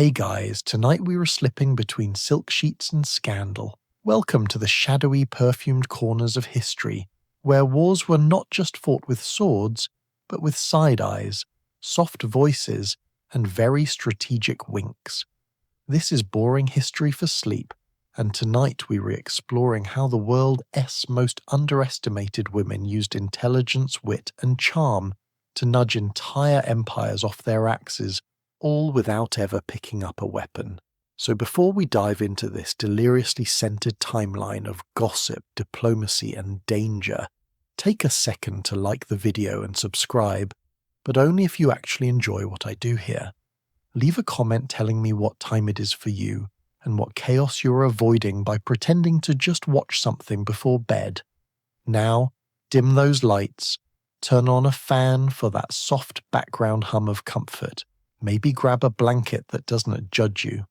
Hey guys, tonight we were slipping between silk sheets and scandal. Welcome to the shadowy, perfumed corners of history, where wars were not just fought with swords, but with side eyes, soft voices, and very strategic winks. This is boring history for sleep, and tonight we were exploring how the world's most underestimated women used intelligence, wit, and charm to nudge entire empires off their axes, all without ever picking up a weapon. So before we dive into this deliriously centered timeline of gossip, diplomacy, and danger, take a second to like the video and subscribe, but only if you actually enjoy what I do here. Leave a comment telling me what time it is for you and what chaos you're avoiding by pretending to just watch something before bed. Now, dim those lights, turn on a fan for that soft background hum of comfort. Maybe grab a blanket that doesn't judge you.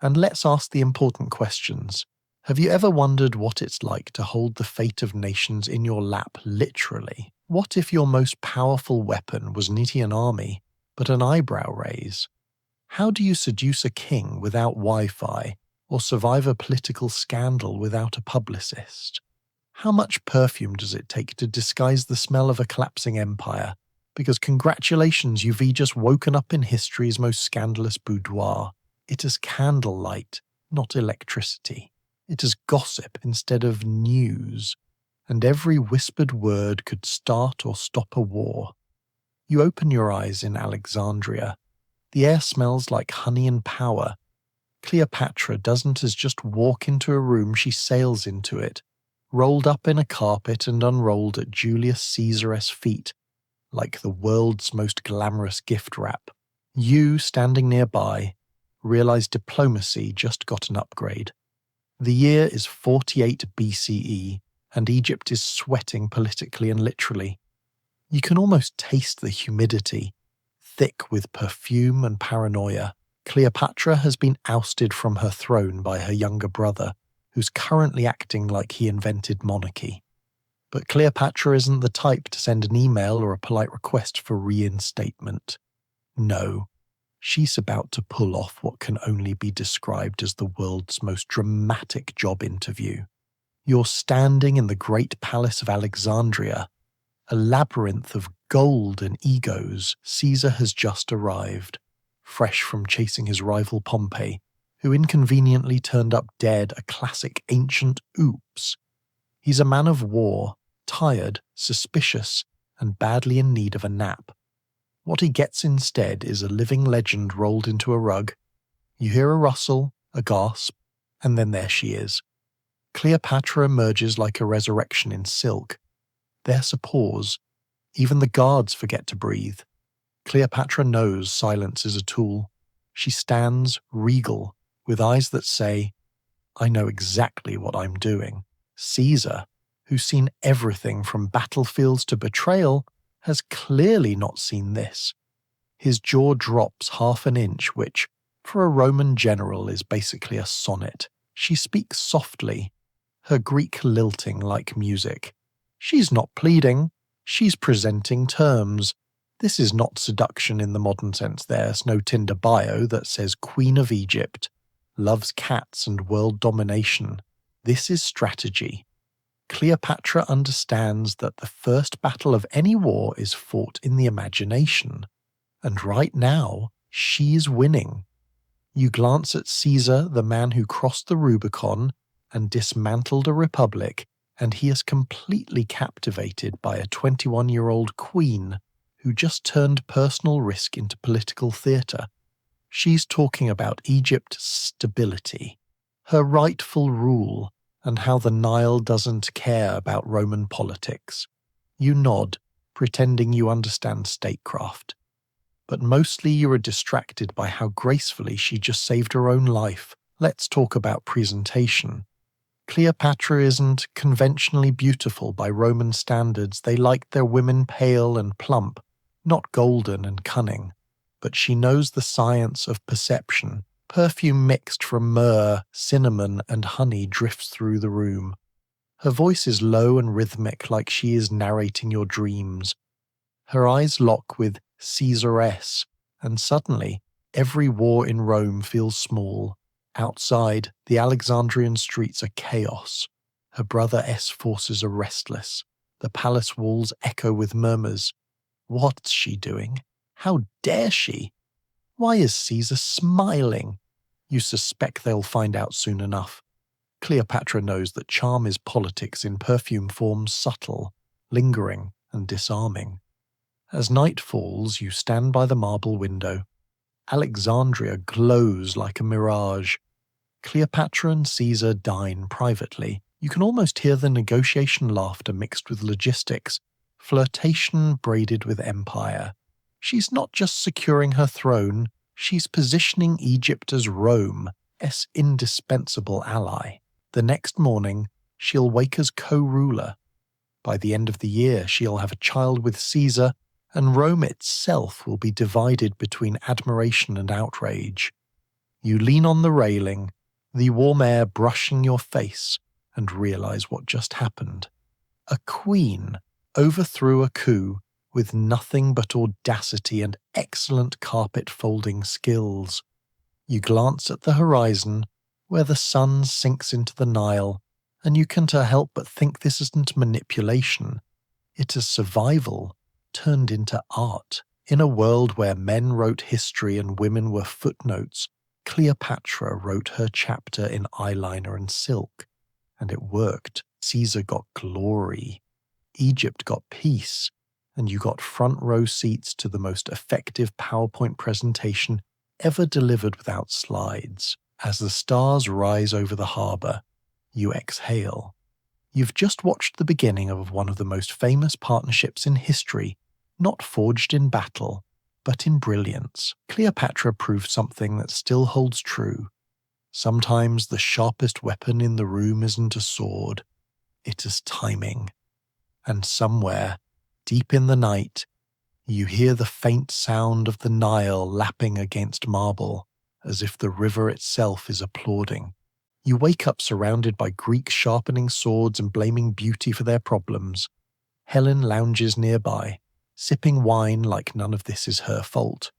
And let's ask the important questions. Have you ever wondered what it's like to hold the fate of nations in your lap, literally? What if your most powerful weapon was not an army, but an eyebrow raise? How do you seduce a king without Wi-Fi, or survive a political scandal without a publicist? How much perfume does it take to disguise the smell of a collapsing empire? Because congratulations, you've just woken up in history's most scandalous boudoir. It is candlelight, not electricity. It is gossip instead of news. And every whispered word could start or stop a war. You open your eyes in Alexandria. The air smells like honey and power. Cleopatra doesn't just walk into a room, she sails into it, rolled up in a carpet and unrolled at Julius Caesar's feet, like the world's most glamorous gift wrap. You, standing nearby, realize diplomacy just got an upgrade. The year is 48 BCE, and Egypt is sweating politically and literally. You can almost taste the humidity, thick with perfume and paranoia. Cleopatra has been ousted from her throne by her younger brother, who's currently acting like he invented monarchy. But Cleopatra isn't the type to send an email or a polite request for reinstatement. No, she's about to pull off what can only be described as the world's most dramatic job interview. You're standing in the great palace of Alexandria, a labyrinth of gold and egos. Caesar has just arrived, fresh from chasing his rival Pompey, who inconveniently turned up dead, a classic ancient oops. He's a man of war, tired, suspicious, and badly in need of a nap. What he gets instead is a living legend rolled into a rug. You hear a rustle, a gasp, and then there she is. Cleopatra emerges like a resurrection in silk. There's a pause. Even the guards forget to breathe. Cleopatra knows silence is a tool. She stands regal, with eyes that say, "I know exactly what I'm doing." Caesar, who's seen everything from battlefields to betrayal, has clearly not seen this. His jaw drops half an inch, which, for a Roman general, is basically a sonnet. She speaks softly, her Greek lilting like music. She's not pleading, she's presenting terms. This is not seduction in the modern sense. There's no Tinder bio that says Queen of Egypt, loves cats and world domination. This is strategy. Cleopatra understands that the first battle of any war is fought in the imagination. And right now, she's winning. You glance at Caesar, the man who crossed the Rubicon and dismantled a republic, and he is completely captivated by a 21-year-old queen who just turned personal risk into political theatre. She's talking about Egypt's stability, her rightful rule, and how the Nile doesn't care about Roman politics. You nod, pretending you understand statecraft. But mostly you are distracted by how gracefully she just saved her own life. Let's talk about presentation. Cleopatra isn't conventionally beautiful by Roman standards. They liked their women pale and plump, not golden and cunning. But she knows the science of perception. Perfume mixed from myrrh, cinnamon, and honey drifts through the room. Her voice is low and rhythmic, like she is narrating your dreams. Her eyes lock with Caesaress, and suddenly Every war in Rome feels small. Outside, the Alexandrian streets are chaos. Her brother S forces are restless. The palace walls echo with murmurs. What's she doing? How dare she? Why is Caesar smiling? You suspect they'll find out soon enough. Cleopatra knows that charm is politics in perfume forms subtle, lingering, and disarming. As night falls, you stand by the marble window. Alexandria glows like a mirage. Cleopatra and Caesar dine privately. You can almost hear the negotiation laughter mixed with logistics, flirtation braided with empire. She's not just securing her throne, she's positioning Egypt as Rome's indispensable ally. The next morning, she'll wake as co-ruler. By the end of the year, she'll have a child with Caesar, and Rome itself will be divided between admiration and outrage. You lean on the railing, the warm air brushing your face, and realize what just happened. A queen overthrew a coup with nothing but audacity and excellent carpet-folding skills. You glance at the horizon, where the sun sinks into the Nile, and you can't help but think this isn't manipulation. It is survival turned into art. In a world where men wrote history and women were footnotes, Cleopatra wrote her chapter in eyeliner and silk. And it worked. Caesar got glory. Egypt got peace. And you got front row seats to the most effective PowerPoint presentation ever delivered without slides. As the stars rise over the harbor, you exhale. You've just watched the beginning of one of the most famous partnerships in history, not forged in battle, but in brilliance. Cleopatra proved something that still holds true. Sometimes the sharpest weapon in the room isn't a sword, it is timing. And somewhere, deep in the night, you hear the faint sound of the Nile lapping against marble, as if the river itself is applauding. You wake up surrounded by Greeks sharpening swords and blaming beauty for their problems. Helen lounges nearby, sipping wine like none of this is her fault.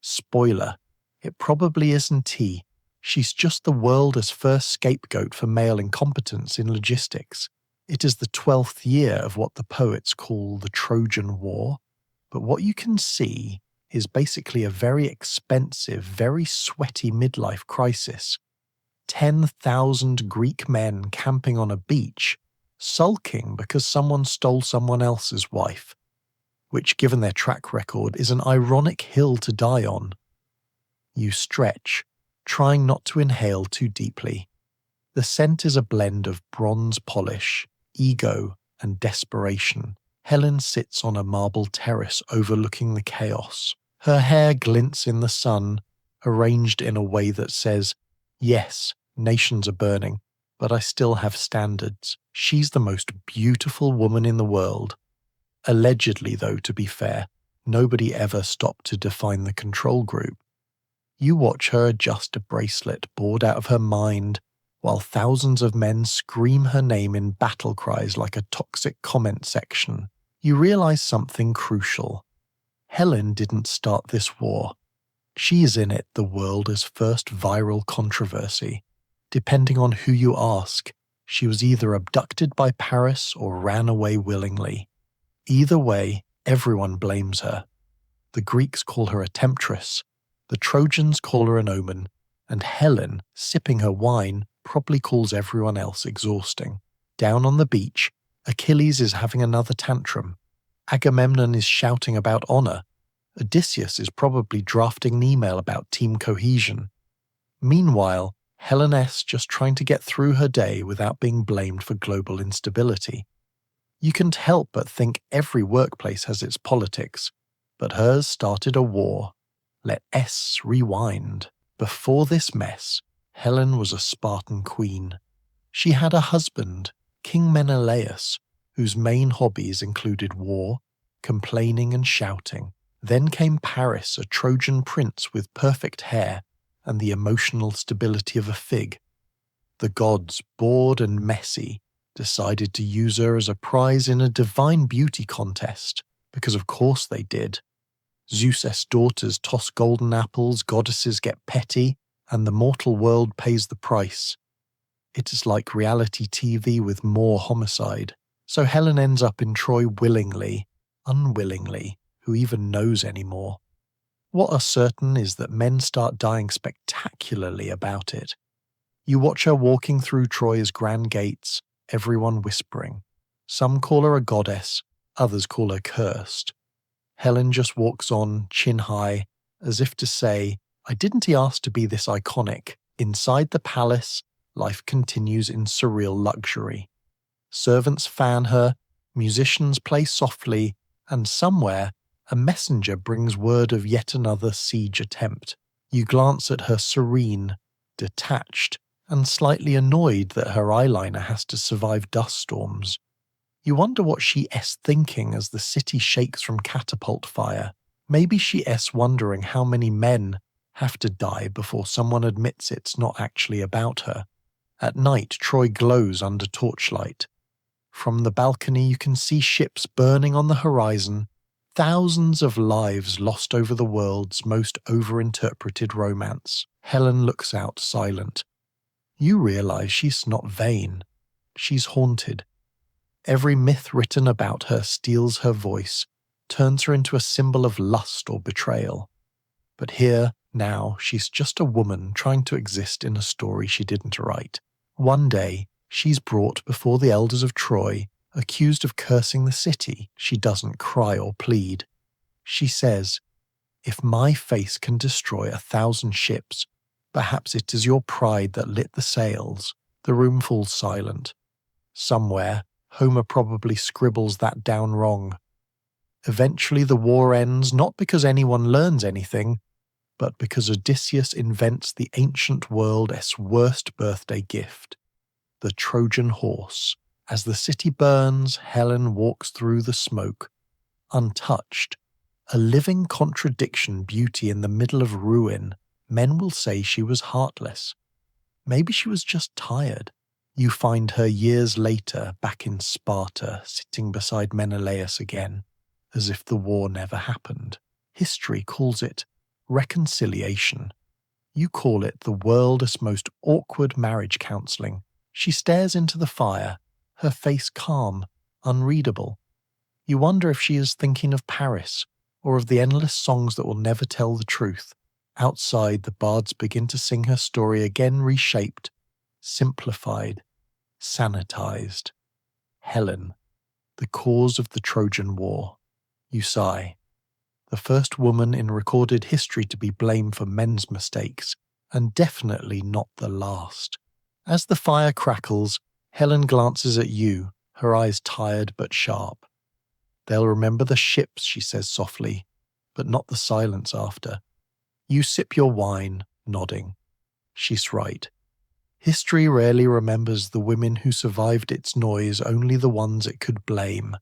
Spoiler, it probably isn't tea. She's just the world's first scapegoat for male incompetence in logistics. It is the 12th year of what the poets call the Trojan War, but what you can see is basically a very expensive, very sweaty midlife crisis. 10,000 Greek men camping on a beach, sulking because someone stole someone else's wife, which, given their track record, is an ironic hill to die on. You stretch, trying not to inhale too deeply. The scent is a blend of bronze polish, ego, and desperation. Helen sits on a marble terrace overlooking the chaos. Her hair glints in the sun, arranged in a way that says, yes, nations are burning, but I still have standards. She's the most beautiful woman in the world. Allegedly, though, to be fair, nobody ever stopped to define the control group. You watch her adjust a bracelet bored out of her mind, while thousands of men scream her name in battle cries like a toxic comment section. You realize something crucial. Helen didn't start this war. She is in it the world's first viral controversy. Depending on who you ask, she was either abducted by Paris or ran away willingly. Either way, everyone blames her. The Greeks call her a temptress, the Trojans call her an omen, and Helen, sipping her wine, probably calls everyone else exhausting. Down on the beach, Achilles is having another tantrum. Agamemnon is shouting about honor. Odysseus is probably drafting an email about team cohesion. Meanwhile, Helen S. just trying to get through her day without being blamed for global instability. You can't help but think every workplace has its politics, but hers started a war. Let S rewind. Before this mess, Helen was a Spartan queen. She had a husband, King Menelaus, whose main hobbies included war, complaining and shouting. Then came Paris, a Trojan prince with perfect hair and the emotional stability of a fig. The gods, bored and messy, decided to use her as a prize in a divine beauty contest, because of course they did. Zeus's daughters toss golden apples, goddesses get petty, and the mortal world pays the price. It is like reality TV with more homicide. So Helen ends up in Troy willingly, unwillingly, who even knows anymore. What are certain is that men start dying spectacularly about it. You watch her walking through Troy's grand gates, everyone whispering. Some call her a goddess, others call her cursed. Helen just walks on, chin high, as if to say, I didn't ask to be this iconic. Inside the palace, life continues in surreal luxury. Servants fan her, musicians play softly, and somewhere, a messenger brings word of yet another siege attempt. You glance at her serene, detached, and slightly annoyed that her eyeliner has to survive dust storms. You wonder what she's thinking as the city shakes from catapult fire. Maybe she's wondering how many men have to die before someone admits it's not actually about her. At night, Troy glows under torchlight. From the balcony you can see ships burning on the horizon, thousands of lives lost over the world's most overinterpreted romance. Helen looks out silent. You realize she's not vain. She's haunted. Every myth written about her steals her voice, turns her into a symbol of lust or betrayal. But here, now, she's just a woman trying to exist in a story she didn't write. One day, she's brought before the elders of Troy, accused of cursing the city. She doesn't cry or plead. She says, if my face can destroy 1,000 ships, perhaps it is your pride that lit the sails. The room falls silent. Somewhere, Homer probably scribbles that down wrong. Eventually the war ends not because anyone learns anything, but because Odysseus invents the ancient world's worst birthday gift, the Trojan horse. As the city burns, Helen walks through the smoke, untouched, a living contradiction beauty in the middle of ruin. Men will say she was heartless. Maybe she was just tired. You find her years later back in Sparta, sitting beside Menelaus again, as if the war never happened. History calls it reconciliation. You call it the world's most awkward marriage counselling. She stares into the fire, her face calm, unreadable. You wonder if she is thinking of Paris, or of the endless songs that will never tell the truth. Outside, the bards begin to sing her story again, reshaped, simplified, sanitized. Helen, the cause of the Trojan War. You sigh. The first woman in recorded history to be blamed for men's mistakes, and definitely not the last. As the fire crackles, Helen glances at you, her eyes tired but sharp. They'll remember the ships, she says softly, but not the silence after. You sip your wine, nodding. She's right. History rarely remembers the women who survived its noise, only the ones it could blame.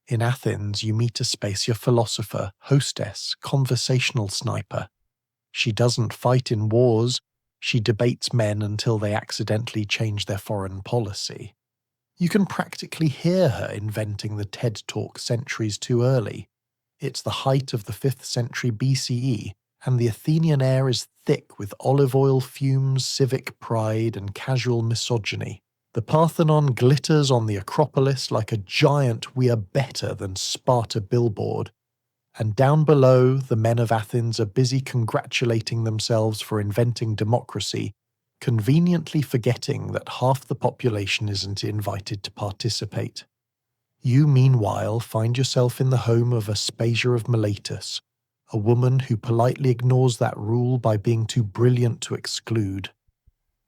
In Athens, you meet Aspasia philosopher, hostess, conversational sniper. She doesn't fight in wars, she debates men until they accidentally change their foreign policy. You can practically hear her inventing the TED Talk centuries too early. It's the height of the 5th century BCE, and the Athenian air is thick with olive oil fumes, civic pride, and casual misogyny. The Parthenon glitters on the Acropolis like a giant "we are better than Sparta" billboard, and down below, the men of Athens are busy congratulating themselves for inventing democracy, conveniently forgetting that half the population isn't invited to participate. You, meanwhile, find yourself in the home of Aspasia of Miletus, a woman who politely ignores that rule by being too brilliant to exclude.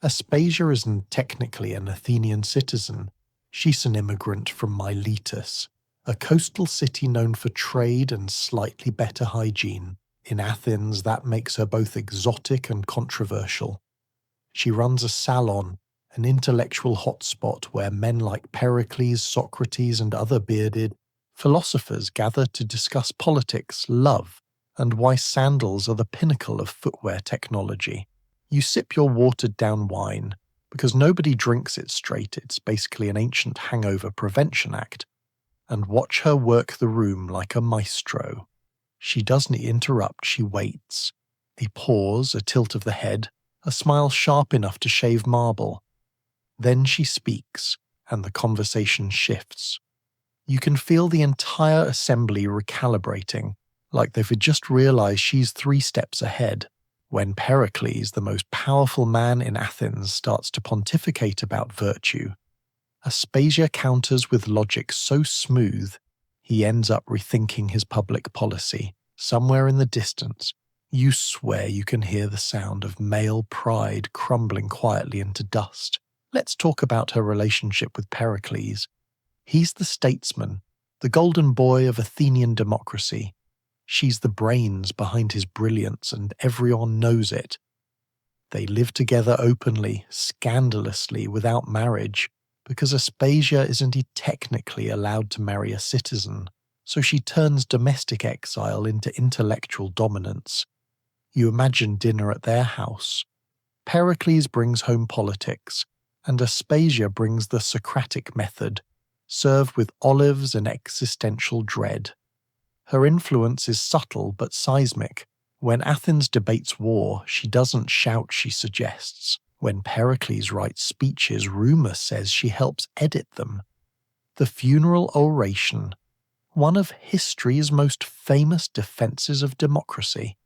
Aspasia isn't technically an Athenian citizen. She's an immigrant from Miletus, a coastal city known for trade and slightly better hygiene. In Athens, that makes her both exotic and controversial. She runs a salon, an intellectual hotspot where men like Pericles, Socrates, and other bearded philosophers gather to discuss politics, love, and why sandals are the pinnacle of footwear technology. You sip your watered-down wine, because nobody drinks it straight, it's basically an ancient hangover prevention act, and watch her work the room like a maestro. She doesn't interrupt, she waits. A pause, a tilt of the head, a smile sharp enough to shave marble. Then she speaks, and the conversation shifts. You can feel the entire assembly recalibrating, like they've just realized she's 3 steps ahead. When Pericles, the most powerful man in Athens, starts to pontificate about virtue, Aspasia counters with logic so smooth, he ends up rethinking his public policy. Somewhere in the distance, you swear you can hear the sound of male pride crumbling quietly into dust. Let's talk about her relationship with Pericles. He's the statesman, the golden boy of Athenian democracy. She's the brains behind his brilliance, and everyone knows it. They live together openly, scandalously, without marriage, because Aspasia isn't technically allowed to marry a citizen, so she turns domestic exile into intellectual dominance. You imagine dinner at their house. Pericles brings home politics, and Aspasia brings the Socratic method, served with olives and existential dread. Her influence is subtle but seismic. When Athens debates war, she doesn't shout, she suggests. When Pericles writes speeches, rumour says she helps edit them. The funeral oration, one of history's most famous defences of democracy.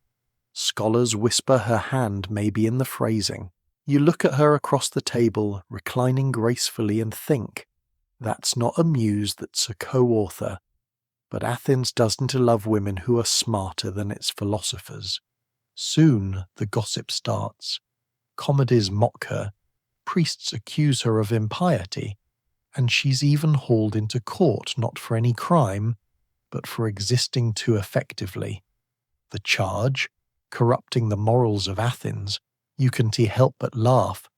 Scholars whisper her hand may be in the phrasing. You look at her across the table, reclining gracefully, and think, that's not a muse that's a co-author. But Athens doesn't love women who are smarter than its philosophers. Soon the gossip starts. Comedies mock her, priests accuse her of impiety, and she's even hauled into court not for any crime, but for existing too effectively. The charge, corrupting the morals of Athens, you can't help but laugh.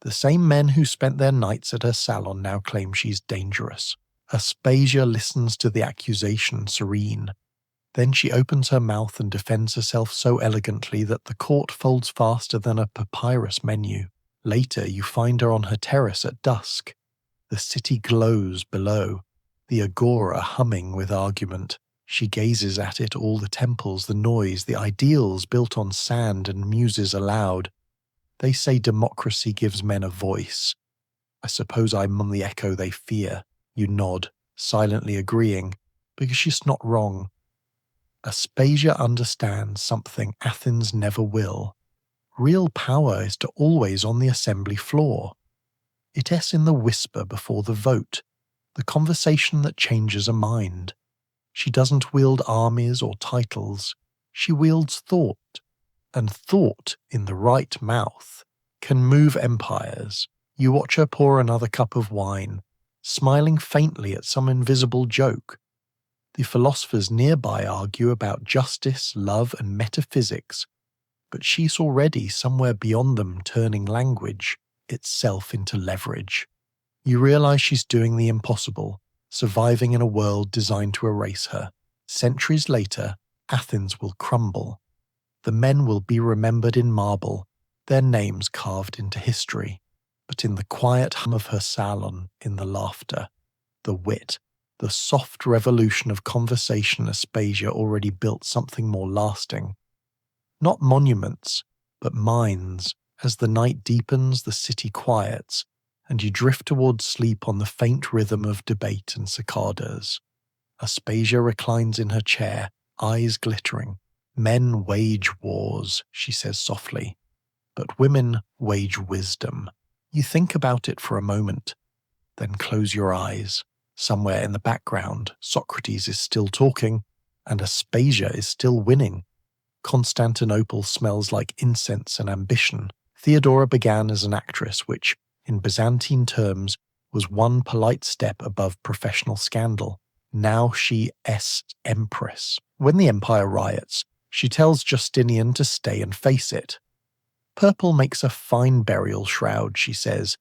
The same men who spent their nights at her salon now claim she's dangerous. Aspasia listens to the accusation serene. Then she opens her mouth and defends herself so elegantly that the court folds faster than a papyrus menu. Later, you find her on her terrace at dusk. The city glows below, the agora humming with argument. She gazes at it, all the temples, the noise, the ideals built on sand, and muses aloud. They say democracy gives men a voice. I suppose I'm the echo they fear. You nod, silently agreeing, because she's not wrong. Aspasia understands something Athens never will. Real power is to always on the assembly floor. It is in the whisper before the vote, the conversation that changes a mind. She doesn't wield armies or titles. She wields thought, and thought in the right mouth can move empires. You watch her pour another cup of wine, smiling faintly at some invisible joke. The philosophers nearby argue about justice, love, and metaphysics, but she's already somewhere beyond them, turning language itself into leverage. You realize she's doing the impossible, surviving in a world designed to erase her. Centuries later, Athens will crumble. The men will be remembered in marble, their names carved into history. But in the quiet hum of her salon, in the laughter, the wit, the soft revolution of conversation, Aspasia already built something more lasting. Not monuments, but minds. As the night deepens, the city quiets, and you drift towards sleep on the faint rhythm of debate and cicadas. Aspasia reclines in her chair, eyes glittering. Men wage wars, she says softly, but women wage wisdom. You think about it for a moment, then close your eyes. Somewhere in the background, Socrates is still talking, and Aspasia is still winning. Constantinople smells like incense and ambition. Theodora began as an actress, which, in Byzantine terms, was one polite step above professional scandal. Now she is empress. When the empire riots, she tells Justinian to stay and face it. Purple makes a fine burial shroud, she says.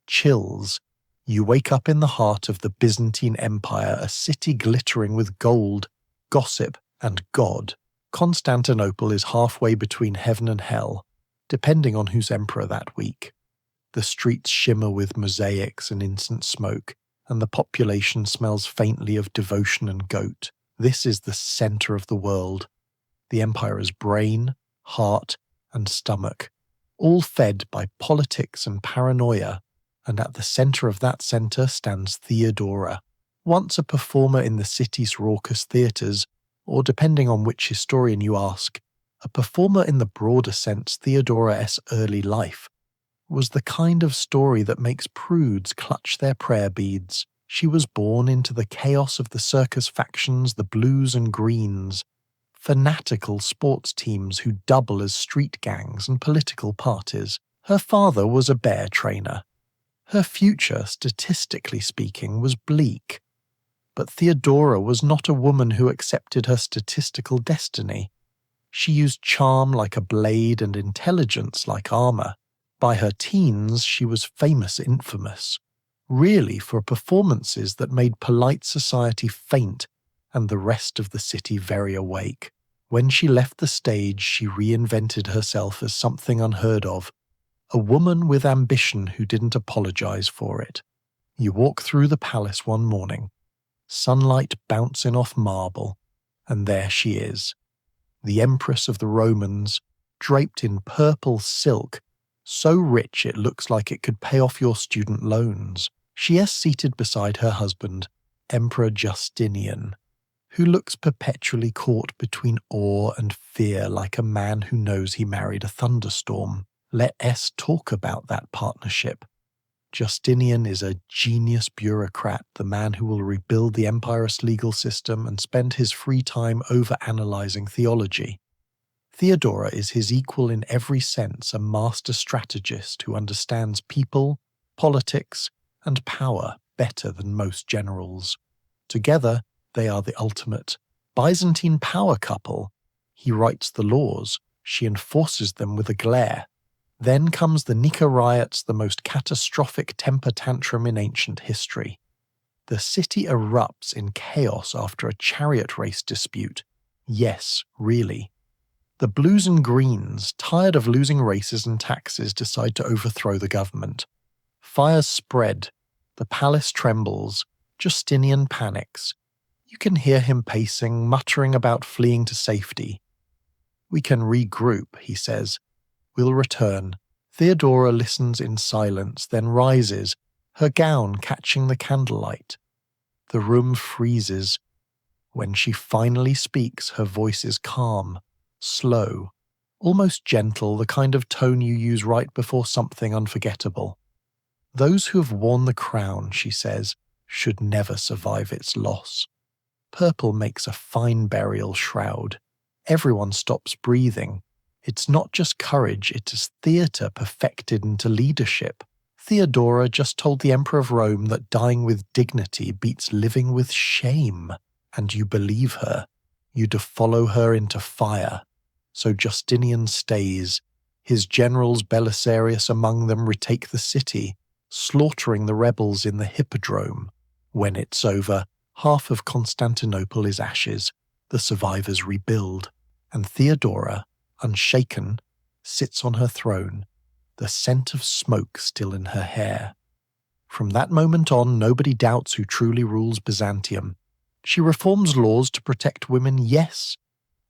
Chills. You wake up in the heart of the Byzantine Empire, a city glittering with gold, gossip, and God. Constantinople is halfway between heaven and hell, depending on who's emperor that week. The streets shimmer with mosaics and incense smoke, and the population smells faintly of devotion and goat. This is the center of the world, the empire's brain, heart, and stomach, all fed by politics and paranoia, and at the center of that center stands Theodora, once a performer in the city's raucous theatres, or depending on which historian you ask, a performer in the broader sense Theodora's early life was the kind of story that makes prudes clutch their prayer beads. She was born into the chaos of the circus factions, the blues and greens, fanatical sports teams who double as street gangs and political parties. Her father was a bear trainer. Her future, statistically speaking, was bleak. But Theodora was not a woman who accepted her statistical destiny. She used charm like a blade and intelligence like armor. By her teens, she was famous infamous, really for performances that made polite society faint and the rest of the city very awake. When she left the stage, she reinvented herself as something unheard of, a woman with ambition who didn't apologize for it. You walk through the palace one morning, sunlight bouncing off marble, and there she is, the Empress of the Romans, draped in purple silk, so rich it looks like it could pay off your student loans. She is seated beside her husband, Emperor Justinian, who looks perpetually caught between awe and fear like a man who knows he married a thunderstorm. Let us talk about that partnership. Justinian is a genius bureaucrat, the man who will rebuild the empire's legal system and spend his free time over-analyzing theology. Theodora is his equal in every sense, a master strategist who understands people, politics, and power better than most generals. Together, they are the ultimate Byzantine power couple. He writes the laws, she enforces them with a glare. Then comes the Nika riots, the most catastrophic temper tantrum in ancient history. The city erupts in chaos after a chariot race dispute. Yes, really. The blues and greens, tired of losing races and taxes, decide to overthrow the government. Fires spread. The palace trembles. Justinian panics. You can hear him pacing, muttering about fleeing to safety. "We can regroup," he says. "We'll return." Theodora listens in silence, then rises, her gown catching the candlelight. The room freezes. When she finally speaks, her voice is calm, slow, almost gentle, the kind of tone you use right before something unforgettable. "Those who have worn the crown," she says, "should never survive its loss. Purple makes a fine burial shroud. Everyone stops breathing. It's not just courage, it is theatre perfected into leadership." Theodora just told the Emperor of Rome that dying with dignity beats living with shame. And you believe her. You follow her into fire. So Justinian stays. His generals, Belisarius among them, retake the city, slaughtering the rebels in the hippodrome. When it's over, half of Constantinople is ashes. The survivors rebuild. And Theodora, unshaken, sits on her throne, the scent of smoke still in her hair. From that moment on, nobody doubts who truly rules Byzantium. She reforms laws to protect women, yes.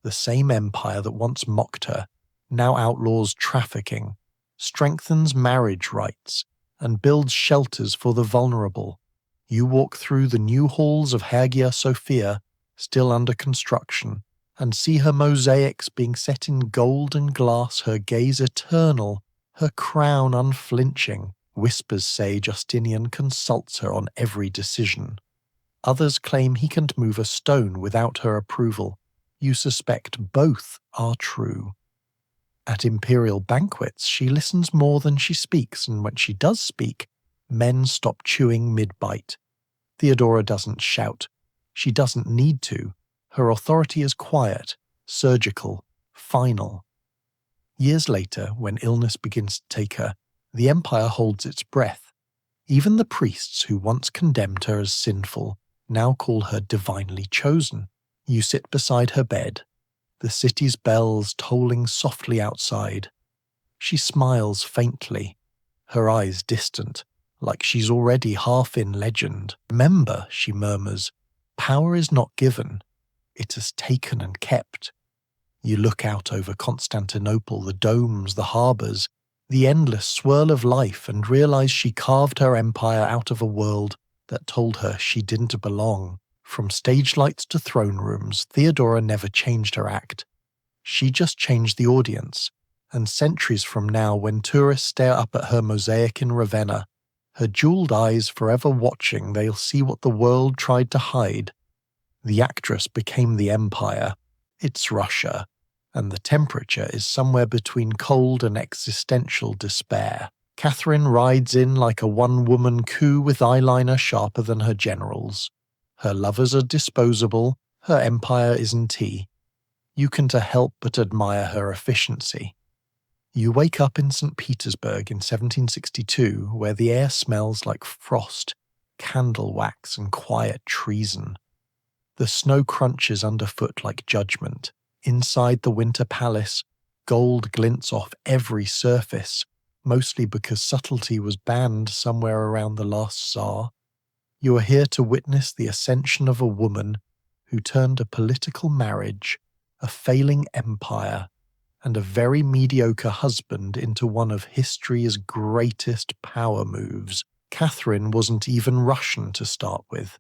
The same empire that once mocked her now outlaws trafficking, strengthens marriage rights, and builds shelters for the vulnerable. You walk through the new halls of Hagia Sophia, still under construction, and see her mosaics being set in gold and glass, her gaze eternal, her crown unflinching. Whispers say Justinian consults her on every decision. Others claim he can't move a stone without her approval. You suspect both are true. At imperial banquets, she listens more than she speaks, and when she does speak, men stop chewing mid-bite. Theodora doesn't shout. She doesn't need to. Her authority is quiet, surgical, final. Years later, when illness begins to take her, the empire holds its breath. Even the priests who once condemned her as sinful now call her divinely chosen. You sit beside her bed, the city's bells tolling softly outside. She smiles faintly, her eyes distant, like she's already half in legend. "Remember," she murmurs, "power is not given, it is taken and kept. You look out over Constantinople, the domes, the harbours, the endless swirl of life, and realise she carved her empire out of a world that told her she didn't belong. From stage lights to throne rooms, Theodora never changed her act. She just changed the audience, and centuries from now, when tourists stare up at her mosaic in Ravenna, her jewelled eyes forever watching, they'll see what the world tried to hide. The actress became the empire. It's Russia, and the temperature is somewhere between cold and existential despair. Catherine rides in like a one-woman coup with eyeliner sharper than her generals. Her lovers are disposable, her empire isn't tea. You can't help but admire her efficiency. You wake up in St. Petersburg in 1762, where the air smells like frost, candle wax, and quiet treason. The snow crunches underfoot like judgment. Inside the Winter Palace, gold glints off every surface, mostly because subtlety was banned somewhere around the last Tsar. You are here to witness the ascension of a woman who turned a political marriage, a failing empire, and a very mediocre husband into one of history's greatest power moves. Catherine wasn't even Russian to start with.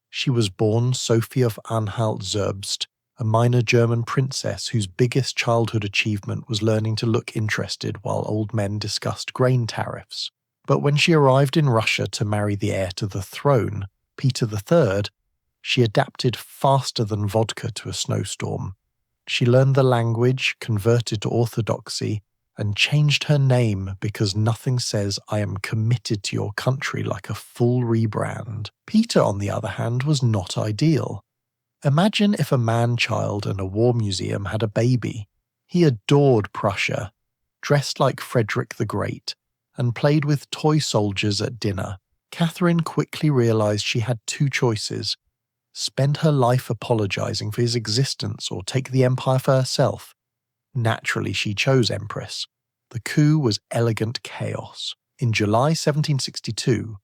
She was born Sophie of Anhalt-Zerbst, a minor German princess whose biggest childhood achievement was learning to look interested while old men discussed grain tariffs. But when she arrived in Russia to marry the heir to the throne, Peter III, she adapted faster than vodka to a snowstorm. She learned the language, converted to orthodoxy, and changed her name because nothing says I am committed to your country like a full rebrand. Peter, on the other hand, was not ideal. Imagine if a man-child and a war museum had a baby. He adored Prussia, dressed like Frederick the Great, and played with toy soldiers at dinner. Catherine quickly realized she had two choices: spend her life apologizing for his existence or take the empire for herself. Naturally, she chose Empress. The coup was elegant chaos. In July 1762,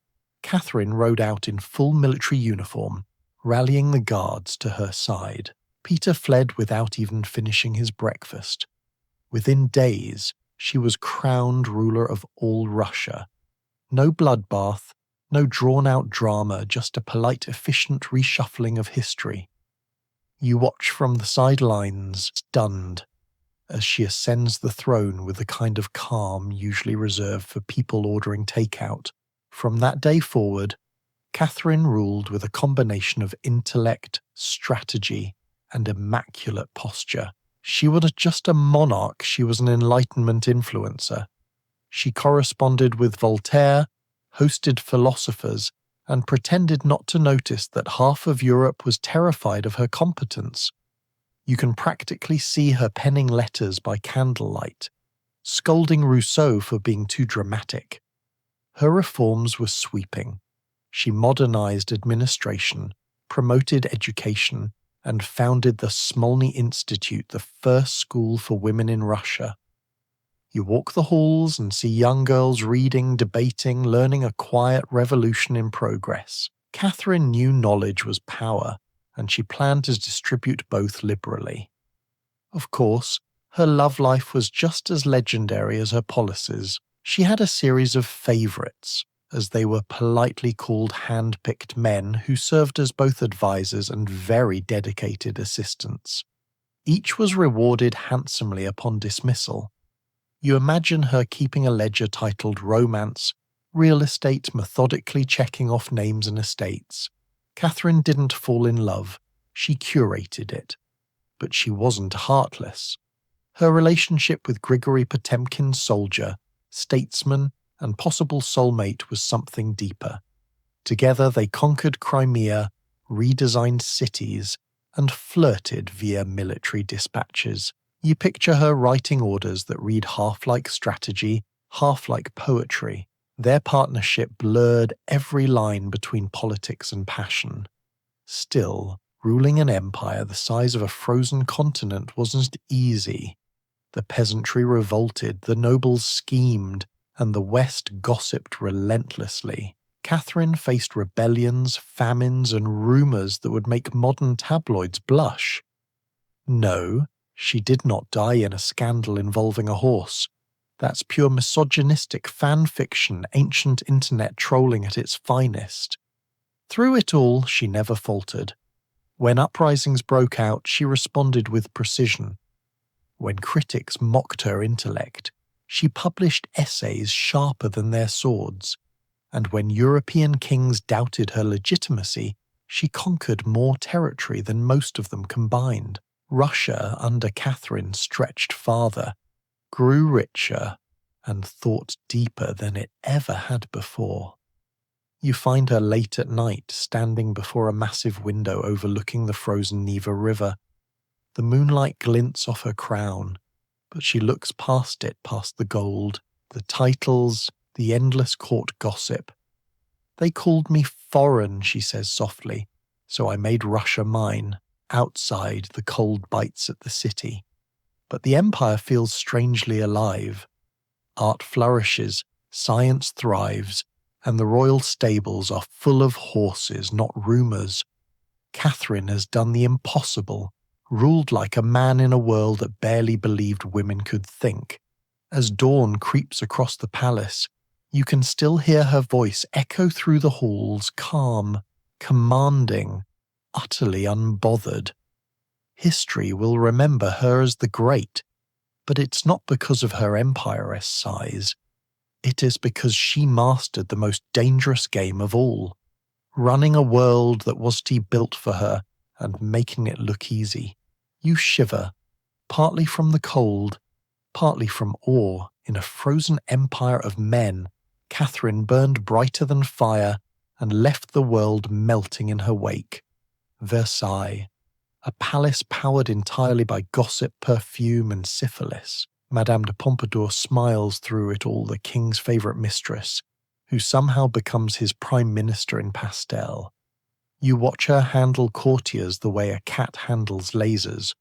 Catherine rode out in full military uniform, rallying the guards to her side. Peter fled without even finishing his breakfast. Within days, she was crowned ruler of all Russia. No bloodbath, no drawn-out drama, just a polite, efficient reshuffling of history. You watch from the sidelines, stunned, as she ascends the throne with the kind of calm usually reserved for people ordering takeout. From that day forward, Catherine ruled with a combination of intellect, strategy, and immaculate posture. She wasn't just a monarch, she was an Enlightenment influencer. She corresponded with Voltaire, hosted philosophers, and pretended not to notice that half of Europe was terrified of her competence. You can practically see her penning letters by candlelight, scolding Rousseau for being too dramatic. Her reforms were sweeping. She modernized administration, promoted education, and founded the Smolny Institute, the first school for women in Russia. You walk the halls and see young girls reading, debating, learning a quiet revolution in progress. Catherine knew knowledge was power, and she planned to distribute both liberally. Of course, her love life was just as legendary as her policies. She had a series of favourites, as they were politely called hand-picked men who served as both advisors and very dedicated assistants. Each was rewarded handsomely upon dismissal. You imagine her keeping a ledger titled Romance, Real Estate, methodically checking off names and estates. Catherine didn't fall in love, she curated it. But she wasn't heartless. Her relationship with Grigory Potemkin's soldier, statesman, and possible soulmate was something deeper. Together they conquered Crimea, redesigned cities, and flirted via military dispatches. You picture her writing orders that read half like strategy, half like poetry. Their partnership blurred every line between politics and passion. Still, ruling an empire the size of a frozen continent wasn't easy. The peasantry revolted, the nobles schemed, and the West gossiped relentlessly. Catherine faced rebellions, famines, and rumours that would make modern tabloids blush. No, She did not die in a scandal involving a horse. That's pure misogynistic fan fiction, ancient internet trolling at its finest. Through it all, she never faltered. When uprisings broke out, she responded with precision. When critics mocked her intellect, she published essays sharper than their swords. And when European kings doubted her legitimacy, she conquered more territory than most of them combined. Russia, under Catherine, stretched farther, grew richer, and thought deeper than it ever had before. You find her late at night, standing before a massive window overlooking the frozen Neva River. The moonlight glints off her crown, but she looks past it, past the gold, the titles, the endless court gossip. They called me foreign, she says softly, so I made Russia mine. Outside, the cold bites at the city. But the empire feels strangely alive. Art flourishes, science thrives, and the royal stables are full of horses, not rumours. Catherine has done the impossible, ruled like a man in a world that barely believed women could think. As dawn creeps across the palace, you can still hear her voice echo through the halls, calm, commanding, utterly unbothered. History will remember her as the great, but it's not because of her empiress size. It is because she mastered the most dangerous game of all, running a world that was to be built for her and making it look easy. You shiver, partly from the cold, partly from awe. In a frozen empire of men, Catherine burned brighter than fire and left the world melting in her wake. Versailles, a palace powered entirely by gossip, perfume, and syphilis. Madame de Pompadour smiles through it all, the king's favourite mistress, who somehow becomes his prime minister in pastel. You watch her handle courtiers the way a cat handles lasers,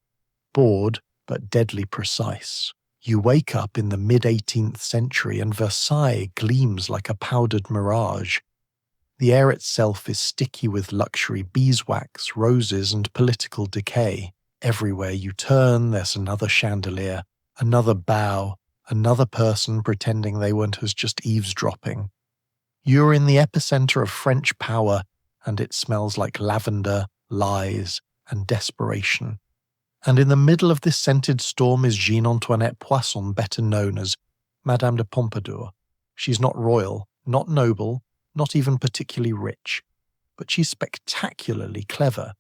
bored but deadly precise. You wake up in the mid-18th century and Versailles gleams like a powdered mirage. The air itself is sticky with luxury, beeswax, roses, and political decay. Everywhere you turn, there's another chandelier, another bow, another person pretending they weren't just eavesdropping. You're in the epicenter of French power, and it smells like lavender, lies, and desperation. And in the middle of this scented storm is Jean-Antoinette Poisson, better known as Madame de Pompadour. She's not royal, not noble, not even particularly rich, but she's spectacularly clever.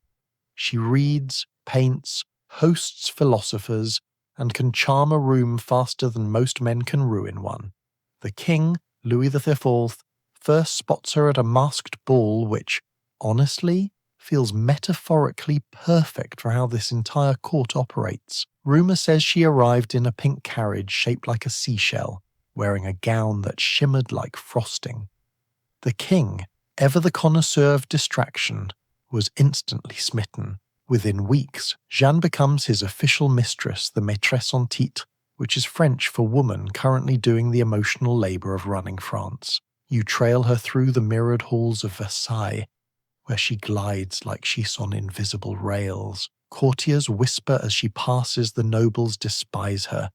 She reads, paints, hosts philosophers, and can charm a room faster than most men can ruin one. The king, Louis XIV, first spots her at a masked ball which, honestly, feels metaphorically perfect for how this entire court operates. Rumour says she arrived in a pink carriage shaped like a seashell, wearing a gown that shimmered like frosting. The king, ever the connoisseur of distraction, was instantly smitten. Within weeks, Jeanne becomes his official mistress, the maîtresse en titre, which is French for woman currently doing the emotional labour of running France. You trail her through the mirrored halls of Versailles, where she glides like she's on invisible rails. Courtiers whisper as she passes, the nobles despise her,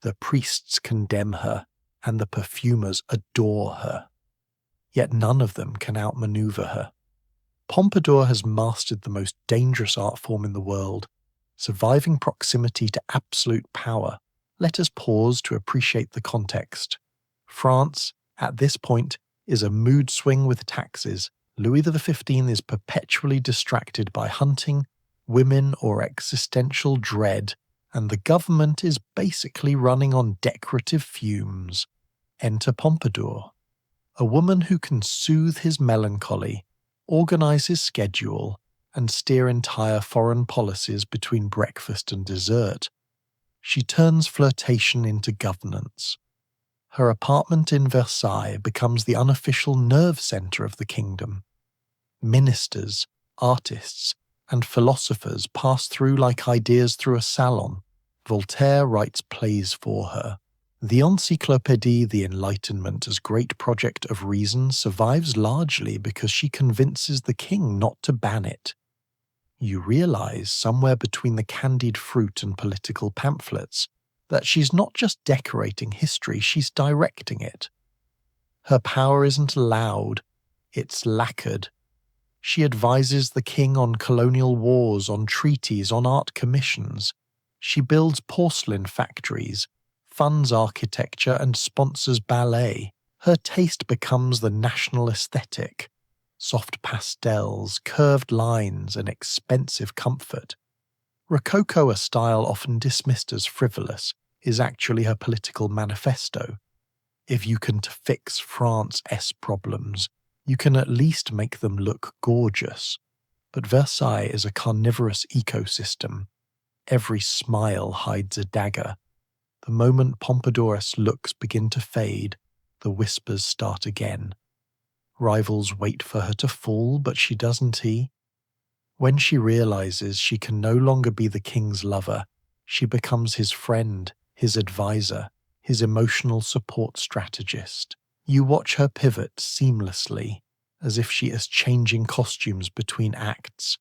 the priests condemn her, and the perfumers adore her. Yet none of them can outmaneuver her. Pompadour has mastered the most dangerous art form in the world, surviving proximity to absolute power. Let us pause to appreciate the context. France, at this point, is a mood swing with taxes. Louis XV is perpetually distracted by hunting, women, or existential dread, and the government is basically running on decorative fumes. Enter Pompadour, a woman who can soothe his melancholy, organise his schedule, and steer entire foreign policies between breakfast and dessert. She turns flirtation into governance. Her apartment in Versailles becomes the unofficial nerve centre of the kingdom. Ministers, artists, and philosophers pass through like ideas through a salon. Voltaire writes plays for her. The Encyclopédie, the Enlightenment's great project of reason, survives largely because she convinces the king not to ban it. You realize, somewhere between the candied fruit and political pamphlets, that she's not just decorating history, she's directing it. Her power isn't loud, it's lacquered. She advises the king on colonial wars, on treaties, on art commissions. She builds porcelain factories, funds architecture, and sponsors ballet. Her taste becomes the national aesthetic. Soft pastels, curved lines, and expensive comfort. Rococo, a style often dismissed as frivolous, is actually her political manifesto. If you can fix France's problems, you can at least make them look gorgeous. But Versailles is a carnivorous ecosystem. Every smile hides a dagger. The moment Pompadour's looks begin to fade, the whispers start again. Rivals wait for her to fall, but she doesn't. When she realizes she can no longer be the king's lover, she becomes his friend, his advisor, his emotional support strategist. You watch her pivot seamlessly, as if she is changing costumes between acts.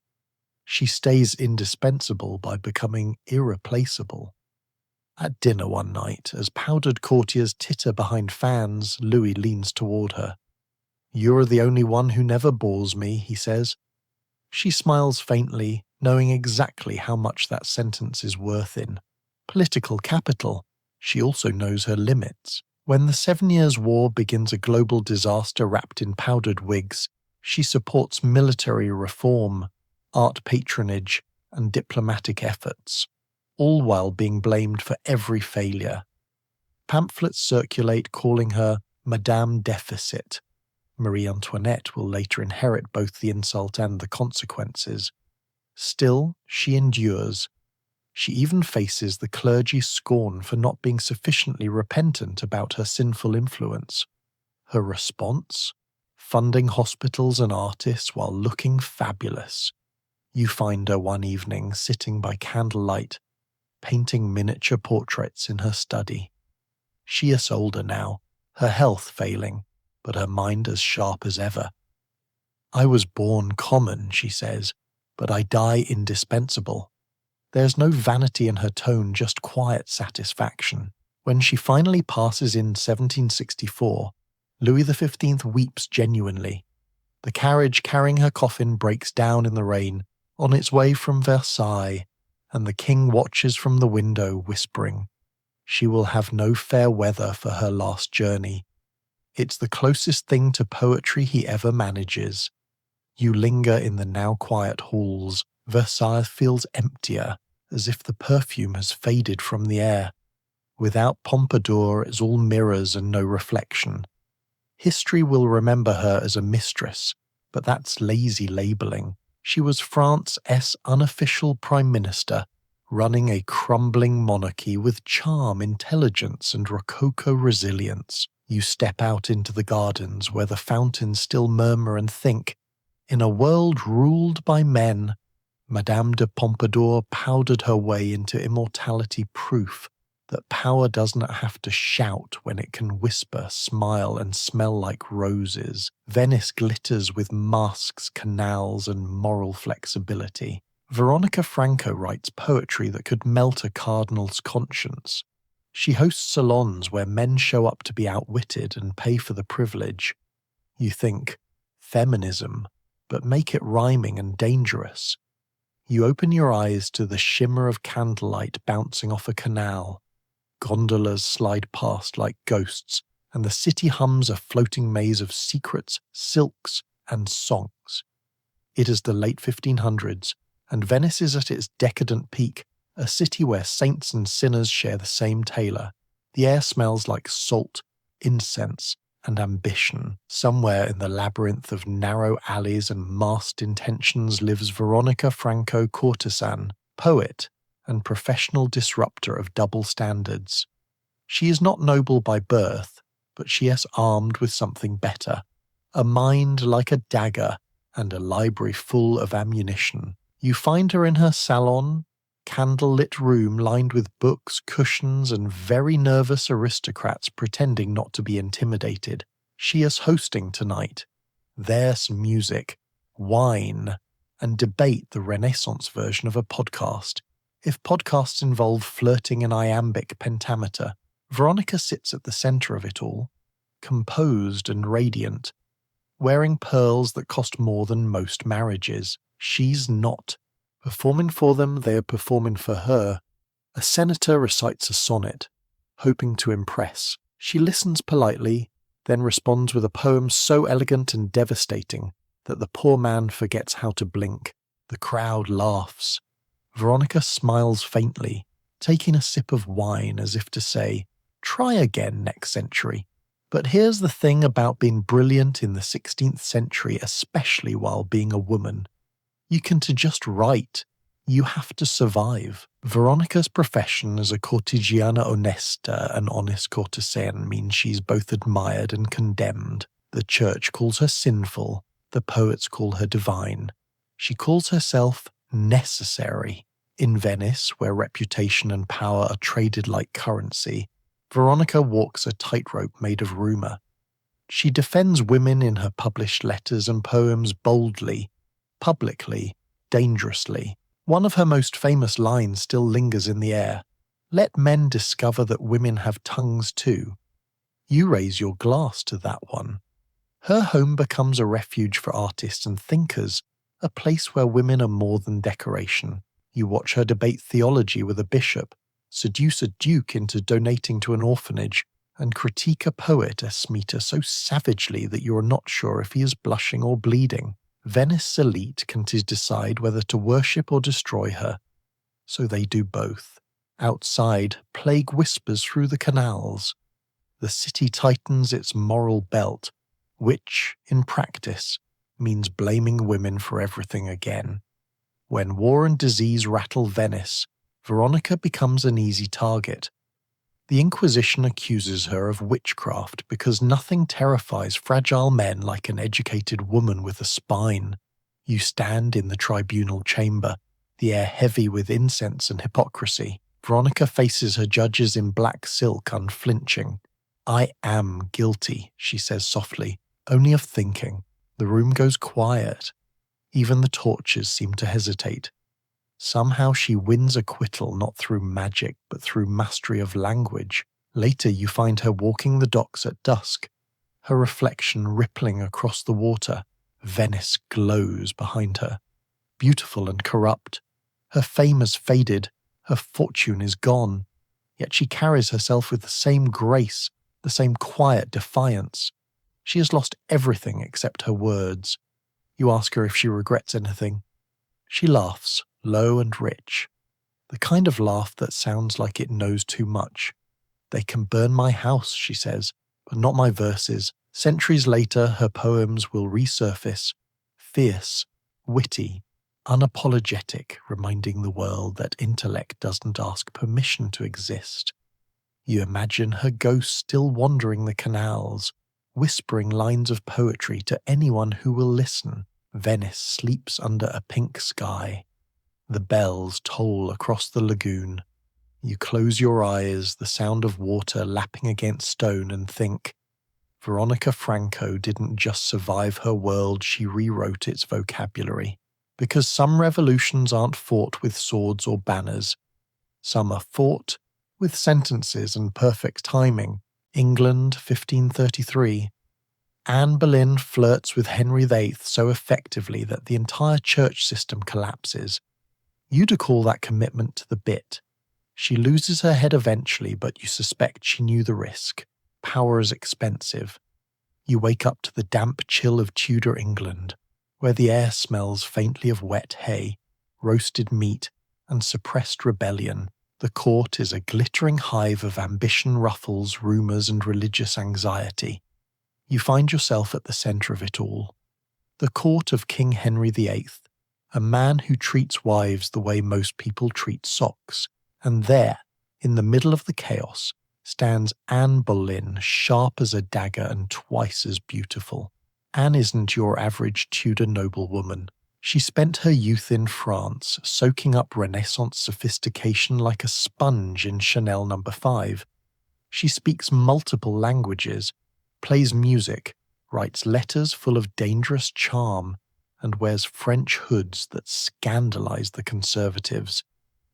She stays indispensable by becoming irreplaceable. At dinner one night, as powdered courtiers titter behind fans, Louis leans toward her. "You're the only one who never bores me," he says. She smiles faintly, knowing exactly how much that sentence is worth in political capital. She also knows her limits. When the 7 Years' War begins a global disaster wrapped in powdered wigs, she supports military reform, art patronage, and diplomatic efforts, all while being blamed for every failure. Pamphlets circulate calling her Madame Deficit. Marie Antoinette will later inherit both the insult and the consequences. Still, she endures. She even faces the clergy's scorn for not being sufficiently repentant about her sinful influence. Her response? Funding hospitals and artists while looking fabulous. You find her one evening sitting by candlelight, painting miniature portraits in her study. She is older now, her health failing, but her mind as sharp as ever. "I was born common," she says, "but I die indispensable." There's no vanity in her tone, just quiet satisfaction. When she finally passes in 1764, Louis XV weeps genuinely. The carriage carrying her coffin breaks down in the rain, on its way from Versailles, and the king watches from the window, whispering, "She will have no fair weather for her last journey." It's the closest thing to poetry he ever manages. You linger in the now quiet halls. Versailles feels emptier, as if the perfume has faded from the air. Without Pompadour, it's all mirrors and no reflection. History will remember her as a mistress, but that's lazy labeling. She was France's unofficial prime minister, running a crumbling monarchy with charm, intelligence, and Rococo resilience. You step out into the gardens where the fountains still murmur and think, in a world ruled by men, Madame de Pompadour powdered her way into immortality, proof that power does not have to shout when it can whisper, smile, and smell like roses. Venice glitters with masks, canals, and moral flexibility. Veronica Franco writes poetry that could melt a cardinal's conscience. She hosts salons where men show up to be outwitted and pay for the privilege. You think, feminism, but make it rhyming and dangerous. You open your eyes to the shimmer of candlelight bouncing off a canal. Gondolas slide past like ghosts, and the city hums a floating maze of secrets, silks, and songs. It is the late 1500s, and Venice is at its decadent peak, a city where saints and sinners share the same tailor. The air smells like salt, incense, and ambition. Somewhere in the labyrinth of narrow alleys and masked intentions lives Veronica Franco, courtesan, poet, and professional disruptor of double standards. She is not noble by birth, but she is armed with something better, a mind like a dagger and a library full of ammunition. You find her in her salon, candlelit room lined with books, cushions, and very nervous aristocrats pretending not to be intimidated. She is hosting tonight. There's music, wine, and debate the Renaissance version of a podcast. If podcasts involve flirting in iambic pentameter, Veronica sits at the center of it all, composed and radiant, wearing pearls that cost more than most marriages. She's not. Performing for them, they are performing for her. A senator recites a sonnet, hoping to impress. She listens politely, then responds with a poem so elegant and devastating that the poor man forgets how to blink. The crowd laughs. Veronica smiles faintly, taking a sip of wine as if to say, "Try again next century." But here's the thing about being brilliant in the 16th century, especially while being a woman. You can just write. You have to survive. Veronica's profession as a cortigiana onesta, an honest courtesan, means she's both admired and condemned. The church calls her sinful. The poets call her divine. She calls herself necessary. In Venice, where reputation and power are traded like currency, Veronica walks a tightrope made of rumour. She defends women in her published letters and poems boldly, publicly, dangerously. One of her most famous lines still lingers in the air. "Let men discover that women have tongues too." You raise your glass to that one. Her home becomes a refuge for artists and thinkers, a place where women are more than decoration. You watch her debate theology with a bishop, seduce a duke into donating to an orphanage, and critique a poet, a Smita, so savagely that you are not sure if he is blushing or bleeding. Venice elite can decide whether to worship or destroy her, so they do both. Outside, plague whispers through the canals. The city tightens its moral belt, which, in practice, means blaming women for everything again. When war and disease rattle Venice, Veronica becomes an easy target. The Inquisition accuses her of witchcraft because nothing terrifies fragile men like an educated woman with a spine. You stand in the tribunal chamber, the air heavy with incense and hypocrisy. Veronica faces her judges in black silk, unflinching. "I am guilty," she says softly, "only of thinking." The room goes quiet. Even the torches seem to hesitate. Somehow she wins acquittal not through magic but through mastery of language. Later you find her walking the docks at dusk, her reflection rippling across the water. Venice glows behind her, beautiful and corrupt. Her fame has faded, her fortune is gone, yet she carries herself with the same grace, the same quiet defiance. She has lost everything except her words. You ask her if she regrets anything. She laughs, low and rich. The kind of laugh that sounds like it knows too much. "They can burn my house," she says, "but not my verses." Centuries later, her poems will resurface, fierce, witty, unapologetic, reminding the world that intellect doesn't ask permission to exist. You imagine her ghost still wandering the canals, whispering lines of poetry to anyone who will listen. Venice sleeps under a pink sky. The bells toll across the lagoon. You close your eyes, the sound of water lapping against stone, and think, Veronica Franco didn't just survive her world, she rewrote its vocabulary. Because some revolutions aren't fought with swords or banners. Some are fought with sentences and perfect timing. England, 1533. Anne Boleyn flirts with Henry VIII so effectively that the entire church system collapses. You'd call that commitment to the bit. She loses her head eventually, but you suspect she knew the risk. Power is expensive. You wake up to the damp chill of Tudor England, where the air smells faintly of wet hay, roasted meat, and suppressed rebellion. The court is a glittering hive of ambition, ruffles, rumours, and religious anxiety. You find yourself at the centre of it all. The court of King Henry VIII, a man who treats wives the way most people treat socks. And there, in the middle of the chaos, stands Anne Boleyn, sharp as a dagger and twice as beautiful. Anne isn't your average Tudor noblewoman. She spent her youth in France, soaking up Renaissance sophistication like a sponge in Chanel No. 5. She speaks multiple languages, plays music, writes letters full of dangerous charm, and wears French hoods that scandalize the conservatives.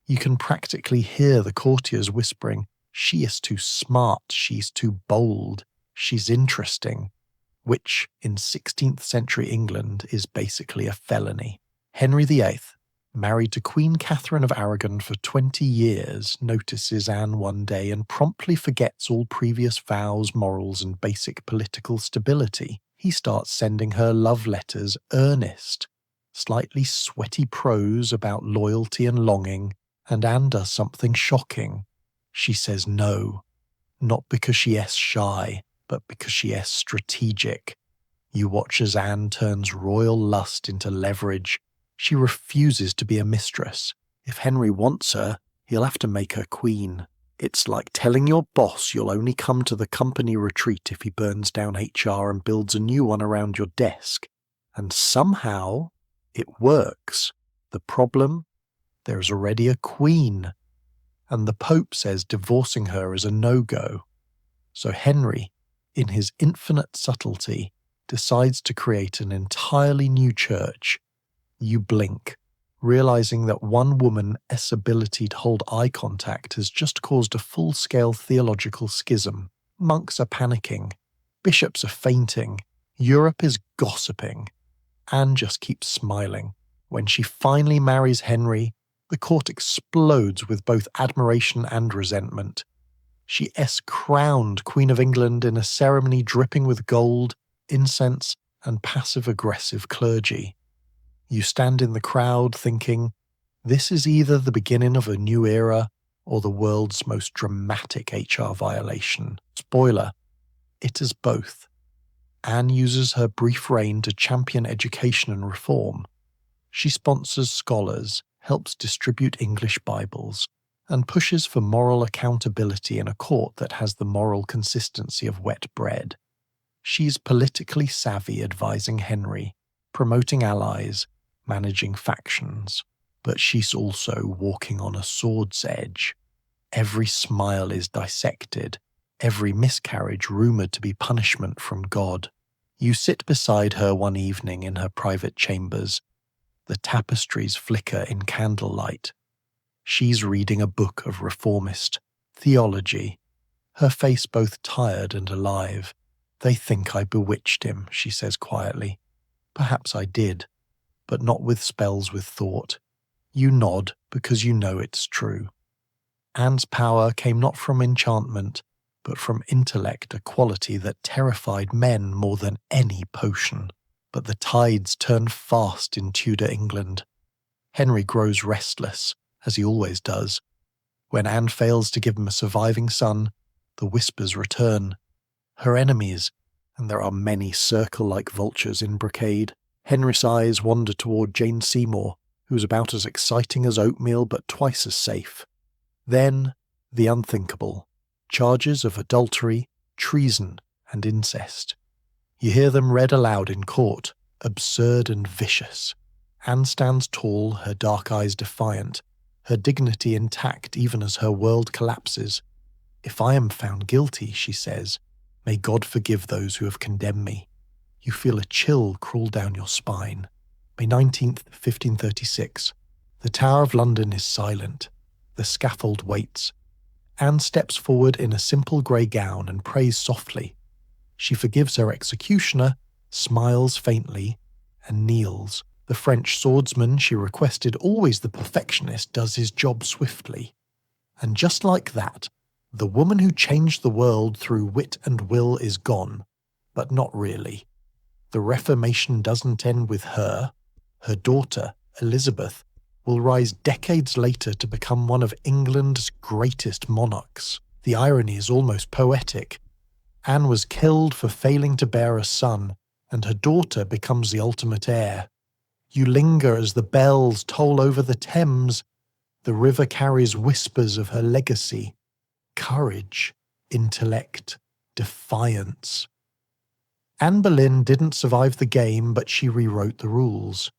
You can practically hear the courtiers whispering, "She is too smart, she's too bold, she's interesting," which in 16th century England is basically a felony. Henry VIII, married to Queen Catherine of Aragon for 20 years, notices Anne one day and promptly forgets all previous vows, morals, and basic political stability. He starts sending her love letters, earnest, slightly sweaty prose about loyalty and longing, and Anne does something shocking. She says no, not because she is shy, but because she is strategic. You watch as Anne turns royal lust into leverage. She refuses to be a mistress. If Henry wants her, he'll have to make her queen. It's like telling your boss you'll only come to the company retreat if he burns down HR and builds a new one around your desk. And somehow, it works. The problem? There's already a queen. And the Pope says divorcing her is a no-go. So Henry, in his infinite subtlety, decides to create an entirely new church. You blink, realizing that one woman's ability to hold eye contact has just caused a full-scale theological schism. Monks are panicking. Bishops are fainting. Europe is gossiping. Anne just keeps smiling. When she finally marries Henry, the court explodes with both admiration and resentment. She is crowned Queen of England in a ceremony dripping with gold, incense, and passive-aggressive clergy. You stand in the crowd thinking, this is either the beginning of a new era or the world's most dramatic HR violation. Spoiler, it is both. Anne uses her brief reign to champion education and reform. She sponsors scholars, helps distribute English Bibles, and pushes for moral accountability in a court that has the moral consistency of wet bread. She's politically savvy, advising Henry, promoting allies, managing factions, but she's also walking on a sword's edge. Every smile is dissected, every miscarriage rumoured to be punishment from God. You sit beside her one evening in her private chambers. The tapestries flicker in candlelight. She's reading a book of reformist theology, her face both tired and alive. "They think I bewitched him," she says quietly. "Perhaps I did, but not with spells with thought." You nod because you know it's true. Anne's power came not from enchantment, but from intellect, a quality that terrified men more than any potion. But the tides turn fast in Tudor England. Henry grows restless, as he always does. When Anne fails to give him a surviving son, the whispers return. Her enemies, and there are many, circle like vultures in brocade. Henry's eyes wander toward Jane Seymour, who's about as exciting as oatmeal but twice as safe. Then, the unthinkable. Charges of adultery, treason, and incest. You hear them read aloud in court, absurd and vicious. Anne stands tall, her dark eyes defiant, her dignity intact even as her world collapses. "If I am found guilty," she says, "may God forgive those who have condemned me." You feel a chill crawl down your spine. May 19th, 1536. The Tower of London is silent. The scaffold waits. Anne steps forward in a simple grey gown and prays softly. She forgives her executioner, smiles faintly, and kneels. The French swordsman she requested, always the perfectionist, does his job swiftly. And just like that, the woman who changed the world through wit and will is gone. But not really. The Reformation doesn't end with her. Her daughter, Elizabeth, will rise decades later to become one of England's greatest monarchs. The irony is almost poetic. Anne was killed for failing to bear a son, and her daughter becomes the ultimate heir. You linger as the bells toll over the Thames. The river carries whispers of her legacy. Courage, intellect, defiance. Anne Boleyn didn't survive the game, but she rewrote the rules.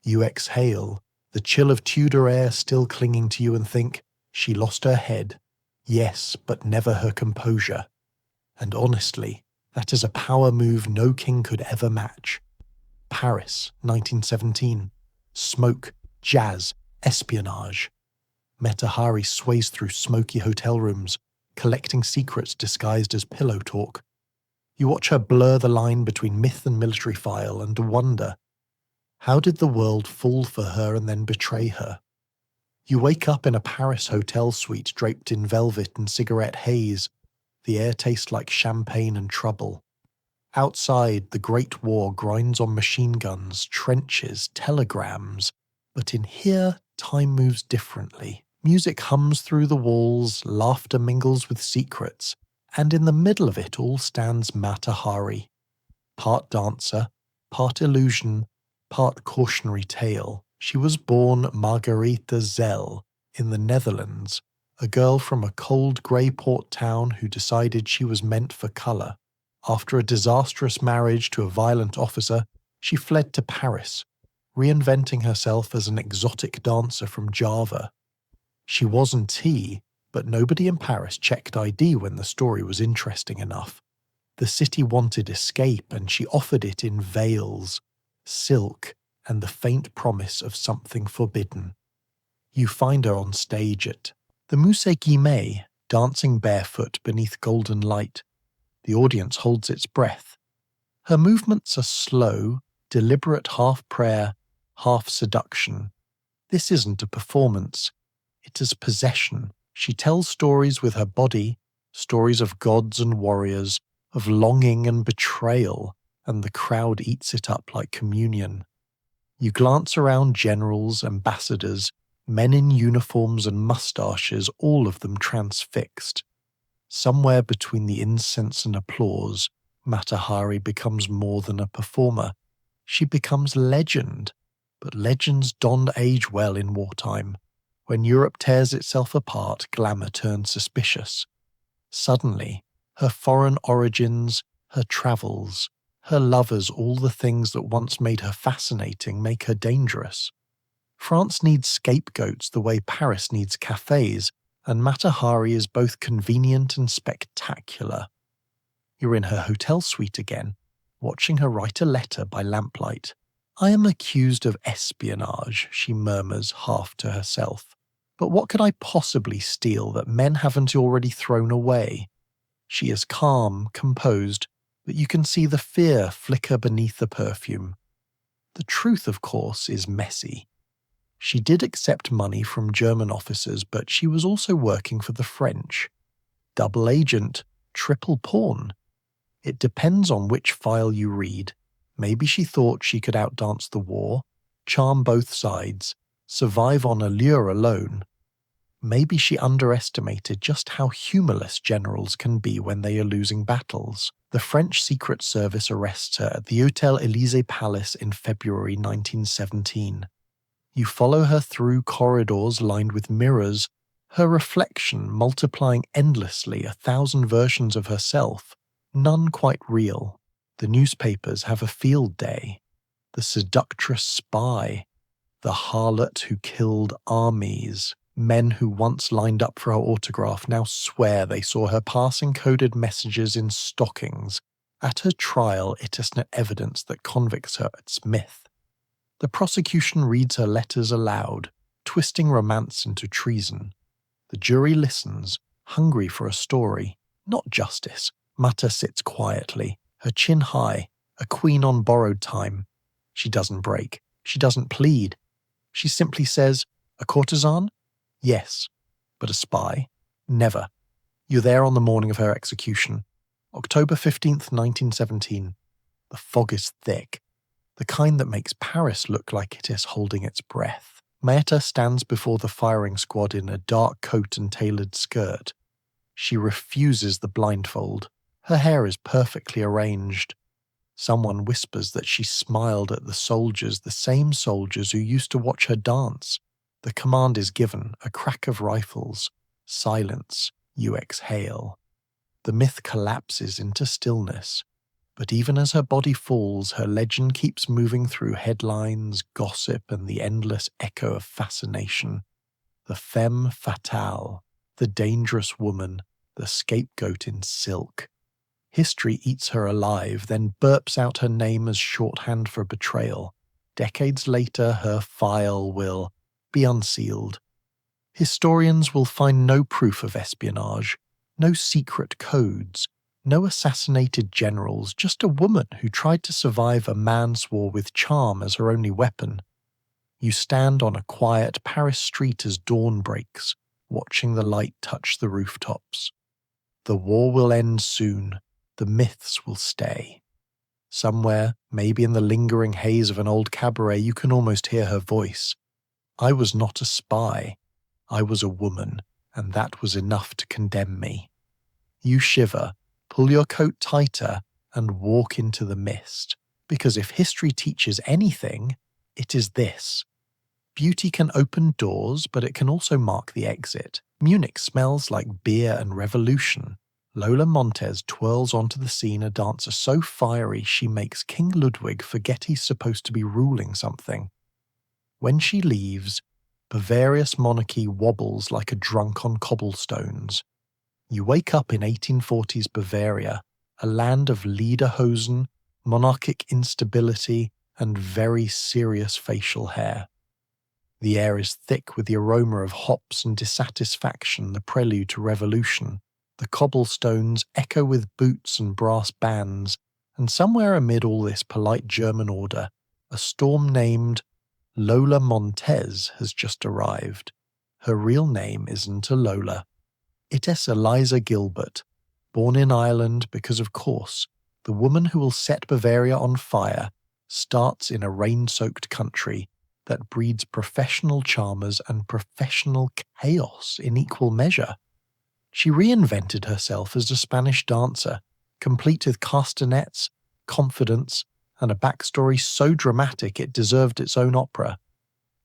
You exhale, the chill of Tudor air still clinging to you, and think, she lost her head. Yes, but never her composure. And honestly, that is a power move no king could ever match. Paris, 1917. Smoke, jazz, espionage. Meta Hari sways through smoky hotel rooms, collecting secrets disguised as pillow talk. You watch her blur the line between myth and military file and wonder, how did the world fall for her and then betray her? You wake up in a Paris hotel suite draped in velvet and cigarette haze. The air tastes like champagne and trouble. Outside, the Great War grinds on machine guns, trenches, telegrams. But in here, time moves differently. Music hums through the walls, laughter mingles with secrets, and in the middle of it all stands Mata Hari. Part dancer, part illusion, part cautionary tale. She was born Margarethe Zell in the Netherlands, a girl from a cold grey port town who decided she was meant for colour. After a disastrous marriage to a violent officer, she fled to Paris, reinventing herself as an exotic dancer from Java. She wasn't he, but nobody in Paris checked ID when the story was interesting enough. The city wanted escape, and she offered it in veils, silk, and the faint promise of something forbidden. You find her on stage at the Musée Guimet, dancing barefoot beneath golden light. The audience holds its breath. Her movements are slow, deliberate half prayer, half seduction. This isn't a performance. It is possession. She tells stories with her body, stories of gods and warriors, of longing and betrayal, and the crowd eats it up like communion. You glance around generals, ambassadors, men in uniforms and moustaches, all of them transfixed. Somewhere between the incense and applause, Mata Hari becomes more than a performer. She becomes legend. But legends don't age well in wartime. When Europe tears itself apart, glamour turns suspicious. Suddenly, her foreign origins, her travels, her lovers, all the things that once made her fascinating, make her dangerous. France needs scapegoats the way Paris needs cafes, and Mata Hari is both convenient and spectacular. You're in her hotel suite again, watching her write a letter by lamplight. "I am accused of espionage," she murmurs half to herself. "But what could I possibly steal that men haven't already thrown away?" She is calm, composed, but you can see the fear flicker beneath the perfume. The truth, of course, is messy. She did accept money from German officers, but she was also working for the French. Double agent, triple pawn. It depends on which file you read. Maybe she thought she could outdance the war, charm both sides, survive on allure alone. Maybe she underestimated just how humorless generals can be when they are losing battles. The French Secret Service arrests her at the Hôtel Élysée Palace in February 1917. You follow her through corridors lined with mirrors, her reflection multiplying endlessly 1,000 versions of herself, none quite real. The newspapers have a field day. The seductress spy, the harlot who killed armies. Men who once lined up for her autograph now swear they saw her passing coded messages in stockings. At her trial, it is no evidence that convicts her. It's myth. The prosecution reads her letters aloud, twisting romance into treason. The jury listens, hungry for a story, not justice. Mata sits quietly, her chin high, a queen on borrowed time. She doesn't break. She doesn't plead. She simply says, "A courtesan? Yes. But a spy? Never." You're there on the morning of her execution. October 15th, 1917. The fog is thick, the kind that makes Paris look like it is holding its breath. Meta stands before the firing squad in a dark coat and tailored skirt. She refuses the blindfold. Her hair is perfectly arranged. Someone whispers that she smiled at the soldiers, the same soldiers who used to watch her dance. The command is given, a crack of rifles. Silence, you exhale. The myth collapses into stillness. But even as her body falls, her legend keeps moving through headlines, gossip, and the endless echo of fascination. The femme fatale, the dangerous woman, the scapegoat in silk. History eats her alive, then burps out her name as shorthand for betrayal. Decades later, her file will be unsealed. Historians will find no proof of espionage, no secret codes, no assassinated generals, just a woman who tried to survive a man's war with charm as her only weapon. You stand on a quiet Paris street as dawn breaks, watching the light touch the rooftops. The war will end soon. The myths will stay. Somewhere, maybe in the lingering haze of an old cabaret, you can almost hear her voice. I was not a spy. I was a woman, and that was enough to condemn me. You shiver, pull your coat tighter, and walk into the mist, because if history teaches anything, it is this. Beauty can open doors, but it can also mark the exit. Munich smells like beer and revolution. Lola Montez twirls onto the scene a dancer so fiery she makes King Ludwig forget he's supposed to be ruling something. When she leaves, Bavaria's monarchy wobbles like a drunk on cobblestones. You wake up in 1840s Bavaria, a land of lederhosen, monarchic instability, and very serious facial hair. The air is thick with the aroma of hops and dissatisfaction, the prelude to revolution. The cobblestones echo with boots and brass bands, and somewhere amid all this polite German order, a storm named Lola Montez has just arrived. Her real name isn't a Lola. It is Eliza Gilbert, born in Ireland because, of course, the woman who will set Bavaria on fire starts in a rain-soaked country that breeds professional charmers and professional chaos in equal measure. She reinvented herself as a Spanish dancer, complete with castanets, confidence, and a backstory so dramatic it deserved its own opera.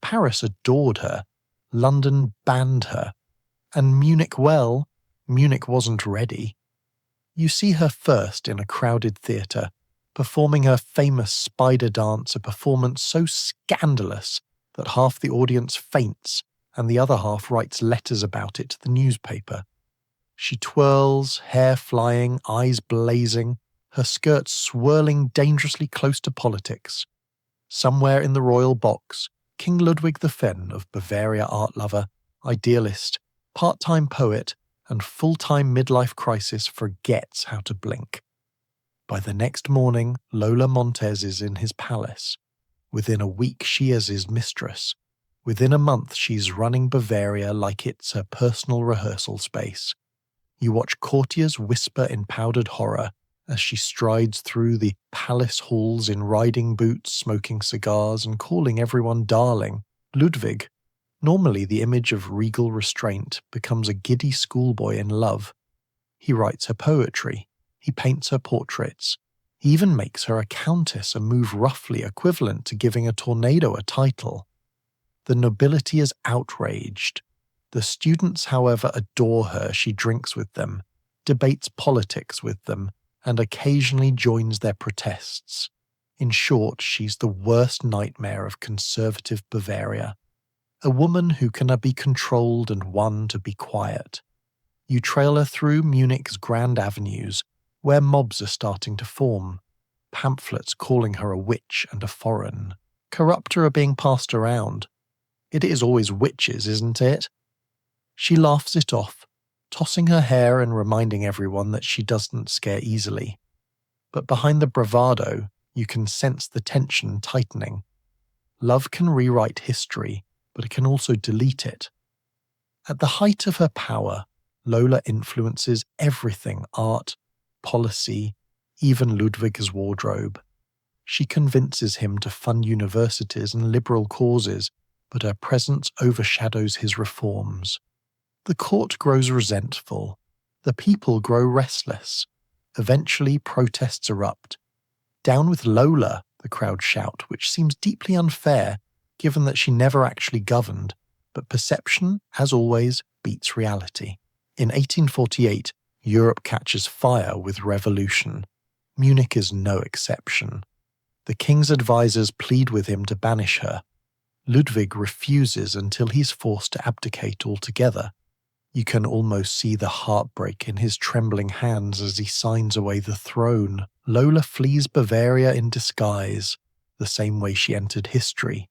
Paris adored her, London banned her, and Munich wasn't ready. You see her first in a crowded theatre, performing her famous spider dance, a performance so scandalous that half the audience faints and the other half writes letters about it to the newspaper. She twirls, hair flying, eyes blazing, her skirts swirling dangerously close to politics. Somewhere in the royal box, King Ludwig the Fen of Bavaria art lover, idealist, part-time poet, and full-time midlife crisis forgets how to blink. By the next morning, Lola Montez is in his palace. Within a week, she is his mistress. Within a month, she's running Bavaria like it's her personal rehearsal space. You watch courtiers whisper in powdered horror as she strides through the palace halls in riding boots, smoking cigars, and calling everyone darling. Ludwig, normally the image of regal restraint, becomes a giddy schoolboy in love. He writes her poetry. He paints her portraits. He even makes her a countess, a move roughly equivalent to giving a tornado a title. The nobility is outraged. The students, however, adore her. She drinks with them, debates politics with them, and occasionally joins their protests. In short, she's the worst nightmare of conservative Bavaria. A woman who cannot be controlled and won to be quiet. You trail her through Munich's grand avenues, where mobs are starting to form. Pamphlets calling her a witch and a foreign. Corrupter are being passed around. It is always witches, isn't it? She laughs it off, tossing her hair and reminding everyone that she doesn't scare easily. But behind the bravado, you can sense the tension tightening. Love can rewrite history, but it can also delete it. At the height of her power, Lola influences everything: art, policy, even Ludwig's wardrobe. She convinces him to fund universities and liberal causes, but her presence overshadows his reforms. The court grows resentful. The people grow restless. Eventually, protests erupt. "Down with Lola," the crowd shout, which seems deeply unfair, given that she never actually governed, but perception, as always, beats reality. In 1848, Europe catches fire with revolution. Munich is no exception. The king's advisors plead with him to banish her. Ludwig refuses until he's forced to abdicate altogether. You can almost see the heartbreak in his trembling hands as he signs away the throne. Lola flees Bavaria in disguise, the same way she entered history.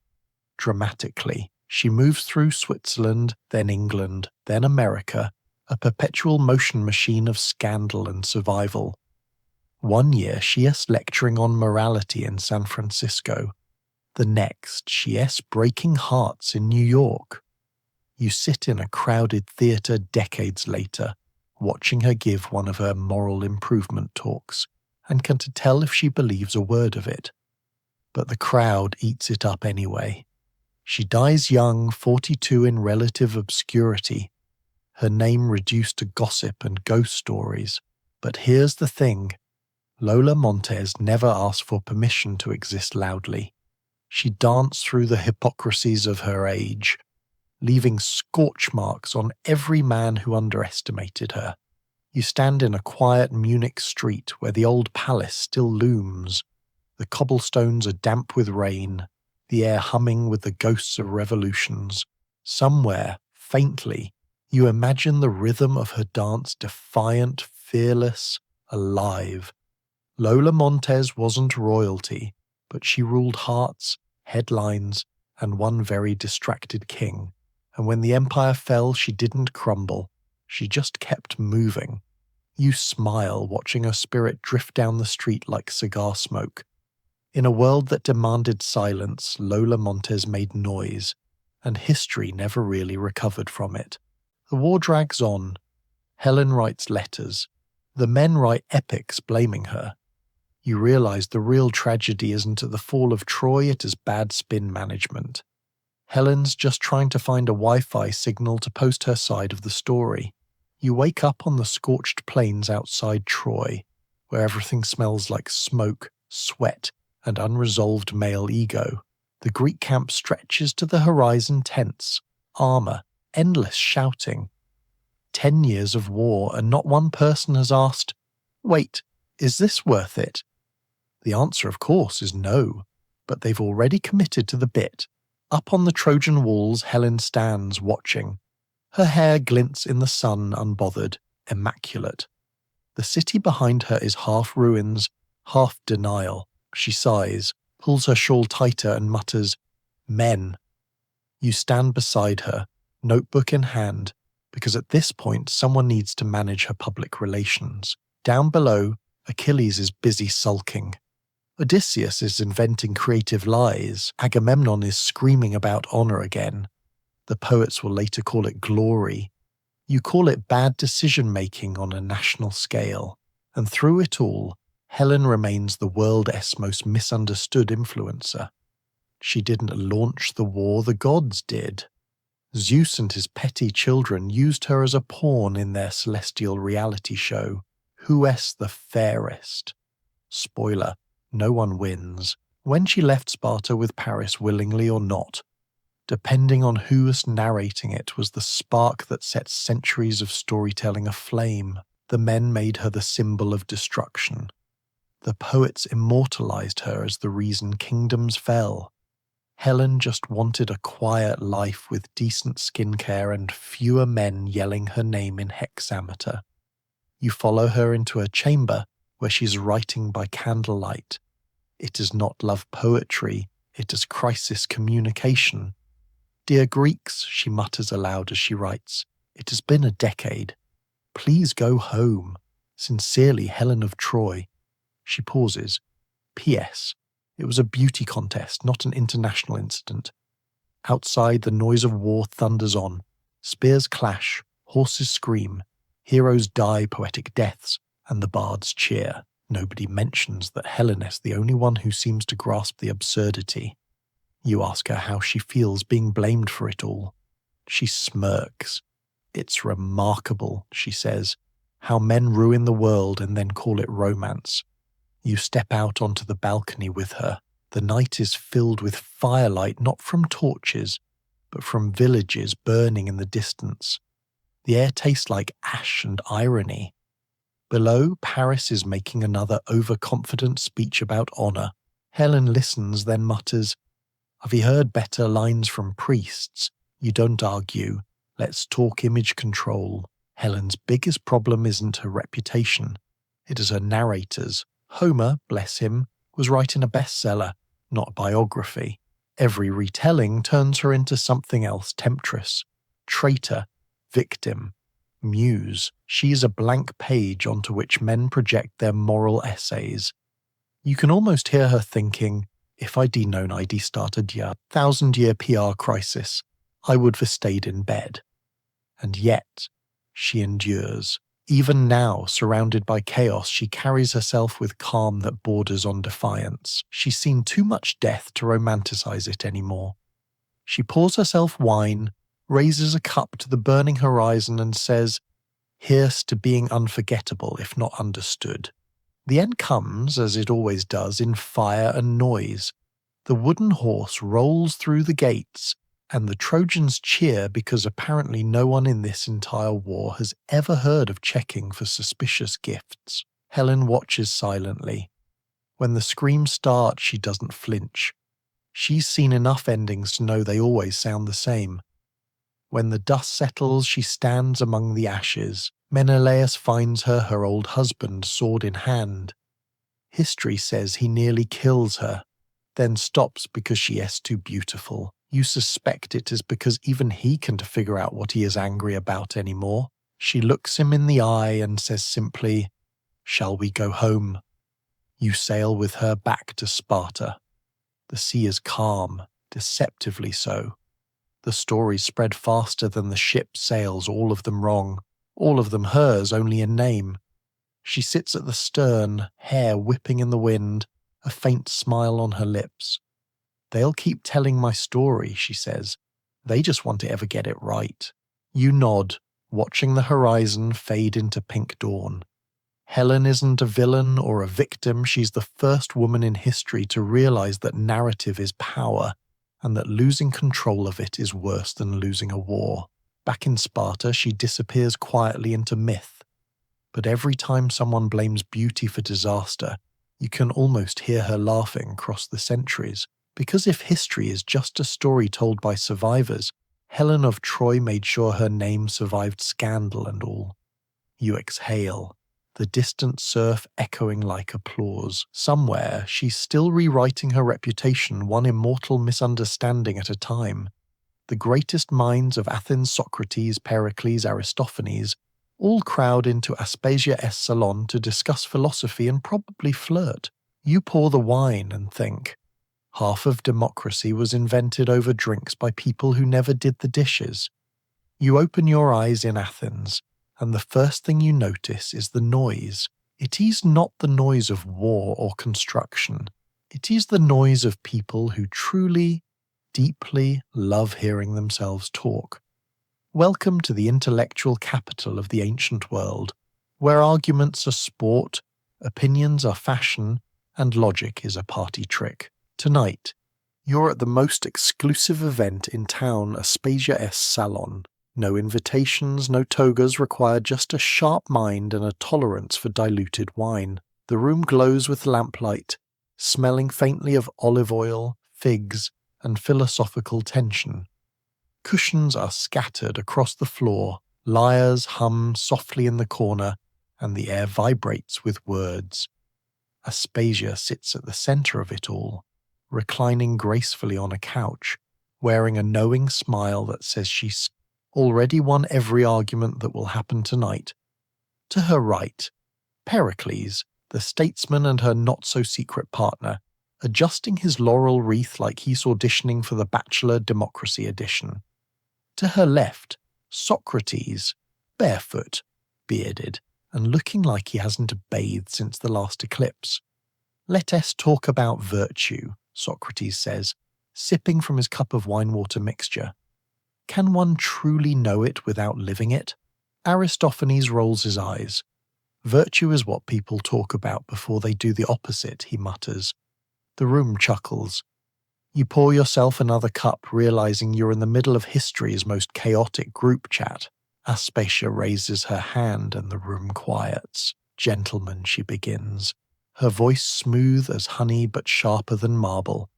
Dramatically, she moves through Switzerland, then England, then America, a perpetual motion machine of scandal and survival. One year she is lecturing on morality in San Francisco. The next she is breaking hearts in New York. You sit in a crowded theatre decades later, watching her give one of her moral improvement talks, and can tell if she believes a word of it. But the crowd eats it up anyway. She dies young, 42, in relative obscurity, her name reduced to gossip and ghost stories. But here's the thing. Lola Montez never asked for permission to exist loudly. She danced through the hypocrisies of her age, leaving scorch marks on every man who underestimated her. You stand in a quiet Munich street where the old palace still looms. The cobblestones are damp with rain, the air humming with the ghosts of revolutions. Somewhere, faintly, you imagine the rhythm of her dance defiant, fearless, alive. Lola Montez wasn't royalty, but she ruled hearts, headlines, and one very distracted king. And when the empire fell, she didn't crumble. She just kept moving. You smile watching her spirit drift down the street like cigar smoke. In a world that demanded silence, Lola Montez made noise, and history never really recovered from it. The war drags on. Helen writes letters. The men write epics blaming her. You realize the real tragedy isn't at the fall of Troy, it is bad spin management. Helen's just trying to find a Wi-Fi signal to post her side of the story. You wake up on the scorched plains outside Troy, where everything smells like smoke, sweat, and unresolved male ego. The Greek camp stretches to the horizon, tense, armor, endless shouting. 10 years of war, and not one person has asked, "Wait, is this worth it?" The answer, of course, is no, but they've already committed to the bit. Up on the Trojan walls, Helen stands watching. Her hair glints in the sun, unbothered, immaculate. The city behind her is half ruins, half denial. She sighs, pulls her shawl tighter and mutters, "Men." You stand beside her, notebook in hand, because at this point someone needs to manage her public relations. Down below, Achilles is busy sulking. Odysseus is inventing creative lies. Agamemnon is screaming about honor again. The poets will later call it glory. You call it bad decision-making on a national scale. And through it all, Helen remains the world's most misunderstood influencer. She didn't launch the war, the gods did. Zeus and his petty children used her as a pawn in their celestial reality show. Who is the fairest? Spoiler, no one wins. When she left Sparta with Paris willingly or not, depending on who was narrating it, was the spark that set centuries of storytelling aflame. The men made her the symbol of destruction. The poets immortalized her as the reason kingdoms fell. Helen just wanted a quiet life with decent skincare and fewer men yelling her name in hexameter. You follow her into a chamber where she's writing by candlelight. It is not love poetry, it is crisis communication. "Dear Greeks," she mutters aloud as she writes, "it has been a decade. Please go home. Sincerely, Helen of Troy." She pauses. "P.S. It was a beauty contest, not an international incident." Outside, the noise of war thunders on. Spears clash, horses scream, heroes die poetic deaths, and the bards cheer. Nobody mentions that Helen is the only one who seems to grasp the absurdity. You ask her how she feels being blamed for it all. She smirks. "It's remarkable," she says, "how men ruin the world and then call it romance." You step out onto the balcony with her. The night is filled with firelight, not from torches, but from villages burning in the distance. The air tastes like ash and irony. Below, Paris is making another overconfident speech about honor. Helen listens, then mutters, "Have you heard better lines from priests? You don't argue. Let's talk image control. Helen's biggest problem isn't her reputation. It is her narrators. Homer, bless him, was writing a bestseller, not a biography. Every retelling turns her into something else: temptress, traitor, victim, muse. She is a blank page onto which men project their moral essays. You can almost hear her thinking, if I'd known I'd started a 1,000-year PR crisis, I would have stayed in bed. And yet, she endures. Even now, surrounded by chaos, she carries herself with calm that borders on defiance. She's seen too much death to romanticize it anymore. She pours herself wine, raises a cup to the burning horizon and says, "Here's to being unforgettable if not understood." The end comes, as it always does, in fire and noise. The wooden horse rolls through the gates, and the Trojans cheer because apparently no one in this entire war has ever heard of checking for suspicious gifts. Helen watches silently. When the screams start, she doesn't flinch. She's seen enough endings to know they always sound the same. When the dust settles, she stands among the ashes. Menelaus finds her old husband, sword in hand. History says he nearly kills her, then stops because she is too beautiful. You suspect it is because even he can't figure out what he is angry about anymore. She looks him in the eye and says simply, "Shall we go home?" You sail with her back to Sparta. The sea is calm, deceptively so. The stories spread faster than the ship sails, all of them wrong, all of them hers only in name. She sits at the stern, hair whipping in the wind, a faint smile on her lips. "They'll keep telling my story," she says. "They just want to ever get it right." You nod, watching the horizon fade into pink dawn. Helen isn't a villain or a victim. She's the first woman in history to realize that narrative is power, and that losing control of it is worse than losing a war. Back in Sparta, she disappears quietly into myth. But every time someone blames beauty for disaster, you can almost hear her laughing across the centuries. Because if history is just a story told by survivors, Helen of Troy made sure her name survived scandal and all. You exhale, the distant surf echoing like applause. Somewhere, she's still rewriting her reputation, one immortal misunderstanding at a time. The greatest minds of Athens, Socrates, Pericles, Aristophanes, all crowd into Aspasia's salon to discuss philosophy and probably flirt. You pour the wine and think, half of democracy was invented over drinks by people who never did the dishes. You open your eyes in Athens, and the first thing you notice is the noise. It is not the noise of war or construction. It is the noise of people who truly, deeply love hearing themselves talk. Welcome to the intellectual capital of the ancient world, where arguments are sport, opinions are fashion, and logic is a party trick. Tonight, you're at the most exclusive event in town, Aspasia's salon. No invitations, no togas required, just a sharp mind and a tolerance for diluted wine. The room glows with lamplight, smelling faintly of olive oil, figs, and philosophical tension. Cushions are scattered across the floor, lyres hum softly in the corner, and the air vibrates with words. Aspasia sits at the center of it all, reclining gracefully on a couch, wearing a knowing smile that says she's already won every argument that will happen tonight. To her right, Pericles, the statesman and her not-so-secret partner, adjusting his laurel wreath like he's auditioning for the Bachelor Democracy edition. To her left, Socrates, barefoot, bearded, and looking like he hasn't bathed since the last eclipse. "Let us talk about virtue," Socrates says, sipping from his cup of wine-water mixture. "Can one truly know it without living it?" Aristophanes rolls his eyes. "Virtue is what people talk about before they do the opposite," he mutters. The room chuckles. You pour yourself another cup, realizing you're in the middle of history's most chaotic group chat. Aspasia raises her hand and the room quiets. "Gentlemen," she begins, her voice smooth as honey but sharper than marble.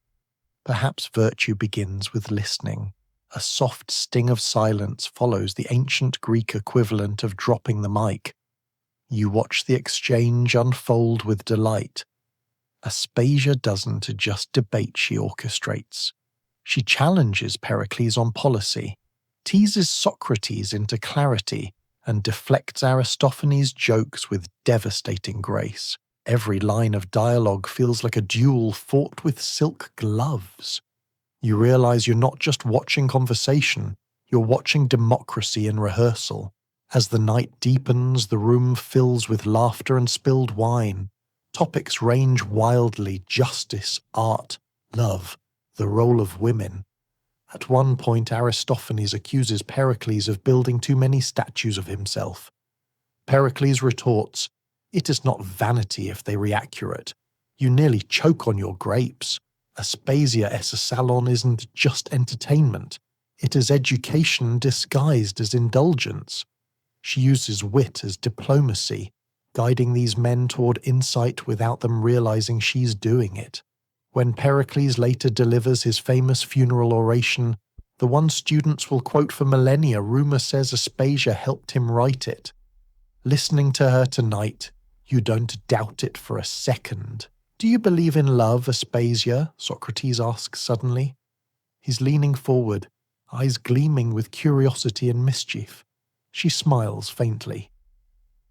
"Perhaps virtue begins with listening. A soft sting of silence follows the ancient Greek equivalent of dropping the mic. You watch the exchange unfold with delight. Aspasia doesn't just debate, she orchestrates. She challenges Pericles on policy, teases Socrates into clarity, and deflects Aristophanes' jokes with devastating grace. Every line of dialogue feels like a duel fought with silk gloves. You realize you're not just watching conversation, you're watching democracy in rehearsal. As the night deepens, the room fills with laughter and spilled wine. Topics range wildly: justice, art, love, the role of women. At one point, Aristophanes accuses Pericles of building too many statues of himself. Pericles retorts, "It is not vanity if they be accurate. You nearly choke on your grapes. Aspasia as a salon isn't just entertainment. It is education disguised as indulgence." She uses wit as diplomacy, guiding these men toward insight without them realizing she's doing it. When Pericles later delivers his famous funeral oration, the one students will quote for millennia, rumor says Aspasia helped him write it. Listening to her tonight, you don't doubt it for a second. "Do you believe in love, Aspasia?" Socrates asks suddenly. He's leaning forward, eyes gleaming with curiosity and mischief. She smiles faintly.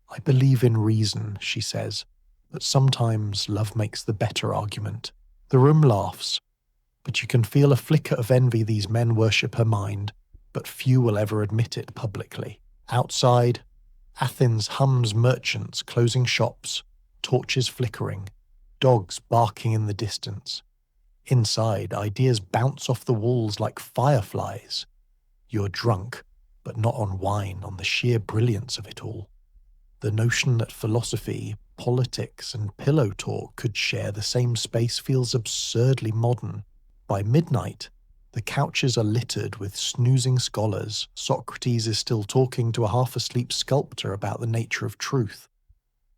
"I believe in reason," she says, "but sometimes love makes the better argument." The room laughs, but you can feel a flicker of envy. These men worship her mind, but few will ever admit it publicly. Outside, Athens hums merchants closing shops, torches flickering, dogs barking in the distance. Inside, ideas bounce off the walls like fireflies. You're drunk, but not on wine, on the sheer brilliance of it all. The notion that philosophy, politics, and pillow talk could share the same space feels absurdly modern. By midnight, the couches are littered with snoozing scholars. Socrates is still talking to a half-asleep sculptor about the nature of truth.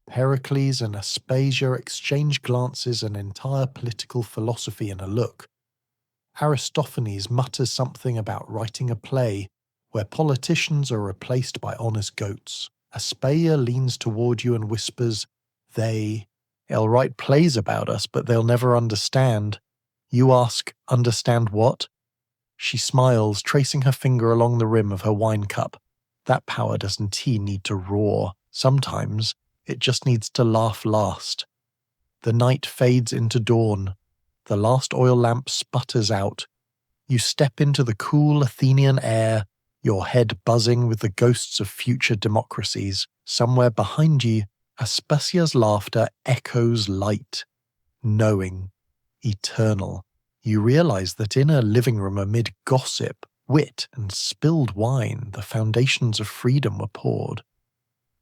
Pericles and Aspasia exchange glances, an entire political philosophy in a look. Aristophanes mutters something about writing a play where politicians are replaced by honest goats. Aspasia leans toward you and whispers, "They'll write plays about us, but they'll never understand." You ask, "Understand what?" She smiles, tracing her finger along the rim of her wine cup. That power doesn't need to roar. Sometimes it just needs to laugh last. The night fades into dawn. The last oil lamp sputters out. You step into the cool Athenian air, your head buzzing with the ghosts of future democracies. Somewhere behind you, Aspasia's laughter echoes light, knowing, eternal. You realize that in her living room amid gossip, wit, and spilled wine, the foundations of freedom were poured.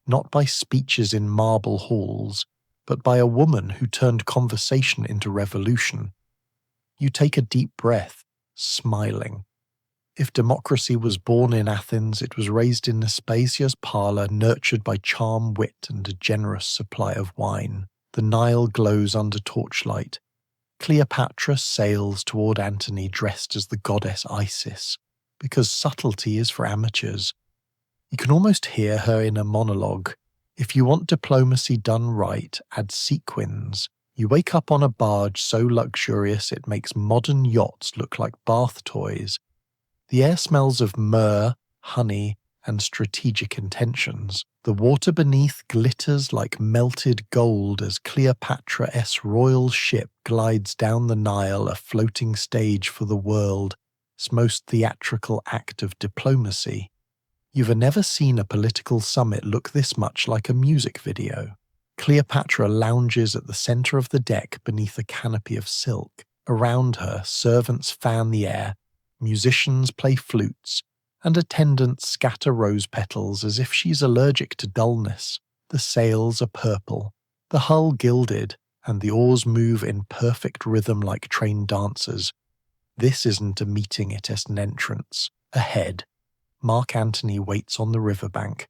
Not by speeches in marble halls, but by a woman who turned conversation into revolution. You take a deep breath, smiling. If democracy was born in Athens, it was raised in Aspasia's parlor, nurtured by charm, wit, and a generous supply of wine. The Nile glows under torchlight. Cleopatra sails toward Antony dressed as the goddess Isis, because subtlety is for amateurs. You can almost hear her in a monologue. If you want diplomacy done right, add sequins. You wake up on a barge so luxurious it makes modern yachts look like bath toys. The air smells of myrrh, honey, and strategic intentions. The water beneath glitters like melted gold as Cleopatra's royal ship glides down the Nile, a floating stage for the world's most theatrical act of diplomacy. You've never seen a political summit look this much like a music video. Cleopatra lounges at the center of the deck beneath a canopy of silk. Around her, servants fan the air, musicians play flutes, and attendants scatter rose petals as if she's allergic to dullness. The sails are purple, the hull gilded, and the oars move in perfect rhythm like trained dancers. This isn't a meeting, it is an entrance. Ahead, Mark Antony waits on the riverbank,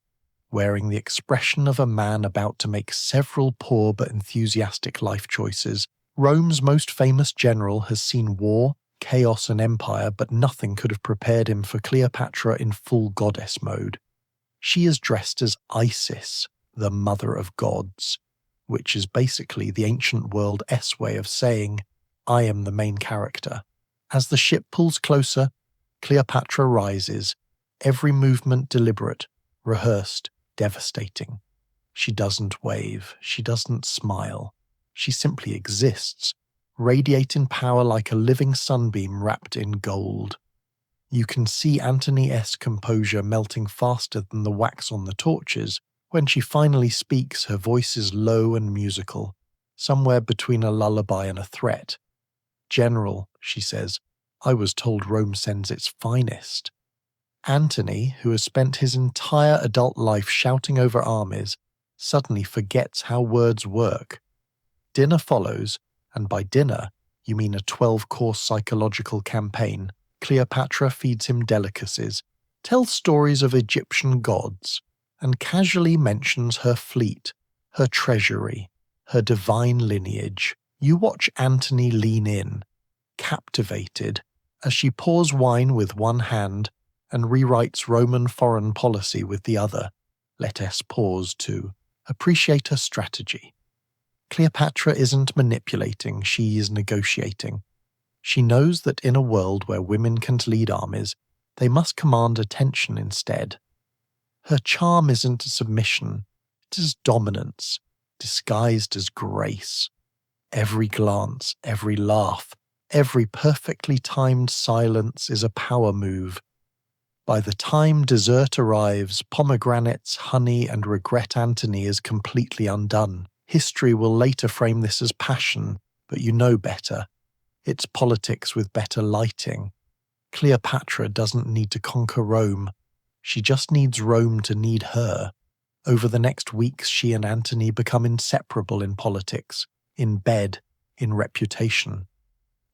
wearing the expression of a man about to make several poor but enthusiastic life choices. Rome's most famous general has seen war, chaos and empire, but nothing could have prepared him for Cleopatra in full goddess mode. She is dressed as Isis, the mother of gods, which is basically the ancient world way of saying, I am the main character. As the ship pulls closer, Cleopatra rises, every movement deliberate, rehearsed, devastating. She doesn't wave, she doesn't smile. She simply exists, radiating power like a living sunbeam wrapped in gold. You can see Antony's composure melting faster than the wax on the torches. When she finally speaks, her voice is low and musical, somewhere between a lullaby and a threat. General, she says, I was told Rome sends its finest. Antony, who has spent his entire adult life shouting over armies, suddenly forgets how words work. Dinner follows, and by dinner, you mean a 12-course psychological campaign. Cleopatra feeds him delicacies, tells stories of Egyptian gods, and casually mentions her fleet, her treasury, her divine lineage. You watch Antony lean in, captivated, as she pours wine with one hand and rewrites Roman foreign policy with the other. Let us pause to appreciate her strategy. Cleopatra isn't manipulating, she is negotiating. She knows that in a world where women can't lead armies, they must command attention instead. Her charm isn't submission, it is dominance, disguised as grace. Every glance, every laugh, every perfectly timed silence is a power move. By the time dessert arrives, pomegranates, honey, and regret Antony is completely undone. History will later frame this as passion, but you know better. It's politics with better lighting. Cleopatra doesn't need to conquer Rome. She just needs Rome to need her. Over the next weeks, she and Antony become inseparable in politics, in bed, in reputation.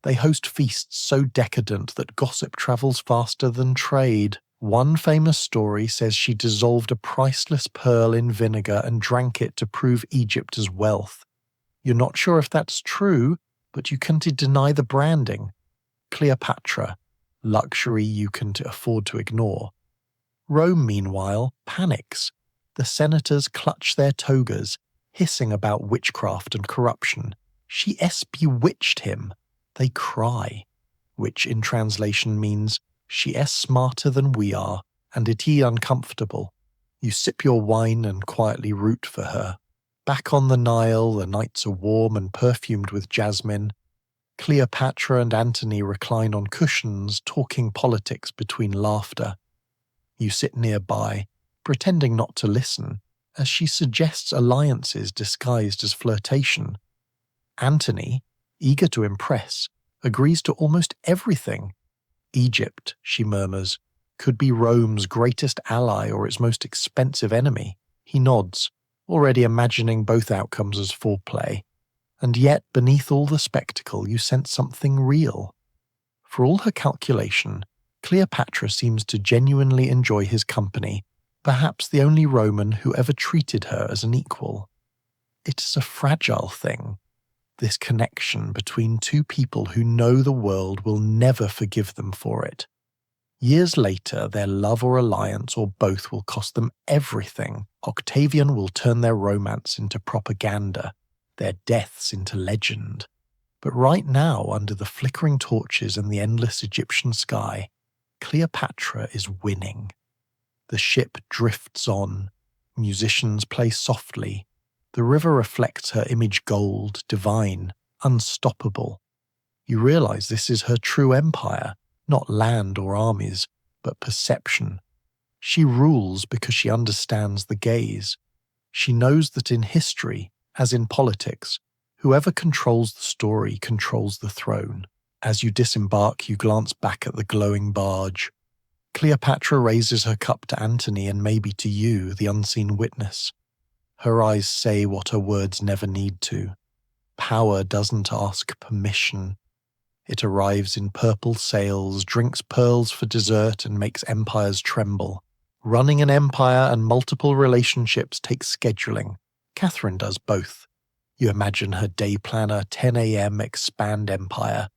They host feasts so decadent that gossip travels faster than trade. One famous story says she dissolved a priceless pearl in vinegar and drank it to prove Egypt's wealth. You're not sure if that's true, but you can't deny the branding. Cleopatra, luxury you can't afford to ignore. Rome, meanwhile, panics. The senators clutch their togas, hissing about witchcraft and corruption. She bewitched him. They cry, which in translation means, she is smarter than we are, and it is uncomfortable. You sip your wine and quietly root for her. Back on the Nile, the nights are warm and perfumed with jasmine. Cleopatra and Antony recline on cushions, talking politics between laughter. You sit nearby, pretending not to listen, as she suggests alliances disguised as flirtation. Antony, eager to impress, agrees to almost everything. Egypt, she murmurs, could be Rome's greatest ally or its most expensive enemy. He nods, already imagining both outcomes as foreplay. And yet, beneath all the spectacle, you sense something real. For all her calculation, Cleopatra seems to genuinely enjoy his company, perhaps the only Roman who ever treated her as an equal. It is a fragile thing, this connection between two people who know the world will never forgive them for it. Years later, their love or alliance or both will cost them everything. Octavian will turn their romance into propaganda, their deaths into legend. But right now, under the flickering torches and the endless Egyptian sky, Cleopatra is winning. The ship drifts on, musicians play softly, the river reflects her image gold, divine, unstoppable. You realize this is her true empire, not land or armies, but perception. She rules because she understands the gaze. She knows that in history, as in politics, whoever controls the story controls the throne. As you disembark, you glance back at the glowing barge. Cleopatra raises her cup to Antony and maybe to you, the unseen witness. Her eyes say what her words never need to. Power doesn't ask permission. It arrives in purple sails, drinks pearls for dessert, and makes empires tremble. Running an empire and multiple relationships takes scheduling. Catherine does both. You imagine her day planner, 10 a.m. expand empire.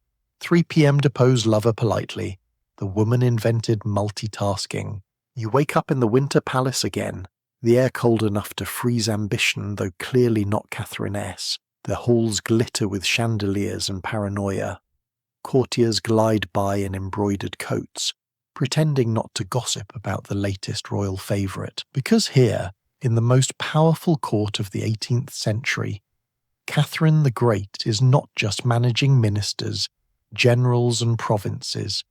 3 p.m. depose lover politely. The woman invented multitasking. You wake up in the Winter Palace again. The air cold enough to freeze ambition, though clearly not Catherine S. The halls glitter with chandeliers and paranoia. Courtiers glide by in embroidered coats, pretending not to gossip about the latest royal favourite. Because here, in the most powerful court of the 18th century, Catherine the Great is not just managing ministers, generals and provinces.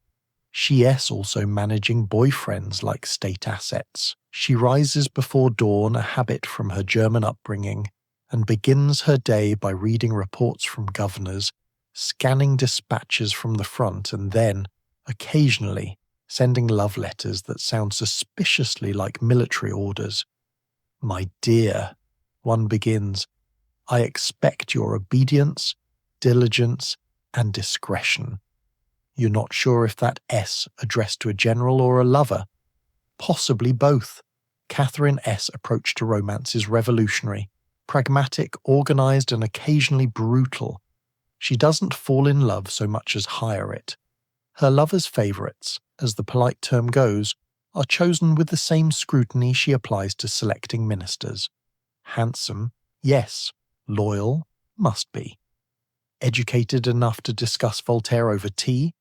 She is also managing boyfriends like state assets. She rises before dawn, a habit from her German upbringing, and begins her day by reading reports from governors, scanning dispatches from the front, and then, occasionally, sending love letters that sound suspiciously like military orders. "My dear," one begins, "I expect your obedience, diligence, and discretion." You're not sure if that S addressed to a general or a lover. Possibly both. Catherine S. approach to romance is revolutionary, pragmatic, organised, and occasionally brutal. She doesn't fall in love so much as hire it. Her lover's favourites, as the polite term goes, are chosen with the same scrutiny she applies to selecting ministers. Handsome, yes. Loyal, must be. Educated enough to discuss Voltaire over tea?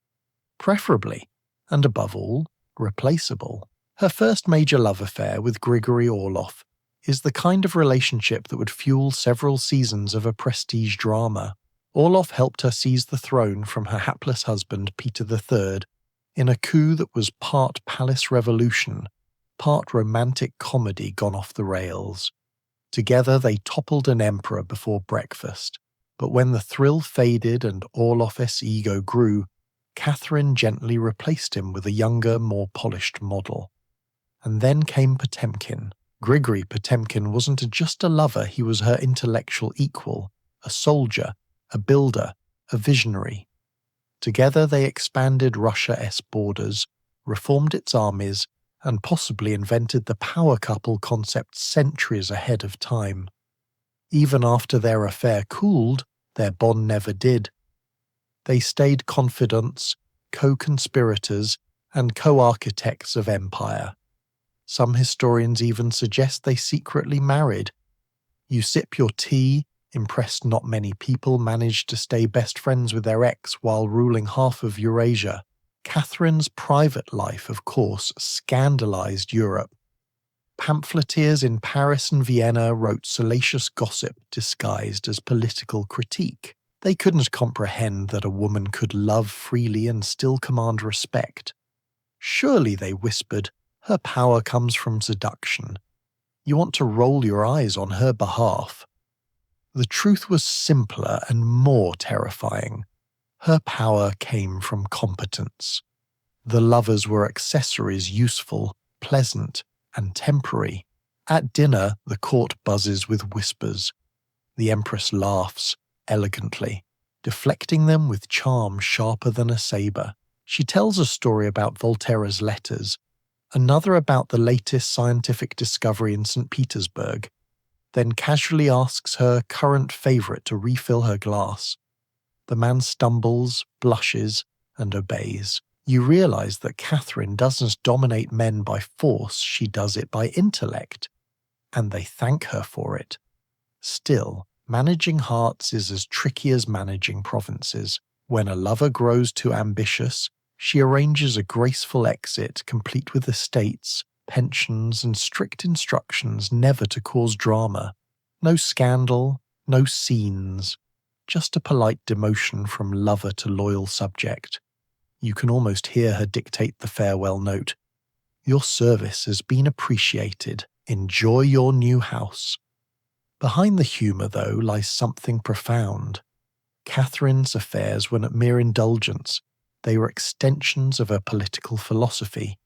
Preferably. And above all, replaceable. Her first major love affair with Grigory Orlov is the kind of relationship that would fuel several seasons of a prestige drama. Orlov helped her seize the throne from her hapless husband Peter III in a coup that was part palace revolution, part romantic comedy gone off the rails. Together they toppled an emperor before breakfast, but when the thrill faded and Orlov's ego grew, Catherine gently replaced him with a younger, more polished model. And then came Potemkin. Grigory Potemkin wasn't just a lover, he was her intellectual equal, a soldier, a builder, a visionary. Together they expanded Russia's borders, reformed its armies, and possibly invented the power couple concept centuries ahead of time. Even after their affair cooled, their bond never did. They stayed confidants, co-conspirators, and co-architects of empire. Some historians even suggest they secretly married. You sip your tea, impressed not many people managed to stay best friends with their ex while ruling half of Eurasia. Catherine's private life, of course, scandalized Europe. Pamphleteers in Paris and Vienna wrote salacious gossip disguised as political critique. They couldn't comprehend that a woman could love freely and still command respect. Surely, they whispered, her power comes from seduction. You want to roll your eyes on her behalf. The truth was simpler and more terrifying. Her power came from competence. The lovers were accessories useful, pleasant, and temporary. At dinner, the court buzzes with whispers. The Empress laughs, elegantly, deflecting them with charm sharper than a sabre. She tells a story about Voltaire's letters, another about the latest scientific discovery in St. Petersburg, then casually asks her current favourite to refill her glass. The man stumbles, blushes, and obeys. You realise that Catherine doesn't dominate men by force, she does it by intellect. And they thank her for it. Still, managing hearts is as tricky as managing provinces. When a lover grows too ambitious, she arranges a graceful exit complete with estates, pensions, and strict instructions never to cause drama. No scandal, no scenes, just a polite demotion from lover to loyal subject. You can almost hear her dictate the farewell note. Your service has been appreciated. Enjoy your new house. Behind the humour, though, lies something profound. Catherine's affairs were not mere indulgence. They were extensions of her political philosophy.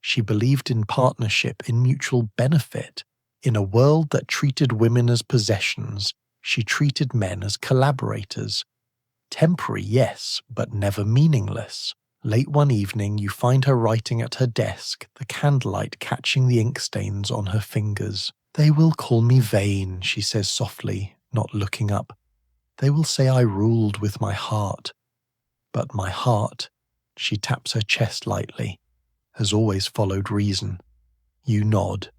She believed in partnership, in mutual benefit. In a world that treated women as possessions, she treated men as collaborators. Temporary, yes, but never meaningless. Late one evening, you find her writing at her desk, the candlelight catching the ink stains on her fingers. "They will call me vain," she says softly, not looking up. "They will say I ruled with my heart." But my heart, she taps her chest lightly, has always followed reason. You nod.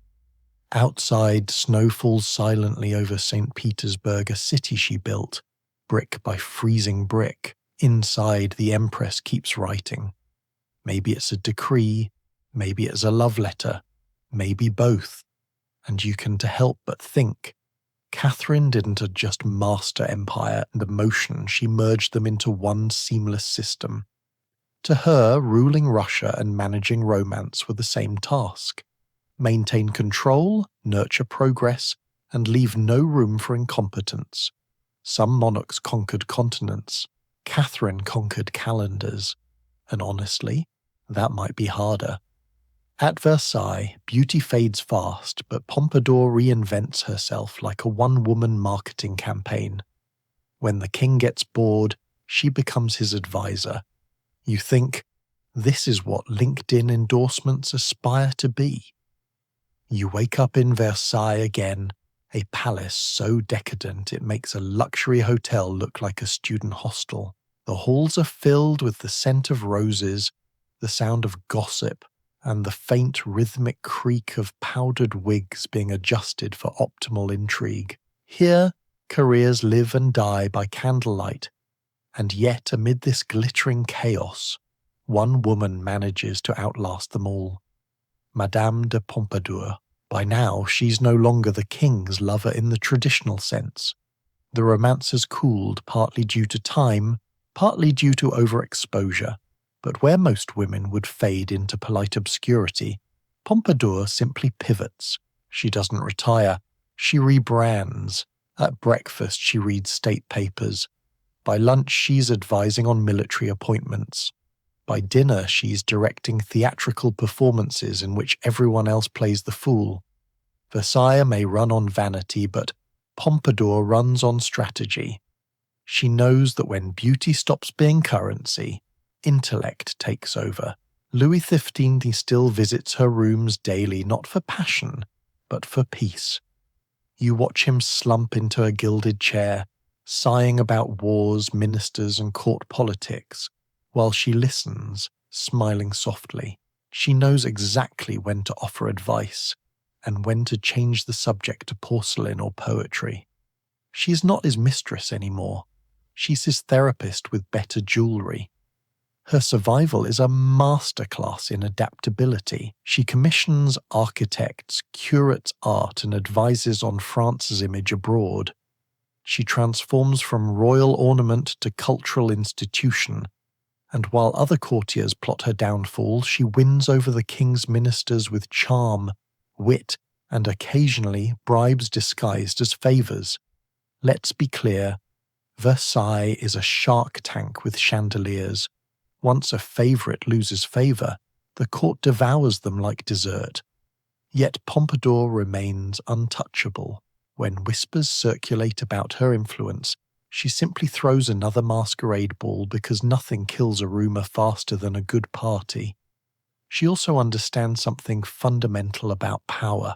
Outside, snow falls silently over St. Petersburg, a city she built, brick by freezing brick. Inside, the Empress keeps writing. Maybe it's a decree, maybe it's a love letter, maybe both. And you can help but think, Catherine didn't just master empire and emotion, she merged them into one seamless system. To her, ruling Russia and managing romance were the same task. Maintain control, nurture progress, and leave no room for incompetence. Some monarchs conquered continents. Catherine conquered calendars. And honestly, that might be harder. At Versailles, beauty fades fast, but Pompadour reinvents herself like a one-woman marketing campaign. When the king gets bored, she becomes his advisor. You think, this is what LinkedIn endorsements aspire to be. You wake up in Versailles again, a palace so decadent it makes a luxury hotel look like a student hostel. The halls are filled with the scent of roses, the sound of gossip, and the faint rhythmic creak of powdered wigs being adjusted for optimal intrigue. Here, careers live and die by candlelight, and yet amid this glittering chaos, one woman manages to outlast them all. Madame de Pompadour. By now, she's no longer the king's lover in the traditional sense. The romance has cooled, partly due to time, partly due to overexposure. But where most women would fade into polite obscurity, Pompadour simply pivots. She doesn't retire. She rebrands. At breakfast, she reads state papers. By lunch, she's advising on military appointments. By dinner, she's directing theatrical performances in which everyone else plays the fool. Versailles may run on vanity, but Pompadour runs on strategy. She knows that when beauty stops being currency, intellect takes over. Louis XV still visits her rooms daily, not for passion, but for peace. You watch him slump into a gilded chair, sighing about wars, ministers, and court politics, while she listens, smiling softly. She knows exactly when to offer advice, and when to change the subject to porcelain or poetry. She is not his mistress anymore. She's his therapist with better jewelry. Her survival is a masterclass in adaptability. She commissions architects, curates art, and advises on France's image abroad. She transforms from royal ornament to cultural institution, and while other courtiers plot her downfall, she wins over the king's ministers with charm, wit, and occasionally bribes disguised as favours. Let's be clear, Versailles is a shark tank with chandeliers. Once a favourite loses favour, the court devours them like dessert. Yet Pompadour remains untouchable. When whispers circulate about her influence, she simply throws another masquerade ball because nothing kills a rumour faster than a good party. She also understands something fundamental about power.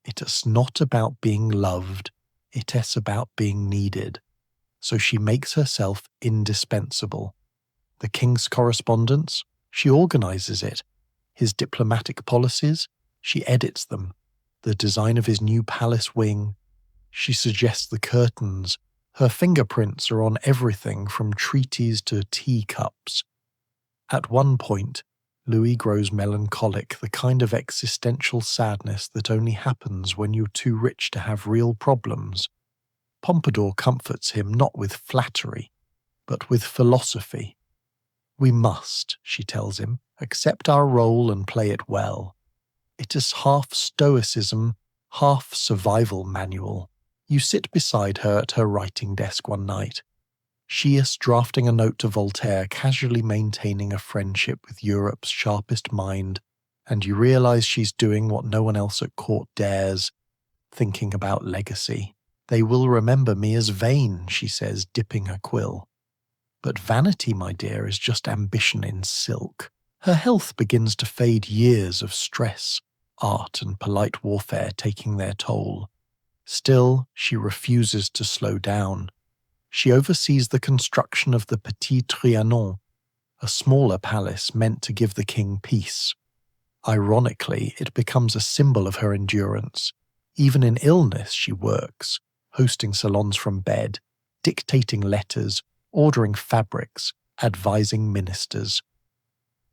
It is not about being loved, it is about being needed. So she makes herself indispensable. The king's correspondence, she organises it. His diplomatic policies, she edits them. The design of his new palace wing, she suggests the curtains. Her fingerprints are on everything from treaties to teacups. At one point, Louis grows melancholic, the kind of existential sadness that only happens when you're too rich to have real problems. Pompadour comforts him not with flattery, but with philosophy. We must, she tells him, accept our role and play it well. It is half stoicism, half survival manual. You sit beside her at her writing desk one night. She is drafting a note to Voltaire, casually maintaining a friendship with Europe's sharpest mind, and you realise she's doing what no one else at court dares, thinking about legacy. They will remember me as vain, she says, dipping her quill. But vanity, my dear, is just ambition in silk. Her health begins to fade, years of stress, art and polite warfare taking their toll. Still, she refuses to slow down. She oversees the construction of the Petit Trianon, a smaller palace meant to give the king peace. Ironically, it becomes a symbol of her endurance. Even in illness, she works, hosting salons from bed, dictating letters, ordering fabrics, advising ministers.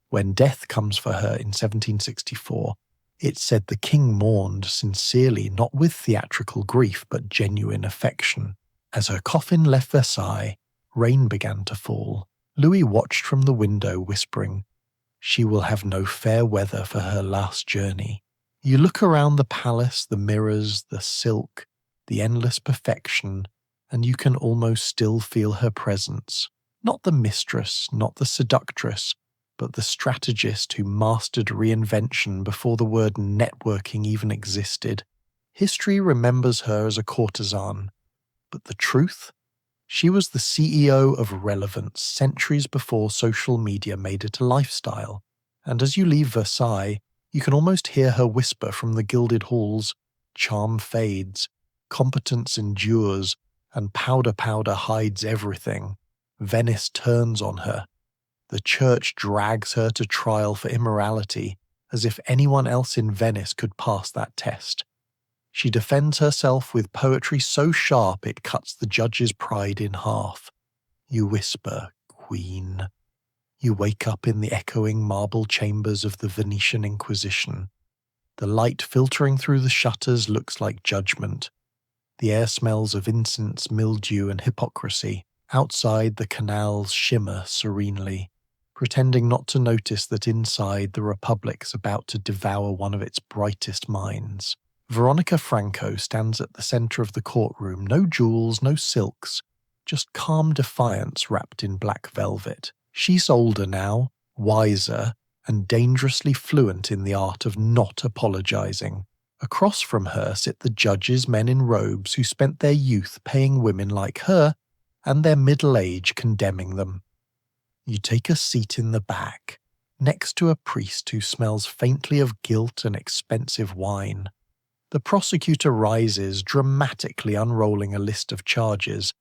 When death comes for her in 1764, it's said the king mourned sincerely, not with theatrical grief but genuine affection. As her coffin left Versailles, rain began to fall. Louis watched from the window, whispering, "She will have no fair weather for her last journey." You look around the palace, the mirrors, the silk, the endless perfection, and you can almost still feel her presence. Not the mistress, not the seductress, but the strategist who mastered reinvention before the word networking even existed. History remembers her as a courtesan, but the truth? She was the CEO of relevance centuries before social media made it a lifestyle. And as you leave Versailles, you can almost hear her whisper from the gilded halls, "Charm fades, competence endures, and powder hides everything. Venice turns on her. The church drags her to trial for immorality, as if anyone else in Venice could pass that test. She defends herself with poetry so sharp it cuts the judge's pride in half. You whisper, 'Queen.' You wake up in the echoing marble chambers of the Venetian Inquisition. The light filtering through the shutters looks like judgment. The air smells of incense, mildew, and hypocrisy. Outside, the canals shimmer serenely, pretending not to notice that inside the Republic's about to devour one of its brightest minds. Veronica Franco stands at the center of the courtroom, no jewels, no silks, just calm defiance wrapped in black velvet. She's older now, wiser, and dangerously fluent in the art of not apologizing. Across from her sit the judges, men in robes who spent their youth paying women like her and their middle age condemning them. You take a seat in the back, next to a priest who smells faintly of guilt and expensive wine. The prosecutor rises, dramatically unrolling a list of charges.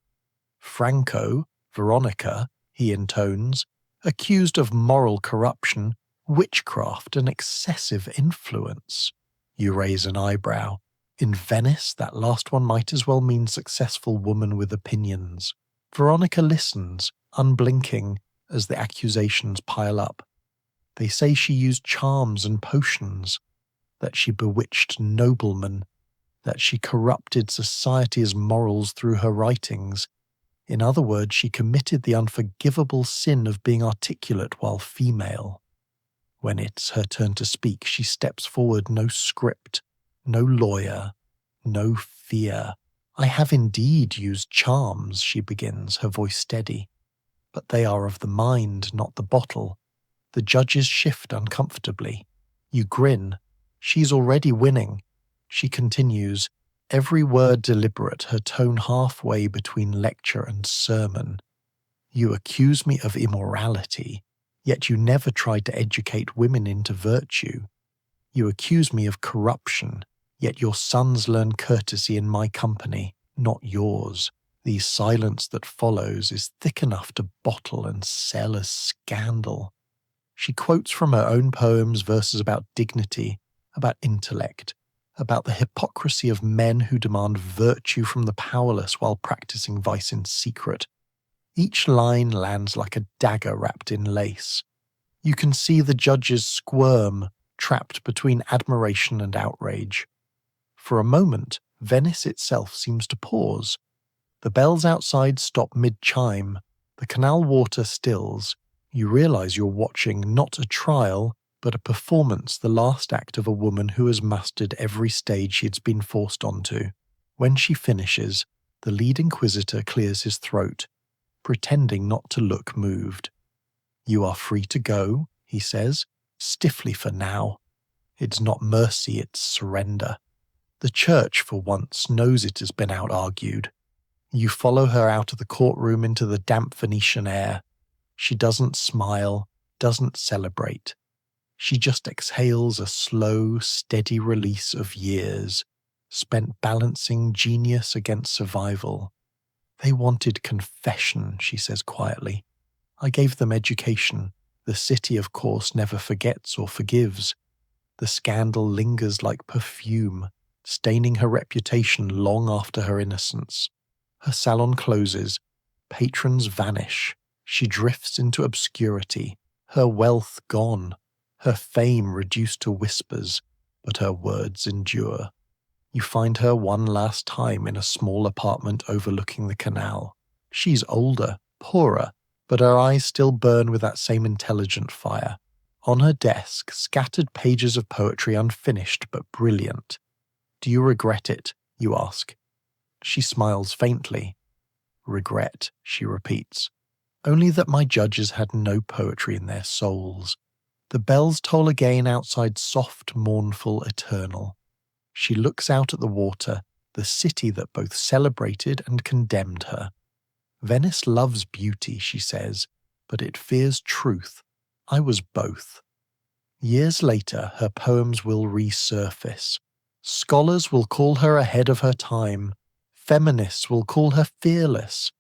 "Franco, Veronica," he intones, "accused of moral corruption, witchcraft, and excessive influence." You raise an eyebrow. In Venice, that last one might as well mean successful woman with opinions. Veronica listens, unblinking, as the accusations pile up. They say she used charms and potions, that she bewitched noblemen, that she corrupted society's morals through her writings. In other words, she committed the unforgivable sin of being articulate while female. When it's her turn to speak, she steps forward, no script, no lawyer, no fear. "I have indeed used charms," she begins, her voice steady. "But they are of the mind, not the bottle." The judges shift uncomfortably. You grin. She's already winning. She continues, every word deliberate, her tone halfway between lecture and sermon. "You accuse me of immorality, yet you never tried to educate women into virtue. You accuse me of corruption, yet your sons learn courtesy in my company, not yours. The silence that follows is thick enough to bottle and sell as scandal." She quotes from her own poems verses about dignity, about intellect, about the hypocrisy of men who demand virtue from the powerless while practicing vice in secret. Each line lands like a dagger wrapped in lace. You can see the judges squirm, trapped between admiration and outrage. For a moment, Venice itself seems to pause. The bells outside stop mid-chime. The canal water stills. You realize you're watching not a trial, but a performance, the last act of a woman who has mastered every stage she's been forced onto. When she finishes, the lead inquisitor clears his throat, pretending not to look moved. "You are free to go," he says, stiffly for now. It's not mercy, it's surrender. The church, for once, knows it has been out-argued. You follow her out of the courtroom into the damp Venetian air. She doesn't smile, doesn't celebrate. She just exhales a slow, steady release of years, spent balancing genius against survival. They wanted confession, she says quietly. I gave them education. The city, of course, never forgets or forgives. The scandal lingers like perfume, staining her reputation long after her innocence. Her salon closes. Patrons vanish. She drifts into obscurity, her wealth gone, her fame reduced to whispers, but her words endure. You find her one last time in a small apartment overlooking the canal. She's older, poorer, but her eyes still burn with that same intelligent fire. On her desk, scattered pages of poetry unfinished but brilliant. Do you regret it? You ask. She smiles faintly. Regret, she repeats. Only that my judges had no poetry in their souls. The bells toll again outside, soft, mournful, eternal. She looks out at the water, the city that both celebrated and condemned her. Venice loves beauty, she says, but it fears truth. I was both. Years later, her poems will resurface. Scholars will call her ahead of her time. Feminists will call her fearless.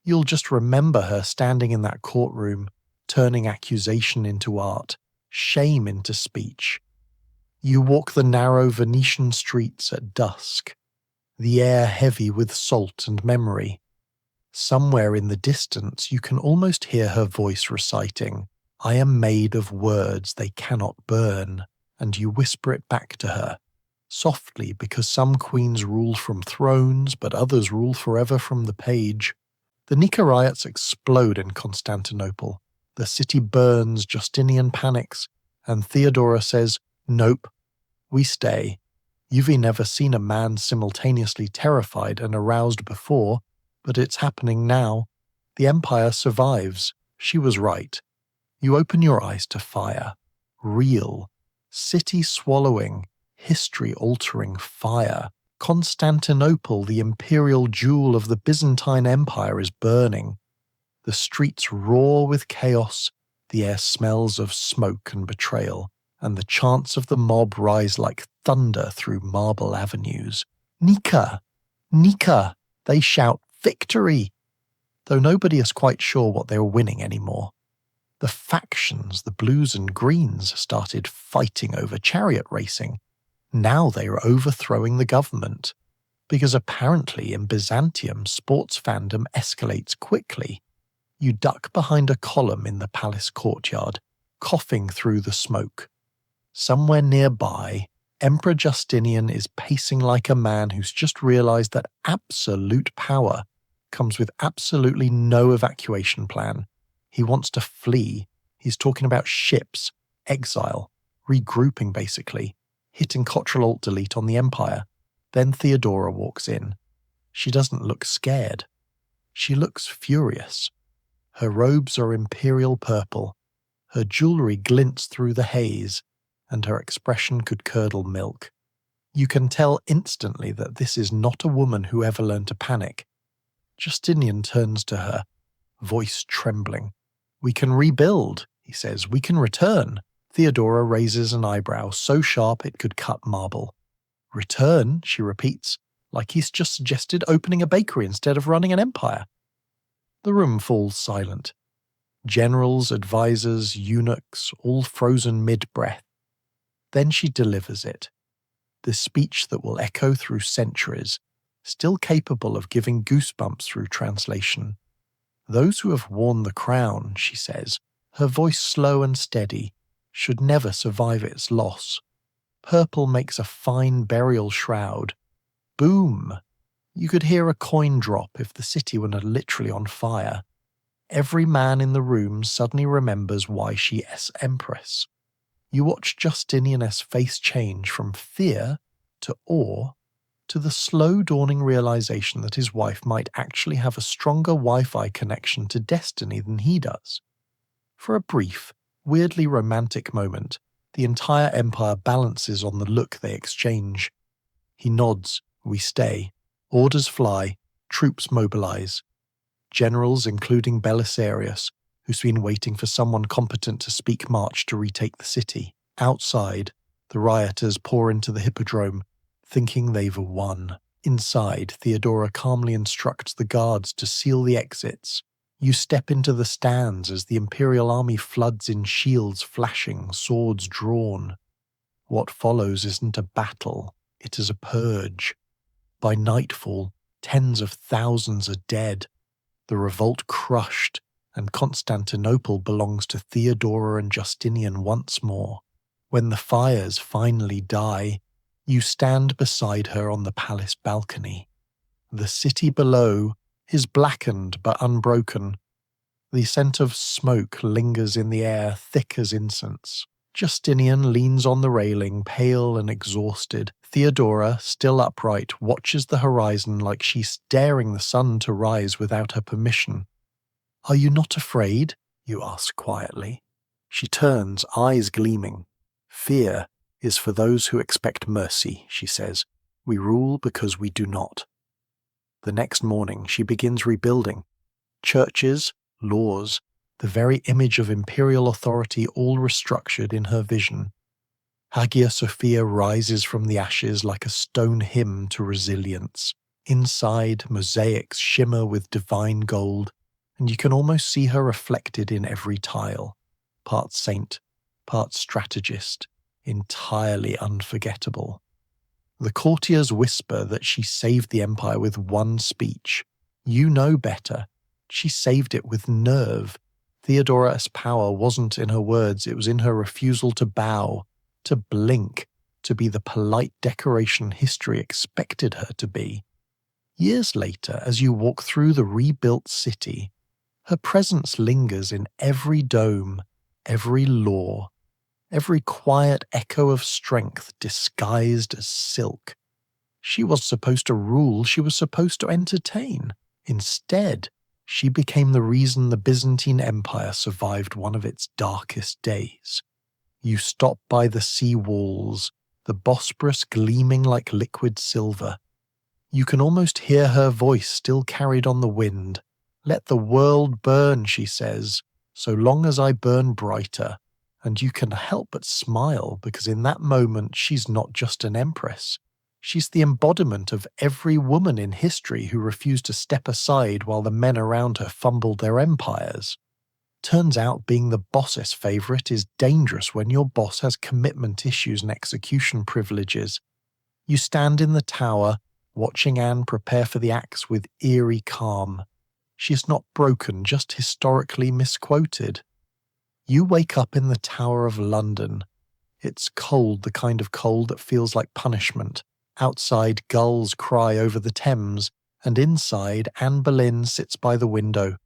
You'll just remember her standing in that courtroom, turning accusation into art, shame into speech. You walk the narrow Venetian streets at dusk, the air heavy with salt and memory. Somewhere in the distance you can almost hear her voice reciting, I am made of words they cannot burn, and you whisper it back to her, softly because some queens rule from thrones, but others rule forever from the page. The Nika riots explode in Constantinople. The city burns, Justinian panics, and Theodora says, nope, we stay. You've never seen a man simultaneously terrified and aroused before, but it's happening now. The empire survives. She was right. You open your eyes to fire. Real. City-swallowing, history-altering fire. Constantinople, the imperial jewel of the Byzantine Empire, is burning. The streets roar with chaos, the air smells of smoke and betrayal, and the chants of the mob rise like thunder through marble avenues. Nika! Nika! They shout victory! Though nobody is quite sure what they're winning anymore. The factions, the blues and greens, started fighting over chariot racing. Now they are overthrowing the government. Because apparently in Byzantium, sports fandom escalates quickly. You duck behind a column in the palace courtyard, coughing through the smoke. Somewhere nearby, Emperor Justinian is pacing like a man who's just realized that absolute power comes with absolutely no evacuation plan. He wants to flee. He's talking about ships, exile, regrouping basically, hitting Ctrl-Alt-Delete on the Empire. Then Theodora walks in. She doesn't look scared. She looks furious. Her robes are imperial purple. Her jewelry glints through the haze, and her expression could curdle milk. You can tell instantly that this is not a woman who ever learned to panic. Justinian turns to her, voice trembling. We can rebuild, he says. We can return. Theodora raises an eyebrow so sharp it could cut marble. Return, she repeats, like he's just suggested opening a bakery instead of running an empire. The room falls silent. Generals, advisors, eunuchs, all frozen mid-breath. Then she delivers it. The speech that will echo through centuries, still capable of giving goosebumps through translation. Those who have worn the crown, she says, her voice slow and steady, should never survive its loss. Purple makes a fine burial shroud. Boom! You could hear a coin drop if the city were not literally on fire. Every man in the room suddenly remembers why she is empress. You watch Justinian's face change from fear to awe to the slow dawning realization that his wife might actually have a stronger Wi-Fi connection to destiny than he does. For a brief, weirdly romantic moment, the entire empire balances on the look they exchange. He nods, we stay. Orders fly, troops mobilize. Generals, including Belisarius, who's been waiting for someone competent to speak March to retake the city. Outside, the rioters pour into the hippodrome, thinking they've won. Inside, Theodora calmly instructs the guards to seal the exits. You step into the stands as the Imperial army floods in, shields flashing, swords drawn. What follows isn't a battle, it is a purge. By nightfall, tens of thousands are dead, the revolt crushed, and Constantinople belongs to Theodora and Justinian once more. When the fires finally die, you stand beside her on the palace balcony. The city below is blackened but unbroken. The scent of smoke lingers in the air, thick as incense. Justinian leans on the railing, pale and exhausted. Theodora, still upright, watches the horizon like she's daring the sun to rise without her permission. "Are you not afraid?" you ask quietly. She turns, eyes gleaming. "Fear is for those who expect mercy," she says. "We rule because we do not." The next morning she begins rebuilding. Churches, laws, the very image of imperial authority all restructured in her vision. Hagia Sophia rises from the ashes like a stone hymn to resilience. Inside, mosaics shimmer with divine gold, and you can almost see her reflected in every tile. Part saint, part strategist, entirely unforgettable. The courtiers whisper that she saved the empire with one speech. You know better. She saved it with nerve. Theodora's power wasn't in her words, it was in her refusal to bow, to blink, to be the polite decoration history expected her to be. Years later, as you walk through the rebuilt city, her presence lingers in every dome, every law, every quiet echo of strength disguised as silk. She was supposed to rule, she was supposed to entertain. Instead, she became the reason the Byzantine Empire survived one of its darkest days. You stop by the sea walls, the Bosporus gleaming like liquid silver. You can almost hear her voice still carried on the wind. "Let the world burn," she says, "so long as I burn brighter." And you can help but smile, because in that moment she's not just an empress. She's the embodiment of every woman in history who refused to step aside while the men around her fumbled their empires. Turns out being the boss's favourite is dangerous when your boss has commitment issues and execution privileges. You stand in the tower, watching Anne prepare for the axe with eerie calm. She is not broken, just historically misquoted. You wake up in the Tower of London. It's cold, the kind of cold that feels like punishment. Outside, gulls cry over the Thames, and inside, Anne Boleyn sits by the window,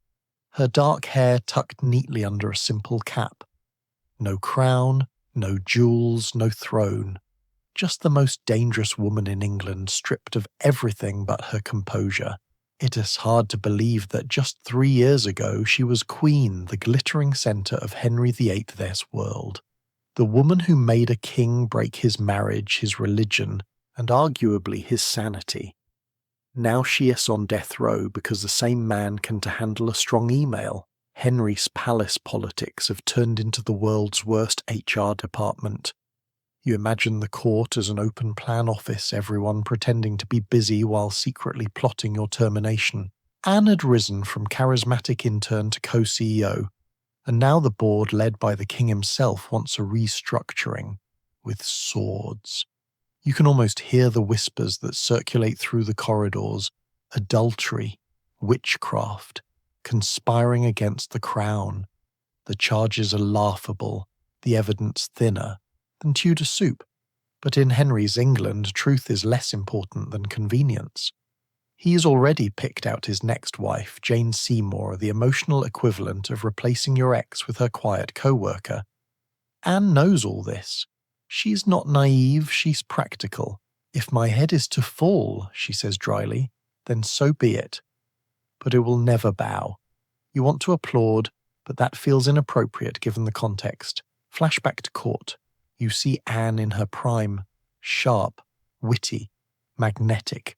her dark hair tucked neatly under a simple cap. No crown, no jewels, no throne. Just the most dangerous woman in England, stripped of everything but her composure. It is hard to believe that just 3 years ago she was Queen, the glittering centre of Henry VIII's world. The woman who made a king break his marriage, his religion, and arguably his sanity. Now she is on death row because the same man can handle a strong email. Henry's palace politics have turned into the world's worst HR department. You imagine the court as an open plan office, everyone pretending to be busy while secretly plotting your termination. Anne had risen from charismatic intern to co-CEO, and now the board, led by the king himself, wants a restructuring with swords. You can almost hear the whispers that circulate through the corridors: adultery, witchcraft, conspiring against the crown. The charges are laughable, the evidence thinner than Tudor soup, but in Henry's England, truth is less important than convenience. He has already picked out his next wife, Jane Seymour, the emotional equivalent of replacing your ex with her quiet co-worker. Anne knows all this. She's not naive, she's practical. "If my head is to fall," she says dryly, "then so be it. But it will never bow. You want to applaud, but that feels inappropriate given the context." Flashback to court. You see Anne in her prime, sharp, witty, magnetic.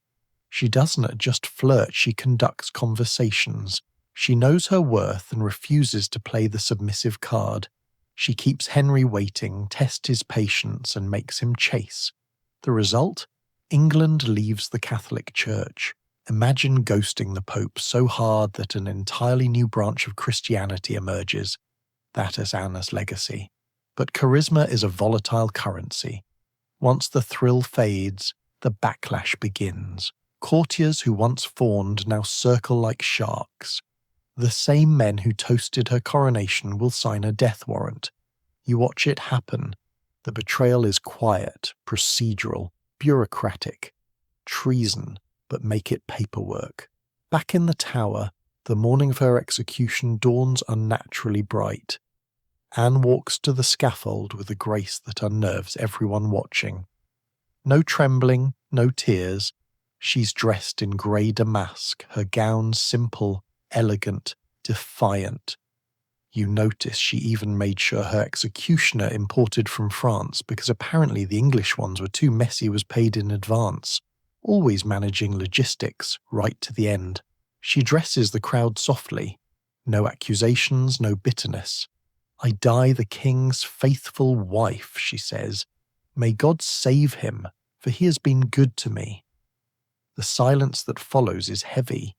She doesn't just flirt, she conducts conversations. She knows her worth and refuses to play the submissive card. She keeps Henry waiting, tests his patience, and makes him chase. The result? England leaves the Catholic Church. Imagine ghosting the Pope so hard that an entirely new branch of Christianity emerges. That is Anna's legacy. But charisma is a volatile currency. Once the thrill fades, the backlash begins. Courtiers who once fawned now circle like sharks. The same men who toasted her coronation will sign a death warrant. You watch it happen. The betrayal is quiet, procedural, bureaucratic. Treason, but make it paperwork. Back in the Tower, the morning of her execution dawns unnaturally bright. Anne walks to the scaffold with a grace that unnerves everyone watching. No trembling, no tears. She's dressed in grey damask, her gown simple, elegant, defiant. You notice she even made sure her executioner imported from France because apparently the English ones were too messy was paid in advance, always managing logistics right to the end. She dresses the crowd softly. No accusations, no bitterness. "I die the king's faithful wife," she says. "May God save him, for he has been good to me." The silence that follows is heavy.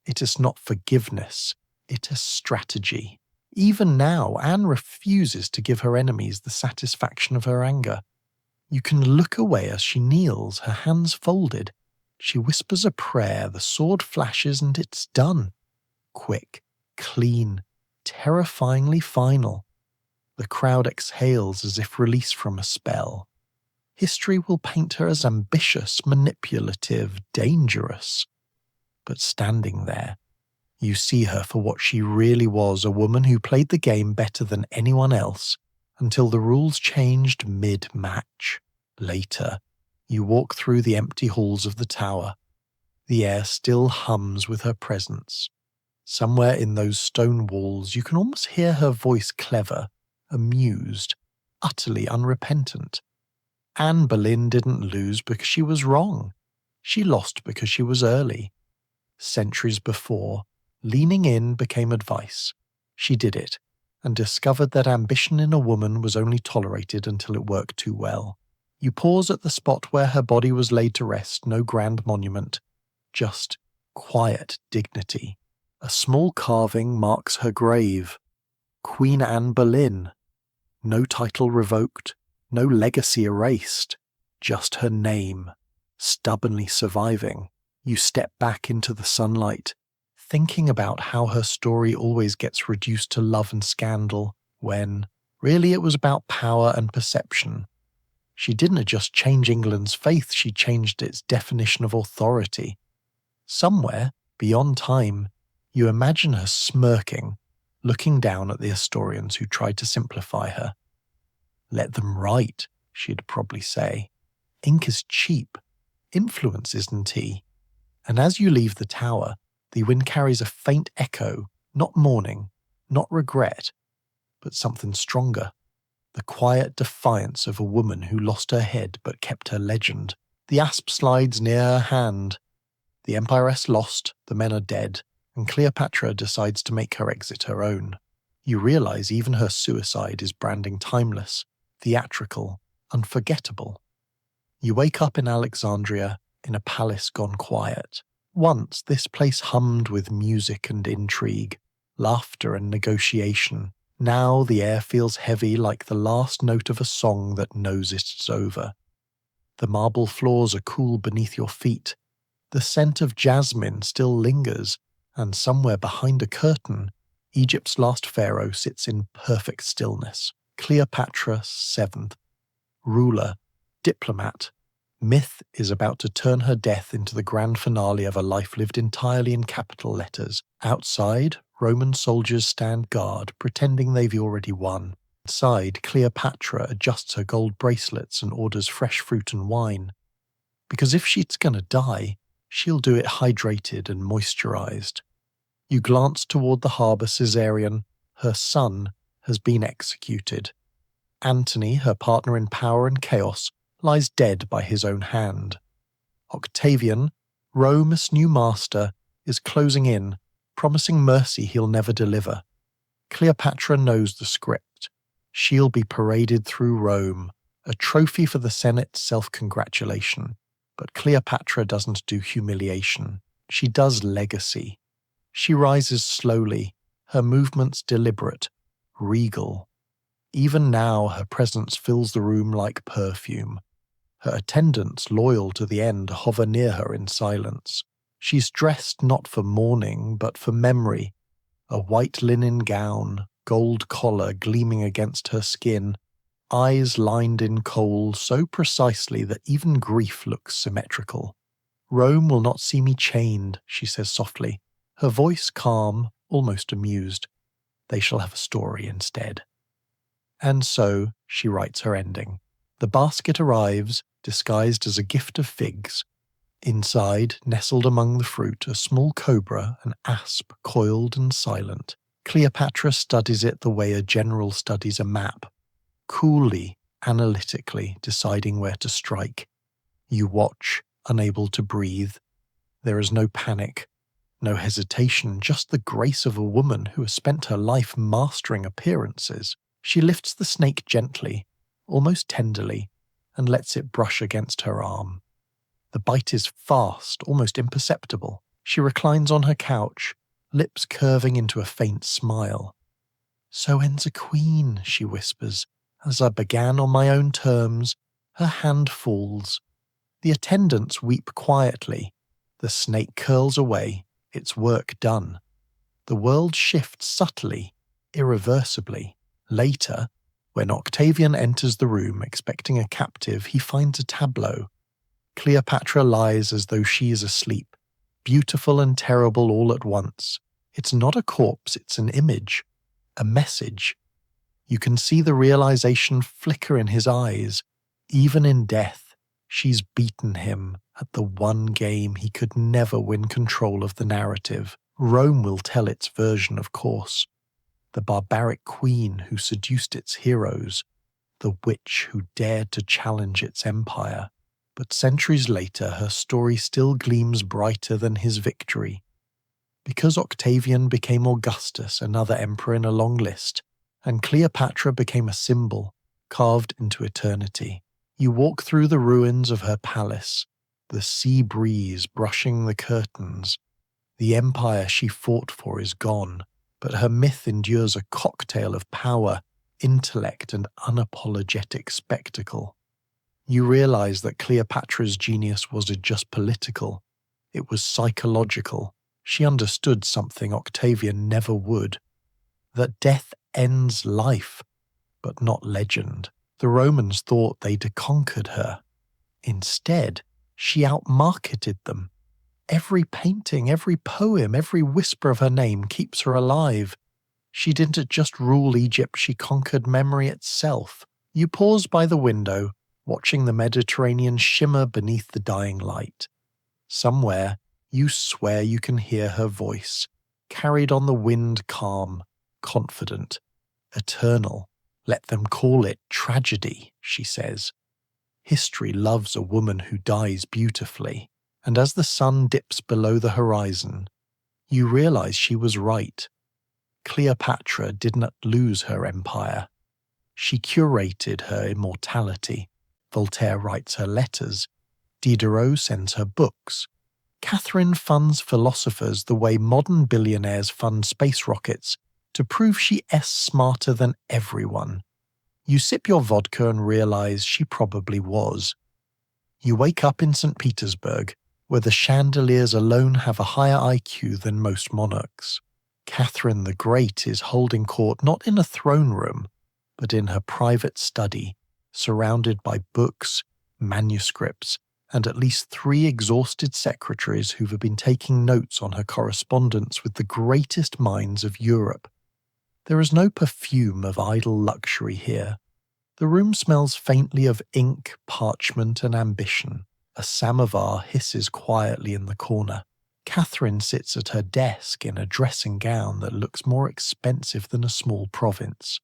It is not forgiveness, it is strategy. Even now, Anne refuses to give her enemies the satisfaction of her anger. You can look away as she kneels, her hands folded. She whispers a prayer, the sword flashes, and it's done. Quick, clean, terrifyingly final. The crowd exhales as if released from a spell. History will paint her as ambitious, manipulative, dangerous. But standing there, you see her for what she really was, a woman who played the game better than anyone else, until the rules changed mid-match. Later, you walk through the empty halls of the Tower. The air still hums with her presence. Somewhere in those stone walls you can almost hear her voice, clever, amused, utterly unrepentant. Anne Boleyn didn't lose because she was wrong. She lost because she was early. Centuries before, leaning in became advice. She did it, and discovered that ambition in a woman was only tolerated until it worked too well. You pause at the spot where her body was laid to rest, no grand monument, just quiet dignity. A small carving marks her grave. Queen Anne Boleyn. No title revoked, no legacy erased, just her name, stubbornly surviving. You step back into the sunlight, thinking about how her story always gets reduced to love and scandal, when really it was about power and perception. She didn't just change England's faith, she changed its definition of authority. Somewhere, beyond time, you imagine her smirking, looking down at the historians who tried to simplify her. "Let them write," she'd probably say. "Ink is cheap. Influence isn't tea." And as you leave the Tower, the wind carries a faint echo, not mourning, not regret, but something stronger. The quiet defiance of a woman who lost her head but kept her legend. The asp slides near her hand. The Empiress lost, the men are dead, and Cleopatra decides to make her exit her own. You realize even her suicide is branding timeless, theatrical, unforgettable. You wake up in Alexandria, in a palace gone quiet. Once this place hummed with music and intrigue, laughter and negotiation. Now the air feels heavy like the last note of a song that knows it's over. The marble floors are cool beneath your feet. The scent of jasmine still lingers, and somewhere behind a curtain, Egypt's last pharaoh sits in perfect stillness. Cleopatra VII. Ruler, diplomat. Myth is about to turn her death into the grand finale of a life lived entirely in capital letters. Outside, Roman soldiers stand guard, pretending they've already won. Inside, Cleopatra adjusts her gold bracelets and orders fresh fruit and wine. Because if she's gonna die, she'll do it hydrated and moisturized. You glance toward the harbour Caesarean. Her son has been executed. Antony, her partner in power and chaos, lies dead by his own hand. Octavian, Rome's new master, is closing in, promising mercy he'll never deliver. Cleopatra knows the script. She'll be paraded through Rome, a trophy for the Senate's self-congratulation. But Cleopatra doesn't do humiliation. She does legacy. She rises slowly, her movements deliberate, regal. Even now her presence fills the room like perfume. Her attendants, loyal to the end, hover near her in silence. She's dressed not for mourning, but for memory. A white linen gown, gold collar gleaming against her skin, eyes lined in kohl so precisely that even grief looks symmetrical. "Rome will not see me chained," she says softly, her voice calm, almost amused. "They shall have a story instead." And so she writes her ending. The basket arrives, disguised as a gift of figs. Inside, nestled among the fruit, a small cobra, an asp, coiled and silent. Cleopatra studies it the way a general studies a map, coolly, analytically, deciding where to strike. You watch, unable to breathe. There is no panic, no hesitation, just the grace of a woman who has spent her life mastering appearances. She lifts the snake gently, almost tenderly, and lets it brush against her arm. The bite is fast, almost imperceptible. She reclines on her couch, lips curving into a faint smile. "So ends a queen," she whispers. "As I began on my own terms." Her hand falls. The attendants weep quietly. The snake curls away, its work done. The world shifts subtly, irreversibly. Later, when Octavian enters the room expecting a captive, he finds a tableau. Cleopatra lies as though she is asleep, beautiful and terrible all at once. It's not a corpse, it's an image, a message. You can see the realization flicker in his eyes. Even in death, she's beaten him at the one game he could never win control of the narrative. Rome will tell its version, of course. The barbaric queen who seduced its heroes, the witch who dared to challenge its empire. But centuries later, her story still gleams brighter than his victory. Because Octavian became Augustus, another emperor in a long list, and Cleopatra became a symbol, carved into eternity. You walk through the ruins of her palace, the sea breeze brushing the curtains. The empire she fought for is gone, but her myth endures a cocktail of power, intellect, and unapologetic spectacle. You realize that Cleopatra's genius wasn't just political, it was psychological. She understood something Octavian never would, that death ends life, but not legend. The Romans thought they'd conquered her. Instead, she outmarketed them. Every painting, every poem, every whisper of her name keeps her alive. She didn't just rule Egypt, she conquered memory itself. You pause by the window, watching the Mediterranean shimmer beneath the dying light. Somewhere, you swear you can hear her voice, carried on the wind, calm, confident, eternal. Let them call it tragedy, she says. History loves a woman who dies beautifully, and as the sun dips below the horizon, you realize she was right. Cleopatra did not lose her empire. She curated her immortality. Voltaire writes her letters. Diderot sends her books. Catherine funds philosophers the way modern billionaires fund space rockets to prove she is smarter than everyone. You sip your vodka and realize she probably was. You wake up in St. Petersburg, where the chandeliers alone have a higher IQ than most monarchs. Catherine the Great is holding court not in a throne room, but in her private study, surrounded by books, manuscripts, and at least 3 exhausted secretaries who've been taking notes on her correspondence with the greatest minds of Europe. There is no perfume of idle luxury here. The room smells faintly of ink, parchment, and ambition. A samovar hisses quietly in the corner. Catherine sits at her desk in a dressing gown that looks more expensive than a small province.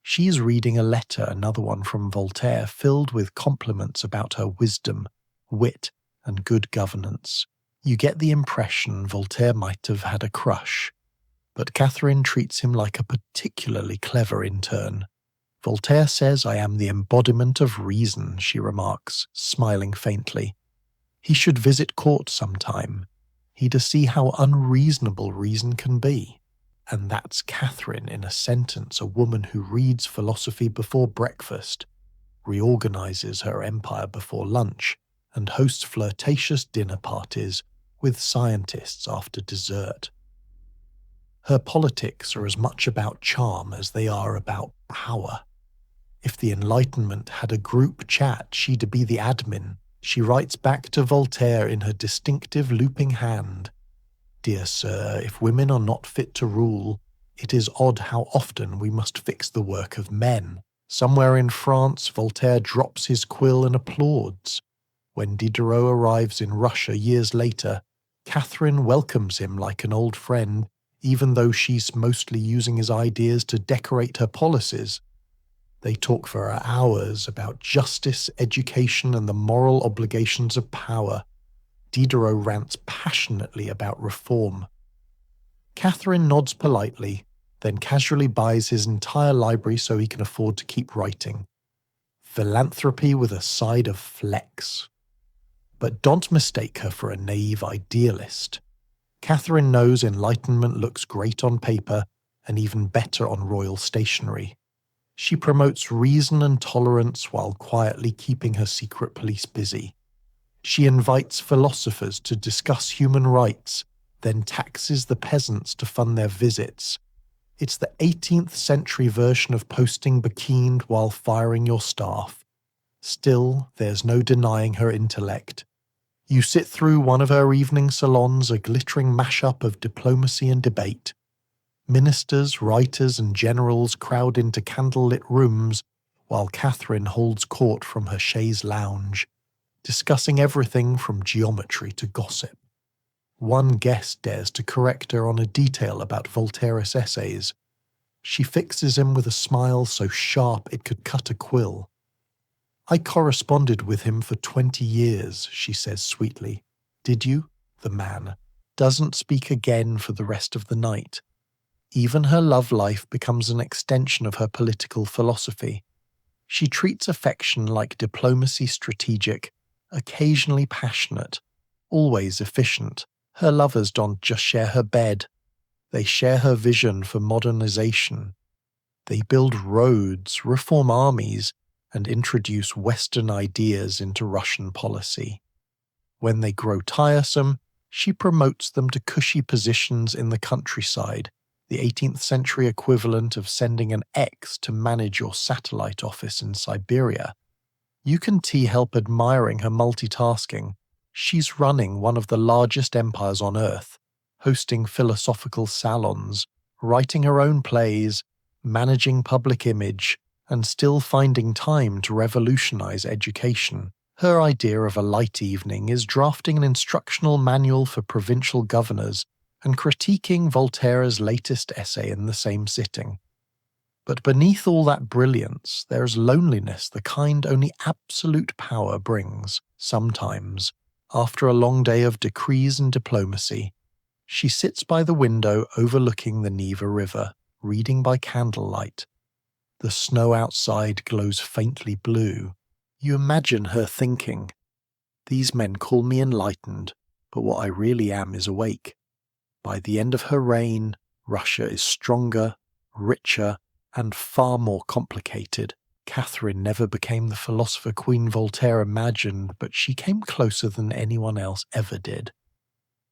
She's reading a letter, another one from Voltaire, filled with compliments about her wisdom, wit, and good governance. You get the impression Voltaire might have had a crush, but Catherine treats him like a particularly clever intern. Voltaire says I am the embodiment of reason, she remarks, smiling faintly. He should visit court sometime. He'd see how unreasonable reason can be. And that's Catherine in a sentence, a woman who reads philosophy before breakfast, reorganizes her empire before lunch, and hosts flirtatious dinner parties with scientists after dessert. Her politics are as much about charm as they are about power. If the Enlightenment had a group chat, she'd be the admin. She writes back to Voltaire in her distinctive looping hand. Dear sir, if women are not fit to rule, it is odd how often we must fix the work of men. Somewhere in France, Voltaire drops his quill and applauds. When Diderot arrives in Russia years later, Catherine welcomes him like an old friend, even though she's mostly using his ideas to decorate her policies. They talk for hours about justice, education, and the moral obligations of power. Diderot rants passionately about reform. Catherine nods politely, then casually buys his entire library so he can afford to keep writing. Philanthropy with a side of flex. But don't mistake her for a naive idealist. Catherine knows enlightenment looks great on paper and even better on royal stationery. She promotes reason and tolerance while quietly keeping her secret police busy. She invites philosophers to discuss human rights, then taxes the peasants to fund their visits. It's the 18th century version of posting bikined while firing your staff. Still, there's no denying her intellect. You sit through one of her evening salons, a glittering mashup of diplomacy and debate. Ministers, writers, and generals crowd into candlelit rooms while Catherine holds court from her chaise lounge, discussing everything from geometry to gossip. One guest dares to correct her on a detail about Voltaire's essays. She fixes him with a smile so sharp it could cut a quill. I corresponded with him for 20 years, she says sweetly. Did you? The man doesn't speak again for the rest of the night. Even her love life becomes an extension of her political philosophy. She treats affection like diplomacy, strategic, occasionally passionate, always efficient. Her lovers don't just share her bed. They share her vision for modernization. They build roads, reform armies, and introduce Western ideas into Russian policy. When they grow tiresome, she promotes them to cushy positions in the countryside, the 18th century equivalent of sending an ex to manage your satellite office in Siberia. You can help admiring her multitasking. She's running one of the largest empires on Earth, hosting philosophical salons, writing her own plays, managing public image, and still finding time to revolutionize education. Her idea of a light evening is drafting an instructional manual for provincial governors and critiquing Voltaire's latest essay in the same sitting. But beneath all that brilliance, there's loneliness, the kind only absolute power brings. Sometimes, after a long day of decrees and diplomacy, she sits by the window overlooking the Neva River, reading by candlelight. The snow outside glows faintly blue. You imagine her thinking, "These men call me enlightened, but what I really am is awake." By the end of her reign, Russia is stronger, richer, and far more complicated. Catherine never became the philosopher Queen Voltaire imagined, but she came closer than anyone else ever did.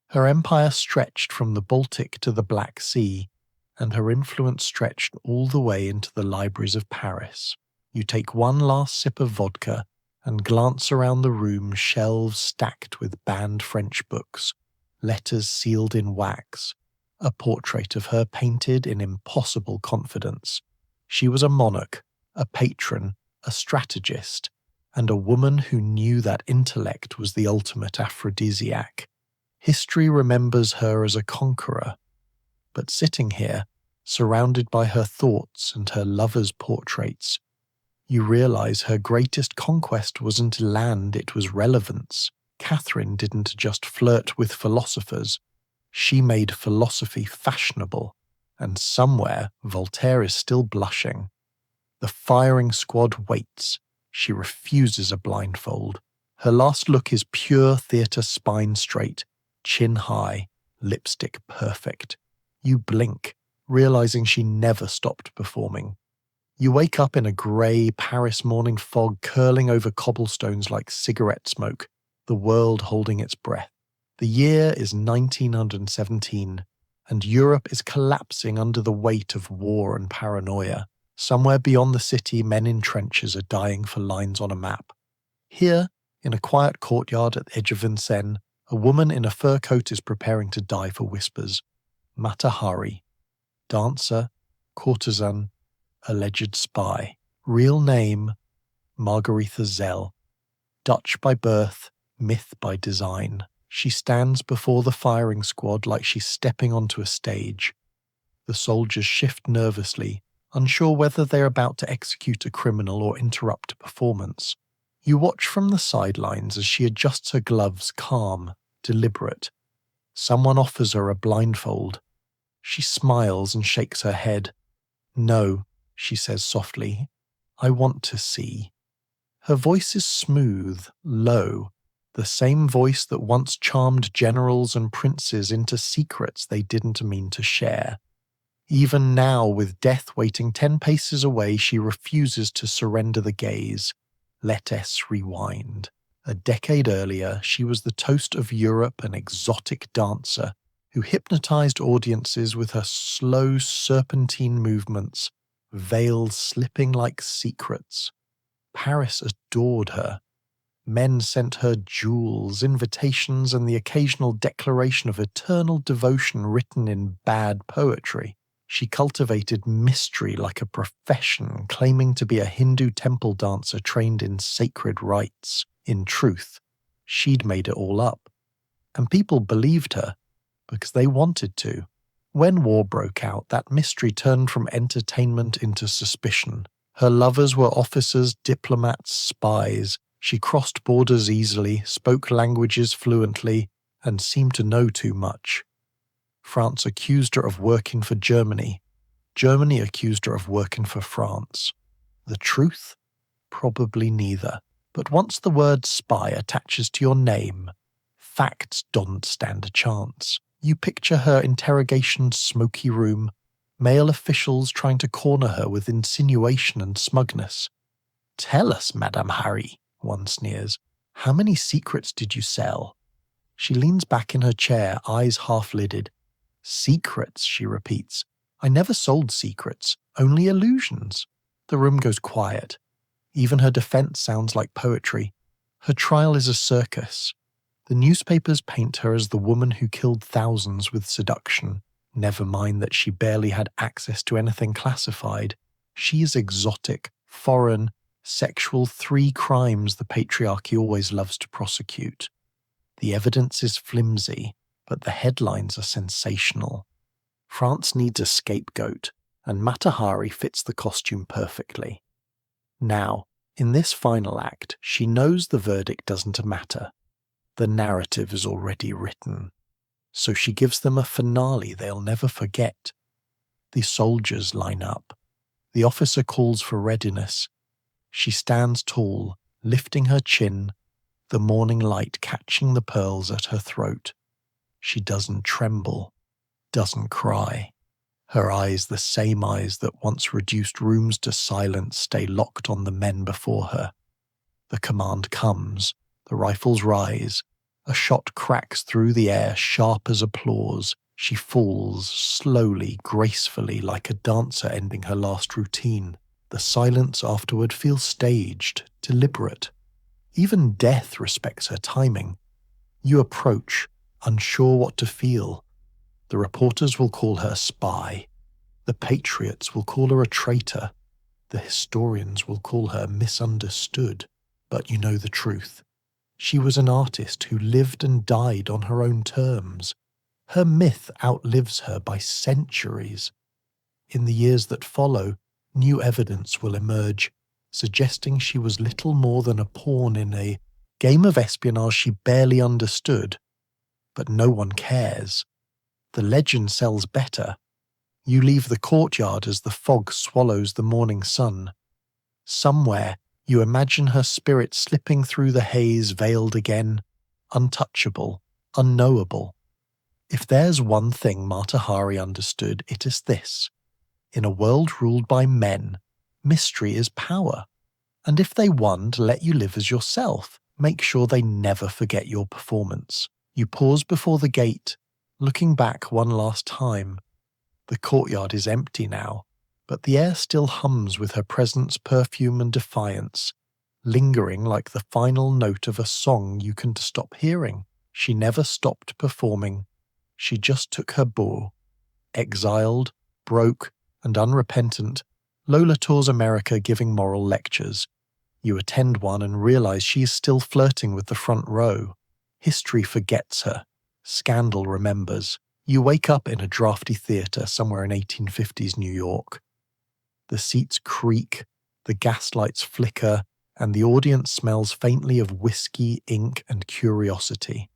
Her empire stretched from the Baltic to the Black Sea, and her influence stretched all the way into the libraries of Paris. You take one last sip of vodka and glance around the room, shelves stacked with banned French books, letters sealed in wax, a portrait of her painted in impossible confidence. She was a monarch, a patron, a strategist, and a woman who knew that intellect was the ultimate aphrodisiac. History remembers her as a conqueror, but sitting here, surrounded by her thoughts and her lovers' portraits, you realize her greatest conquest wasn't land, it was relevance. Catherine didn't just flirt with philosophers, she made philosophy fashionable, and somewhere Voltaire is still blushing. The firing squad waits. She refuses a blindfold. Her last look is pure theatre, spine straight, chin high, lipstick perfect. You blink, realizing she never stopped performing. You wake up in a grey Paris morning fog curling over cobblestones like cigarette smoke, the world holding its breath. The year is 1917, and Europe is collapsing under the weight of war and paranoia. Somewhere beyond the city, men in trenches are dying for lines on a map. Here, in a quiet courtyard at the edge of Vincennes, a woman in a fur coat is preparing to die for whispers. Mata Hari, dancer, courtesan, alleged spy. Real name, Margaretha Zell. Dutch by birth, myth by design. She stands before the firing squad like she's stepping onto a stage. The soldiers shift nervously, unsure whether they're about to execute a criminal or interrupt a performance. You watch from the sidelines as she adjusts her gloves, calm, deliberate. Someone offers her a blindfold. She smiles and shakes her head. "No," she says softly, "I want to see." Her voice is smooth, low, the same voice that once charmed generals and princes into secrets they didn't mean to share. Even now, with death waiting 10 paces away, she refuses to surrender the gaze. Let us rewind. A decade earlier, she was the toast of Europe, an exotic dancer who hypnotized audiences with her slow serpentine movements, veils slipping like secrets. Paris adored her. Men sent her jewels, invitations, and the occasional declaration of eternal devotion written in bad poetry. She cultivated mystery like a profession, claiming to be a Hindu temple dancer trained in sacred rites. In truth, she'd made it all up. And people believed her, because they wanted to. When war broke out, that mystery turned from entertainment into suspicion. Her lovers were officers, diplomats, spies. She crossed borders easily, spoke languages fluently, and seemed to know too much. France accused her of working for Germany. Germany accused her of working for France. The truth? Probably neither. But once the word spy attaches to your name, facts don't stand a chance. You picture her interrogation's smoky room, male officials trying to corner her with insinuation and smugness. "Tell us, Madame Hari," one sneers. "How many secrets did you sell?" She leans back in her chair, eyes half-lidded. "Secrets," she repeats. "I never sold secrets, only illusions." The room goes quiet. Even her defense sounds like poetry. Her trial is a circus. The newspapers paint her as the woman who killed thousands with seduction. Never mind that she barely had access to anything classified. She is exotic, foreign, sexual, 3 crimes the patriarchy always loves to prosecute. The evidence is flimsy, but the headlines are sensational. France needs a scapegoat, and Mata Hari fits the costume perfectly. Now, in this final act, she knows the verdict doesn't matter. The narrative is already written. So she gives them a finale they'll never forget. The soldiers line up. The officer calls for readiness. She stands tall, lifting her chin, the morning light catching the pearls at her throat. She doesn't tremble, doesn't cry. Her eyes, the same eyes that once reduced rooms to silence, stay locked on the men before her. The command comes, the rifles rise. A shot cracks through the air, sharp as applause. She falls, slowly, gracefully, like a dancer ending her last routine. The silence afterward feels staged, deliberate. Even death respects her timing. You approach, unsure what to feel. The reporters will call her spy. The patriots will call her a traitor. The historians will call her misunderstood. But you know the truth. She was an artist who lived and died on her own terms. Her myth outlives her by centuries. In the years that follow, new evidence will emerge, suggesting she was little more than a pawn in a game of espionage she barely understood. But no one cares. The legend sells better. You leave the courtyard as the fog swallows the morning sun. Somewhere, You imagine her spirit slipping through the haze, veiled again, untouchable, unknowable. If there's one thing Mata Hari understood, it is this. In a world ruled by men, mystery is power. And if they want to let you live as yourself, make sure they never forget your performance. You pause before the gate, looking back one last time. The courtyard is empty now, but the air still hums with her presence, perfume and defiance, lingering like the final note of a song you can't stop hearing. She never stopped performing. She just took her bow. Exiled, broke, and unrepentant, Lola tours America giving moral lectures. You attend one and realize she is still flirting with the front row. History forgets her. Scandal remembers. You wake up in a drafty theatre somewhere in 1850s New York. The seats creak, the gaslights flicker, and the audience smells faintly of whiskey, ink, and curiosity.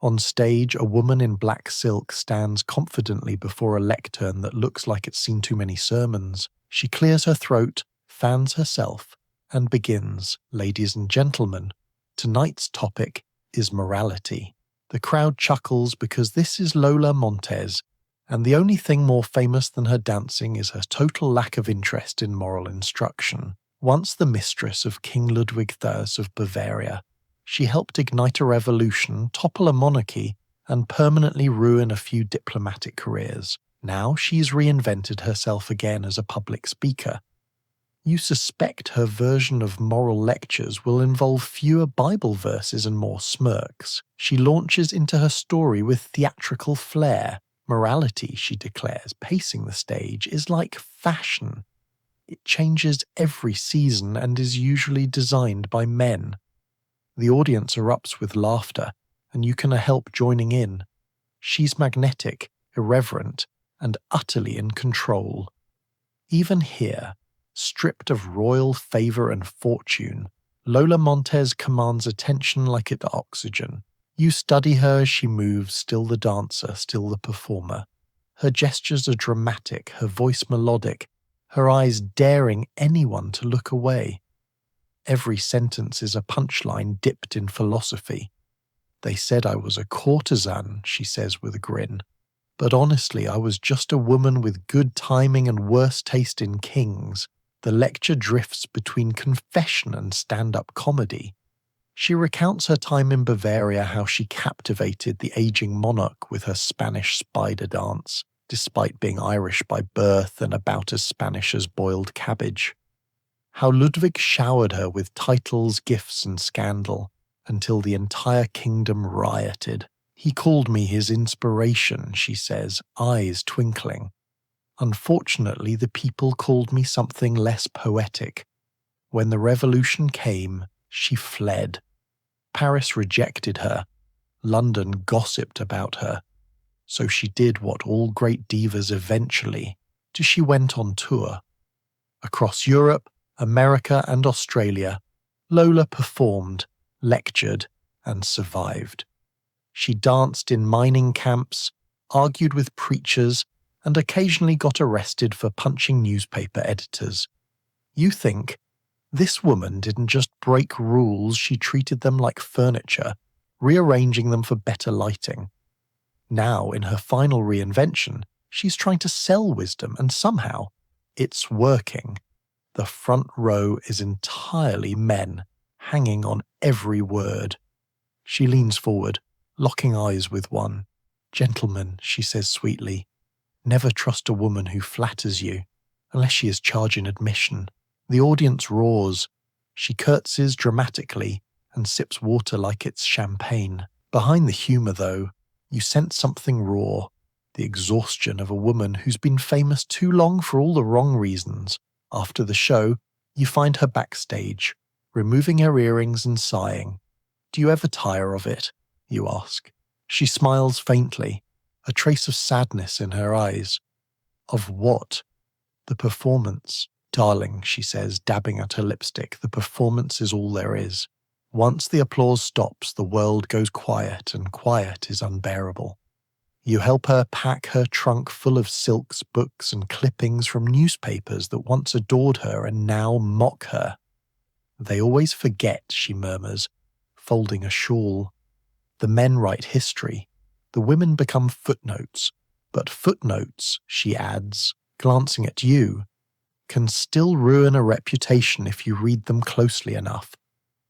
On stage, a woman in black silk stands confidently before a lectern that looks like it's seen too many sermons. She clears her throat, fans herself, and begins, "Ladies and gentlemen, tonight's topic is morality." The crowd chuckles because this is Lola Montez, and the only thing more famous than her dancing is her total lack of interest in moral instruction. Once the mistress of King Ludwig III of Bavaria, she helped ignite a revolution, topple a monarchy, and permanently ruin a few diplomatic careers. Now she's reinvented herself again as a public speaker. You suspect her version of moral lectures will involve fewer Bible verses and more smirks. She launches into her story with theatrical flair. Morality, she declares, pacing the stage, is like fashion. It changes every season and is usually designed by men. The audience erupts with laughter, and you cannot help joining in. She's magnetic, irreverent, and utterly in control. Even here, stripped of royal favor and fortune, Lola Montez commands attention like it's oxygen. You study her as she moves, still the dancer, still the performer. Her gestures are dramatic, her voice melodic, her eyes daring anyone to look away. Every sentence is a punchline dipped in philosophy. "They said I was a courtesan," she says with a grin. "But honestly, I was just a woman with good timing and worse taste in kings." The lecture drifts between confession and stand-up comedy. She recounts her time in Bavaria, how she captivated the aging monarch with her Spanish spider dance, despite being Irish by birth and about as Spanish as boiled cabbage. How Ludwig showered her with titles, gifts, and scandal, until the entire kingdom rioted. "He called me his inspiration," she says, eyes twinkling. "Unfortunately, the people called me something less poetic. When the revolution came, she fled. Paris rejected her. London gossiped about her. So she did what all great divas eventually do. She went on tour. Across Europe, America, and Australia, Lola performed, lectured, and survived. She danced in mining camps, argued with preachers, and occasionally got arrested for punching newspaper editors. You think, this woman didn't just break rules, she treated them like furniture, rearranging them for better lighting. Now, in her final reinvention, she's trying to sell wisdom, and somehow, it's working. The front row is entirely men, hanging on every word. She leans forward, locking eyes with one. "Gentlemen," she says sweetly, "never trust a woman who flatters you, unless she is charging admission." The audience roars. She curtsies dramatically and sips water like it's champagne. Behind the humour, though, you sense something raw, the exhaustion of a woman who's been famous too long for all the wrong reasons. After the show, you find her backstage, removing her earrings and sighing. "Do you ever tire of it?" you ask. She smiles faintly, a trace of sadness in her eyes. "Of what?" "The performance." "Darling," she says, dabbing at her lipstick, "the performance is all there is. Once the applause stops, the world goes quiet, and quiet is unbearable." You help her pack her trunk full of silks, books, and clippings from newspapers that once adored her and now mock her. They always forget, she murmurs, folding a shawl. The men write history. The women become footnotes. But footnotes, she adds, glancing at you, can still ruin a reputation if you read them closely enough.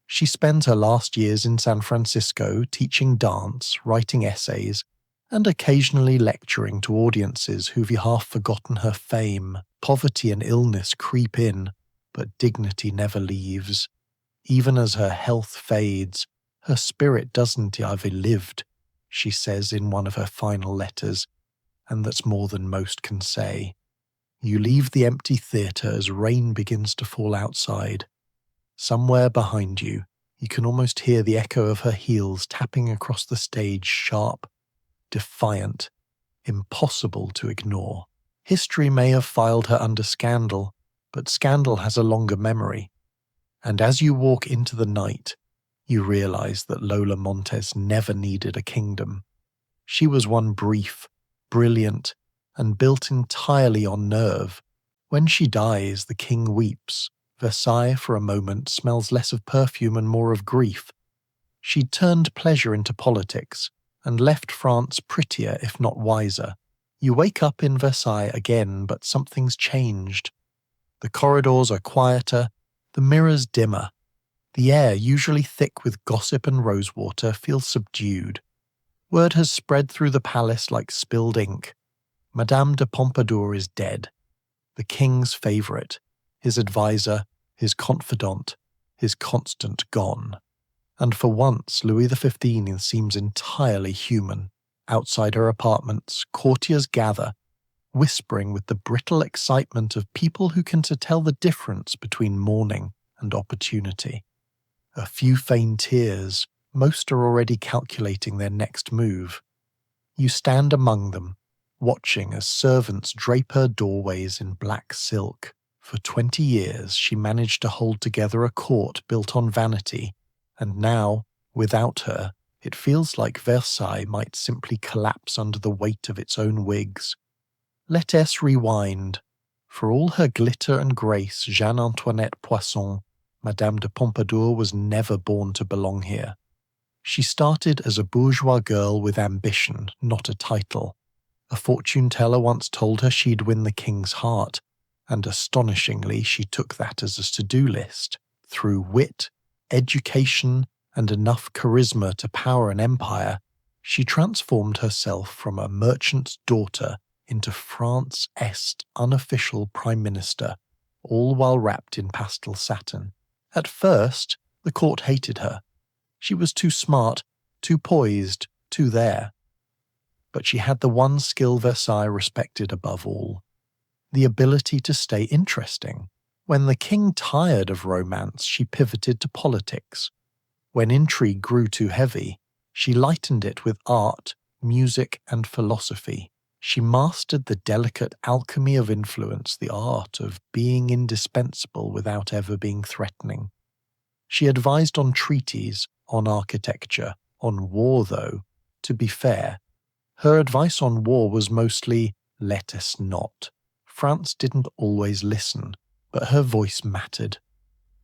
She spends her last years in San Francisco teaching dance, writing essays, and occasionally lecturing to audiences who've half forgotten her fame. Poverty and illness creep in, but dignity never leaves. Even as her health fades, her spirit doesn't ever lived, she says in one of her final letters, and that's more than most can say. You leave the empty theatre as rain begins to fall outside. Somewhere behind you, you can almost hear the echo of her heels tapping across the stage, sharp, defiant, impossible to ignore. History may have filed her under scandal, but scandal has a longer memory. And as you walk into the night, you realize that Lola Montez never needed a kingdom. She was one brief, brilliant, and built entirely on nerve. When she dies, the king weeps. Versailles, for a moment, smells less of perfume and more of grief. She'd turned pleasure into politics, and left France prettier if not wiser. You wake up in Versailles again, but something's changed. The corridors are quieter, the mirrors dimmer. The air, usually thick with gossip and rosewater, feels subdued. Word has spread through the palace like spilled ink. Madame de Pompadour is dead. The king's favourite, his advisor, his confidant, his constant gone. And for once, Louis XV seems entirely human. Outside her apartments, courtiers gather, whispering with the brittle excitement of people who can tell the difference between mourning and opportunity. A few feign tears, most are already calculating their next move. You stand among them, watching as servants drape her doorways in black silk. For 20 years she managed to hold together a court built on vanity, and now, without her, it feels like Versailles might simply collapse under the weight of its own wigs. Let us rewind. For all her glitter and grace, Jeanne-Antoinette Poisson, Madame de Pompadour was never born to belong here. She started as a bourgeois girl with ambition, not a title. A fortune-teller once told her she'd win the king's heart, and astonishingly she took that as a to-do list. Through wit, education, and enough charisma to power an empire, she transformed herself from a merchant's daughter into France's unofficial prime minister, all while wrapped in pastel satin. At first, the court hated her. She was too smart, too poised, too there. But she had the one skill Versailles respected above all: the ability to stay interesting. When the king tired of romance, she pivoted to politics. When intrigue grew too heavy, she lightened it with art, music, and philosophy. She mastered the delicate alchemy of influence, the art of being indispensable without ever being threatening. She advised on treaties, on architecture, on war though. To be fair, her advice on war was mostly, let us not. France didn't always listen, but her voice mattered.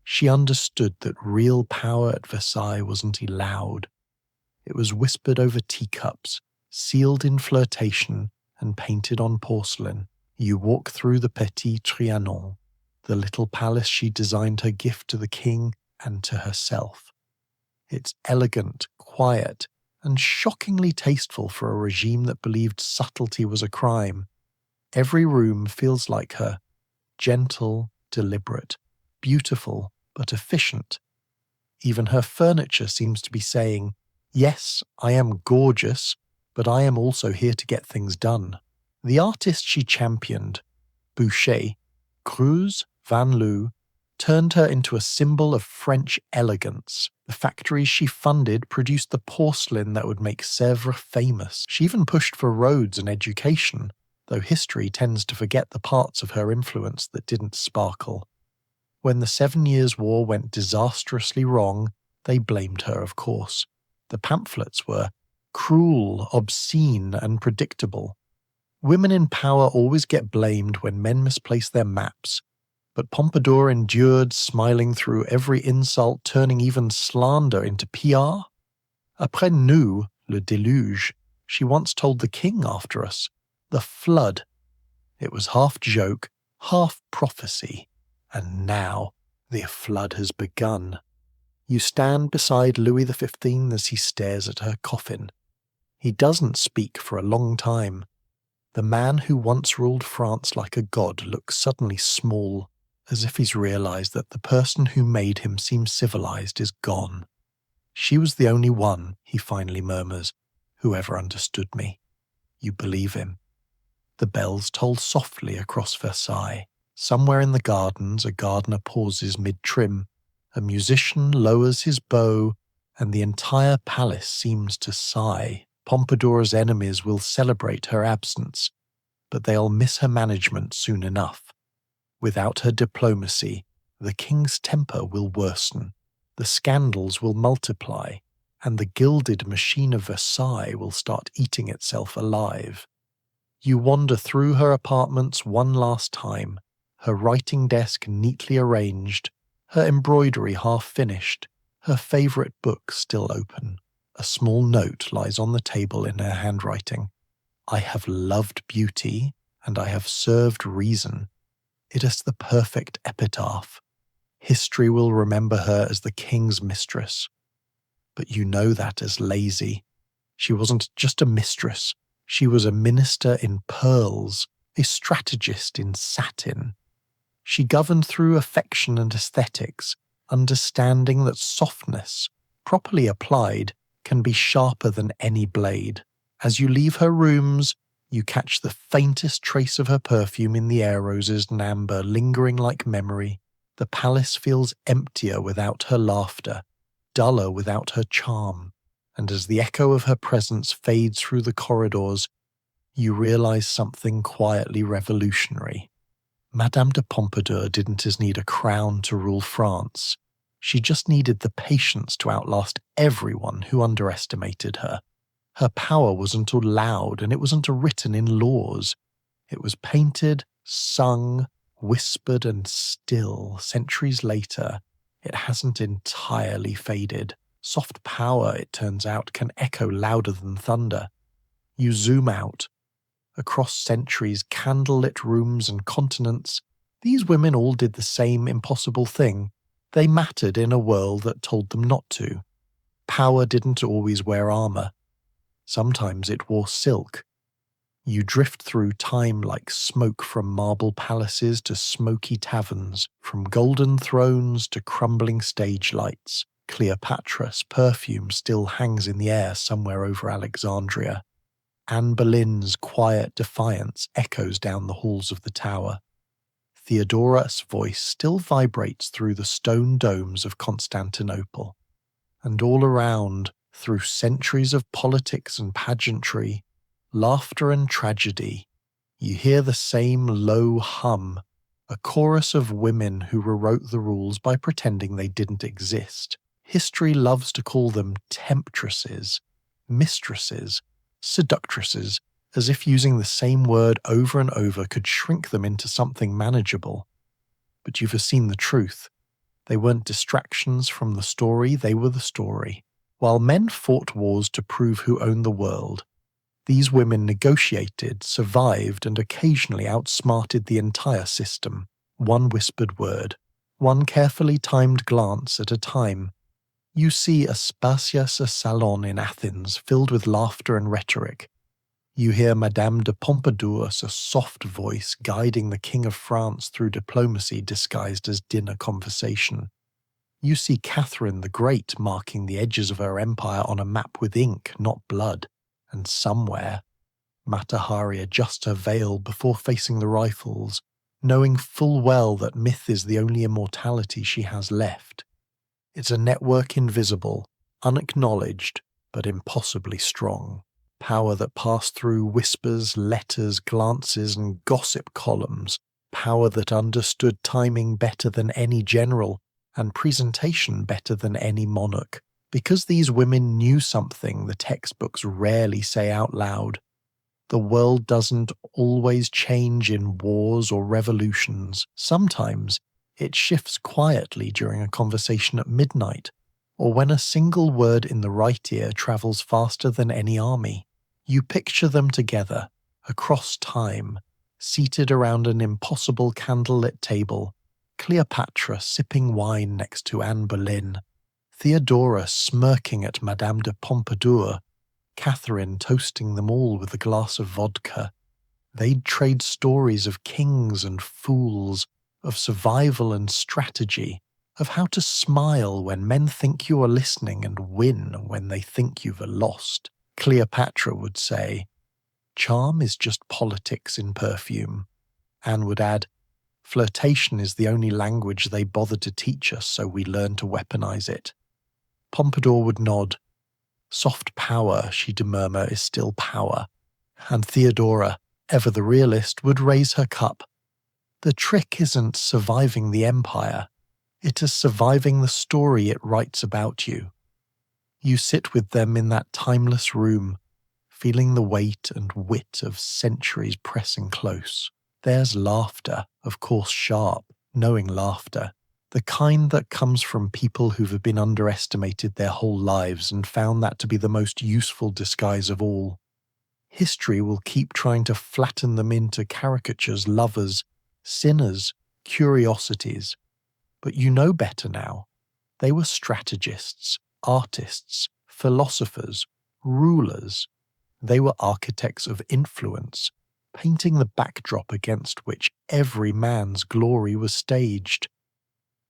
She understood that real power at Versailles wasn't loud. It was whispered over teacups, sealed in flirtation, and painted on porcelain. You walk through the Petit Trianon, the little palace she designed her gift to the king and to herself. It's elegant, quiet, and shockingly tasteful for a regime that believed subtlety was a crime. Every room feels like her, gentle, deliberate, beautiful, but efficient. Even her furniture seems to be saying, yes, I am gorgeous, but I am also here to get things done. The artist she championed, Boucher, Cruz, Van Loo, turned her into a symbol of French elegance. The factories she funded produced the porcelain that would make Sèvres famous. She even pushed for roads and education, though history tends to forget the parts of her influence that didn't sparkle. When the 7 Years' War went disastrously wrong, they blamed her, of course. The pamphlets were cruel, obscene, and predictable. Women in power always get blamed when men misplace their maps, But Pompadour endured, smiling through every insult, turning even slander into PR. Après nous, le déluge, she once told the king after us. The flood. It was half joke, half prophecy. And now the flood has begun. You stand beside Louis XV as he stares at her coffin. He doesn't speak for a long time. The man who once ruled France like a god looks suddenly small, as if he's realized that the person who made him seem civilized is gone. She was the only one, he finally murmurs, who ever understood me. You believe him. The bells toll softly across Versailles. Somewhere in the gardens a gardener pauses mid-trim. A musician lowers his bow, and the entire palace seems to sigh. Pompadour's enemies will celebrate her absence, but they'll miss her management soon enough. Without her diplomacy, the king's temper will worsen, the scandals will multiply, and the gilded machine of Versailles will start eating itself alive. You wander through her apartments one last time, her writing desk neatly arranged, her embroidery half finished, her favourite book still open. A small note lies on the table in her handwriting. I have loved beauty, and I have served reason. It is the perfect epitaph. History will remember her as the king's mistress. But you know that as lazy. She wasn't just a mistress. She was a minister in pearls, a strategist in satin. She governed through affection and aesthetics, understanding that softness, properly applied, can be sharper than any blade. As you leave her rooms, you catch the faintest trace of her perfume in the air roses and amber lingering like memory. The palace feels emptier without her laughter, duller without her charm, and as the echo of her presence fades through the corridors, you realize something quietly revolutionary. Madame de Pompadour didn't just need a crown to rule France. She just needed the patience to outlast everyone who underestimated her. Her power wasn't loud, and it wasn't written in laws. It was painted, sung, whispered, and still, centuries later, it hasn't entirely faded. Soft power, it turns out, can echo louder than thunder. You zoom out. Across centuries, candlelit rooms and continents, these women all did the same impossible thing. They mattered in a world that told them not to. Power didn't always wear armor. Sometimes it wore silk. You drift through time like smoke from marble palaces to smoky taverns, from golden thrones to crumbling stage lights. Cleopatra's perfume still hangs in the air somewhere over Alexandria. Anne Boleyn's quiet defiance echoes down the halls of the tower. Theodora's voice still vibrates through the stone domes of Constantinople. And all around, through centuries of politics and pageantry, laughter and tragedy, you hear the same low hum, a chorus of women who rewrote the rules by pretending they didn't exist. History loves to call them temptresses, mistresses, seductresses, as if using the same word over and over could shrink them into something manageable. But you've seen the truth. They weren't distractions from the story, they were the story. While men fought wars to prove who owned the world, these women negotiated, survived, and occasionally outsmarted the entire system. One whispered word, one carefully timed glance at a time. You see Aspasia's salon in Athens filled with laughter and rhetoric. You hear Madame de Pompadour's soft voice guiding the King of France through diplomacy disguised as dinner conversation. You see Catherine the Great marking the edges of her empire on a map with ink, not blood. And somewhere, Mata Hari adjusts her veil before facing the rifles, knowing full well that myth is the only immortality she has left. It's a network invisible, unacknowledged, but impossibly strong. Power that passed through whispers, letters, glances, and gossip columns. Power that understood timing better than any general, and presentation better than any monarch. Because these women knew something the textbooks rarely say out loud. The world doesn't always change in wars or revolutions. Sometimes it shifts quietly during a conversation at midnight, or when a single word in the right ear travels faster than any army. You picture them together, across time, seated around an impossible candlelit table, Cleopatra sipping wine next to Anne Boleyn, Theodora smirking at Madame de Pompadour, Catherine toasting them all with a glass of vodka. They'd trade stories of kings and fools, of survival and strategy, of how to smile when men think you are listening and win when they think you've lost. Cleopatra would say, "Charm is just politics in perfume." Anne would add, "Flirtation is the only language they bother to teach us, so we learn to weaponize it." Pompadour would nod. "Soft power," she'd murmur, "is still power." And Theodora, ever the realist, would raise her cup. "The trick isn't surviving the empire. It is surviving the story it writes about you." You sit with them in that timeless room, feeling the weight and wit of centuries pressing close. There's laughter, of course sharp, knowing laughter. The kind that comes from people who've been underestimated their whole lives and found that to be the most useful disguise of all. History will keep trying to flatten them into caricatures, lovers, sinners, curiosities. But you know better now. They were strategists, artists, philosophers, rulers. They were architects of influence, painting the backdrop against which every man's glory was staged.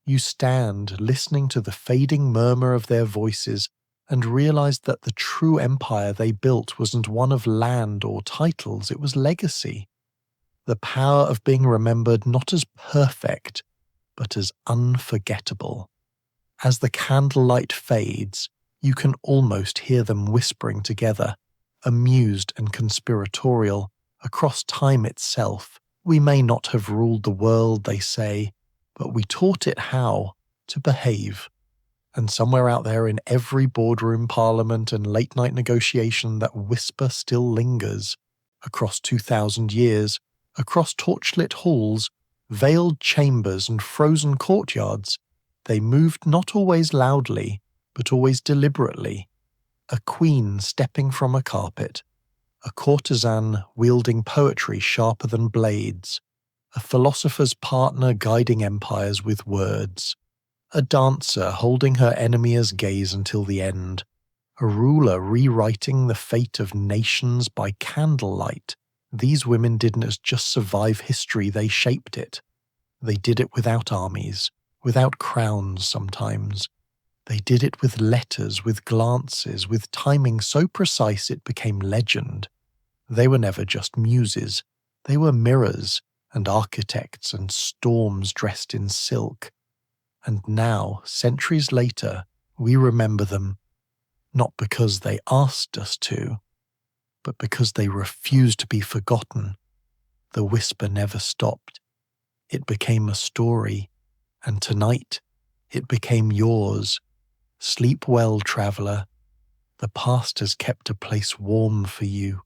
You stand listening to the fading murmur of their voices and realize that the true empire they built wasn't one of land or titles, it was legacy. The power of being remembered not as perfect, but as unforgettable. As the candlelight fades, you can almost hear them whispering together, amused and conspiratorial, across time itself. "We may not have ruled the world," they say, "but we taught it how to behave." And somewhere out there in every boardroom, parliament, and late-night negotiation, that whisper still lingers. Across 2,000 years, across torchlit halls, veiled chambers, and frozen courtyards, they moved not always loudly, but always deliberately. A queen stepping from a carpet, a courtesan wielding poetry sharper than blades, a philosopher's partner guiding empires with words, a dancer holding her enemy's gaze until the end, a ruler rewriting the fate of nations by candlelight. These women didn't just survive history, they shaped it. They did it without armies, without crowns sometimes. They did it with letters, with glances, with timing so precise it became legend. They were never just muses. They were mirrors and architects and storms dressed in silk. And now, centuries later, we remember them, not because they asked us to, but because they refused to be forgotten. The whisper never stopped. It became a story, and tonight it became yours. Sleep well, traveller. The past has kept a place warm for you.